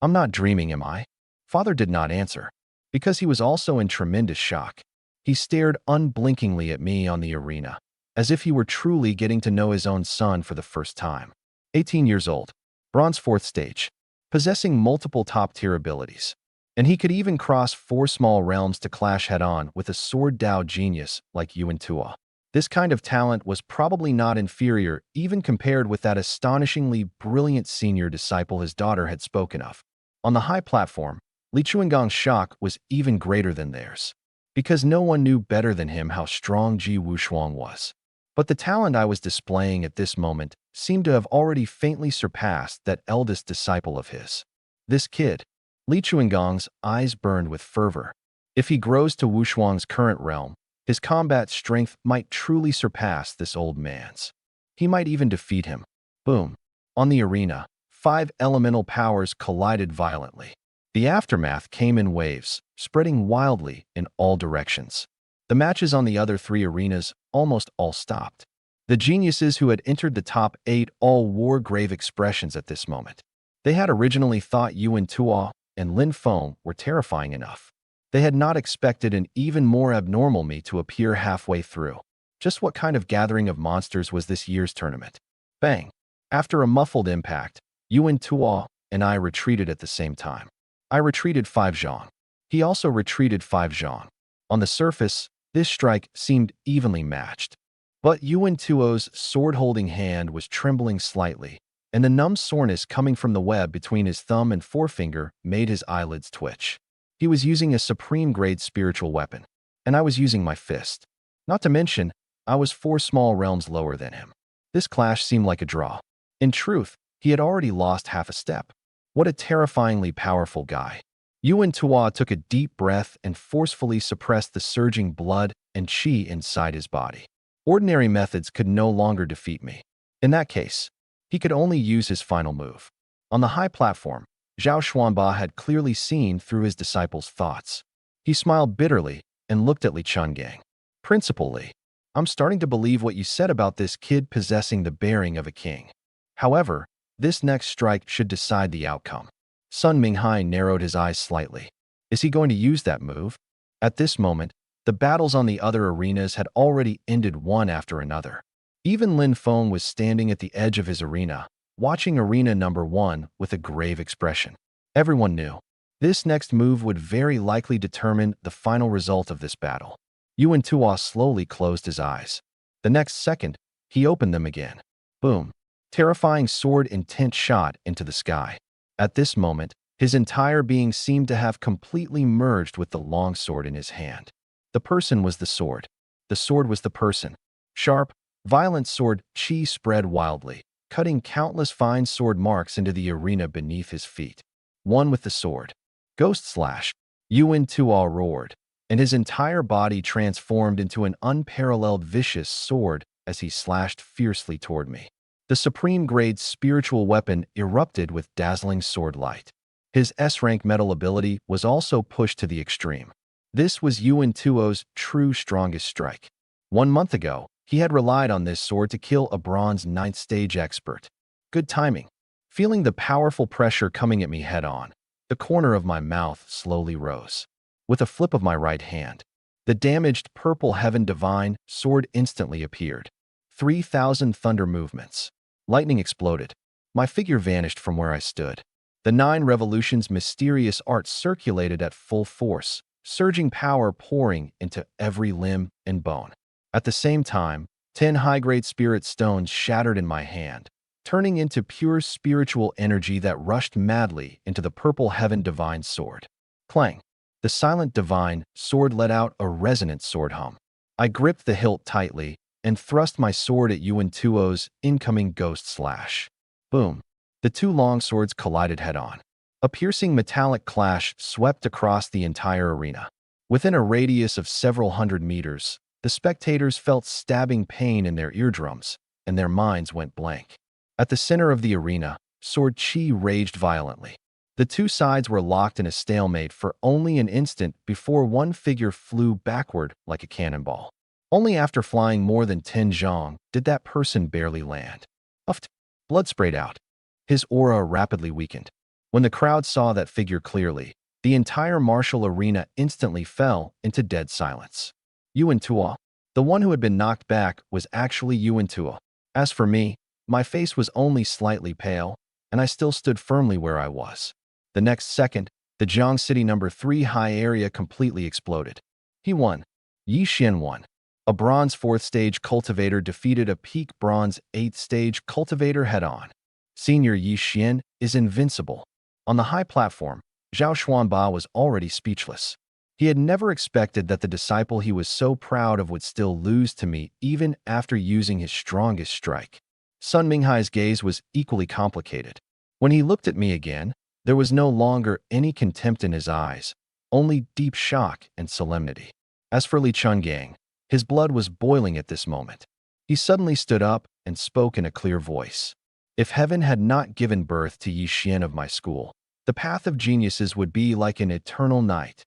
I'm not dreaming, am I? Father did not answer, because he was also in tremendous shock. He stared unblinkingly at me on the arena, as if he were truly getting to know his own son for the first time. 18 years old, Bronze 4th stage, possessing multiple top-tier abilities. And he could even cross 4 small realms to clash head-on with a sword Dao genius like Yuan Tuo. This kind of talent was probably not inferior even compared with that astonishingly brilliant senior disciple his daughter had spoken of. On the high platform, Li Chuangong's shock was even greater than theirs, because no one knew better than him how strong Ye Xuan was. But the talent I was displaying at this moment seemed to have already faintly surpassed that eldest disciple of his. This kid. Li Chuangong's eyes burned with fervor. If he grows to Wu Shuang's current realm, his combat strength might truly surpass this old man's. He might even defeat him. Boom. On the arena, 5 elemental powers collided violently. The aftermath came in waves, spreading wildly in all directions. The matches on the other 3 arenas almost all stopped. The geniuses who had entered the top 8 all wore grave expressions at this moment. They had originally thought Yuan Tuo and Lin Feng were terrifying enough. They had not expected an even more abnormal me to appear halfway through. Just what kind of gathering of monsters was this year's tournament? Bang! After a muffled impact, Yuan Tuo and I retreated at the same time. I retreated 5 zhang. He also retreated 5 zhang. On the surface, this strike seemed evenly matched. But Yuan Tuo's sword-holding hand was trembling slightly, and the numb soreness coming from the web between his thumb and forefinger made his eyelids twitch. He was using a supreme-grade spiritual weapon, and I was using my fist. Not to mention, I was 4 small realms lower than him. This clash seemed like a draw. In truth, he had already lost half a step. What a terrifyingly powerful guy. Yuan Tuo took a deep breath and forcefully suppressed the surging blood and qi inside his body. Ordinary methods could no longer defeat me. In that case, he could only use his final move. On the high platform, Zhao Xuanba had clearly seen through his disciple's thoughts. He smiled bitterly and looked at Li Chungang. Principal Li, I'm starting to believe what you said about this kid possessing the bearing of a king. However, this next strike should decide the outcome. Sun Minghai narrowed his eyes slightly. Is he going to use that move? At this moment, the battles on the other arenas had already ended one after another. Even Lin Feng was standing at the edge of his arena, watching arena number 1 with a grave expression. Everyone knew. This next move would very likely determine the final result of this battle. Yuan Tuo slowly closed his eyes. The next second, he opened them again. Boom. Terrifying sword intent shot into the sky. At this moment, his entire being seemed to have completely merged with the long sword in his hand. The person was the sword. The sword was the person. Sharp, violent sword qi spread wildly, cutting countless fine sword marks into the arena beneath his feet. One with the sword. Ghost slash. Yuan Tuo roared, and his entire body transformed into an unparalleled vicious sword as he slashed fiercely toward me. The supreme-grade spiritual weapon erupted with dazzling sword light. His S-rank metal ability was also pushed to the extreme. This was Yuan Tuo's true strongest strike. 1 month ago, he had relied on this sword to kill a bronze 9th stage expert. Good timing. Feeling the powerful pressure coming at me head-on, the corner of my mouth slowly rose. With a flip of my right hand, the damaged purple heaven divine sword instantly appeared. 3,000 thunder movements. Lightning exploded. My figure vanished from where I stood. The 9 revolutions mysterious art circulated at full force, surging power pouring into every limb and bone. At the same time, 10 high-grade spirit stones shattered in my hand, turning into pure spiritual energy that rushed madly into the purple heaven divine sword. Clang! The silent divine sword let out a resonant sword hum. I gripped the hilt tightly and thrust my sword at Yuan Tuo's incoming ghost slash. Boom! The 2 long swords collided head-on. A piercing metallic clash swept across the entire arena. Within a radius of several hundred meters, the spectators felt stabbing pain in their eardrums, and their minds went blank. At the center of the arena, sword qi raged violently. The 2 sides were locked in a stalemate for only an instant before one figure flew backward like a cannonball. Only after flying more than 10 zhang did that person barely land. Puffed. Blood sprayed out. His aura rapidly weakened. When the crowd saw that figure clearly, the entire martial arena instantly fell into dead silence. Yuan Tuo, the one who had been knocked back, was actually Yuan Tuo. As for me, my face was only slightly pale, and I still stood firmly where I was. The next second, the Jiang City number 3 high area completely exploded. He won. Ye Xuan won. A bronze 4th stage cultivator defeated a peak bronze 8th stage cultivator head-on. Senior Ye Xuan is invincible. On the high platform, Zhao Xuanba was already speechless. He had never expected that the disciple he was so proud of would still lose to me even after using his strongest strike. Sun Minghai's gaze was equally complicated. When he looked at me again, there was no longer any contempt in his eyes, only deep shock and solemnity. As for Li Chungang, his blood was boiling at this moment. He suddenly stood up and spoke in a clear voice. If heaven had not given birth to Ye Xuan of my school, the path of geniuses would be like an eternal night.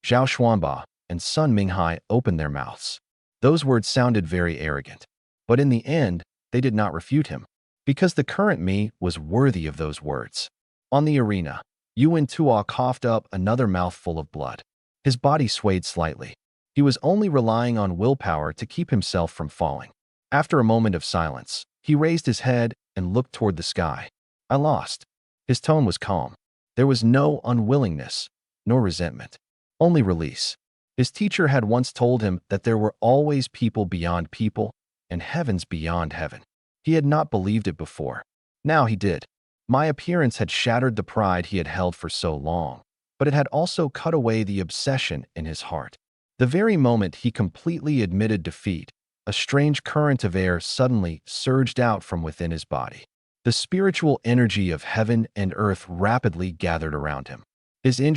Zhao Xuanba and Sun Minghai opened their mouths. Those words sounded very arrogant. But in the end, they did not refute him, because the current me was worthy of those words. On the arena, Yuan Tuo coughed up another mouthful of blood. His body swayed slightly. He was only relying on willpower to keep himself from falling. After a moment of silence, he raised his head and looked toward the sky. I lost. His tone was calm. There was no unwillingness, nor resentment, only release. His teacher had once told him that there were always people beyond people and heavens beyond heaven. He had not believed it before. Now he did. My appearance had shattered the pride he had held for so long, but it had also cut away the obsession in his heart. The very moment he completely admitted defeat, a strange current of air suddenly surged out from within his body. The spiritual energy of heaven and earth rapidly gathered around him. His injury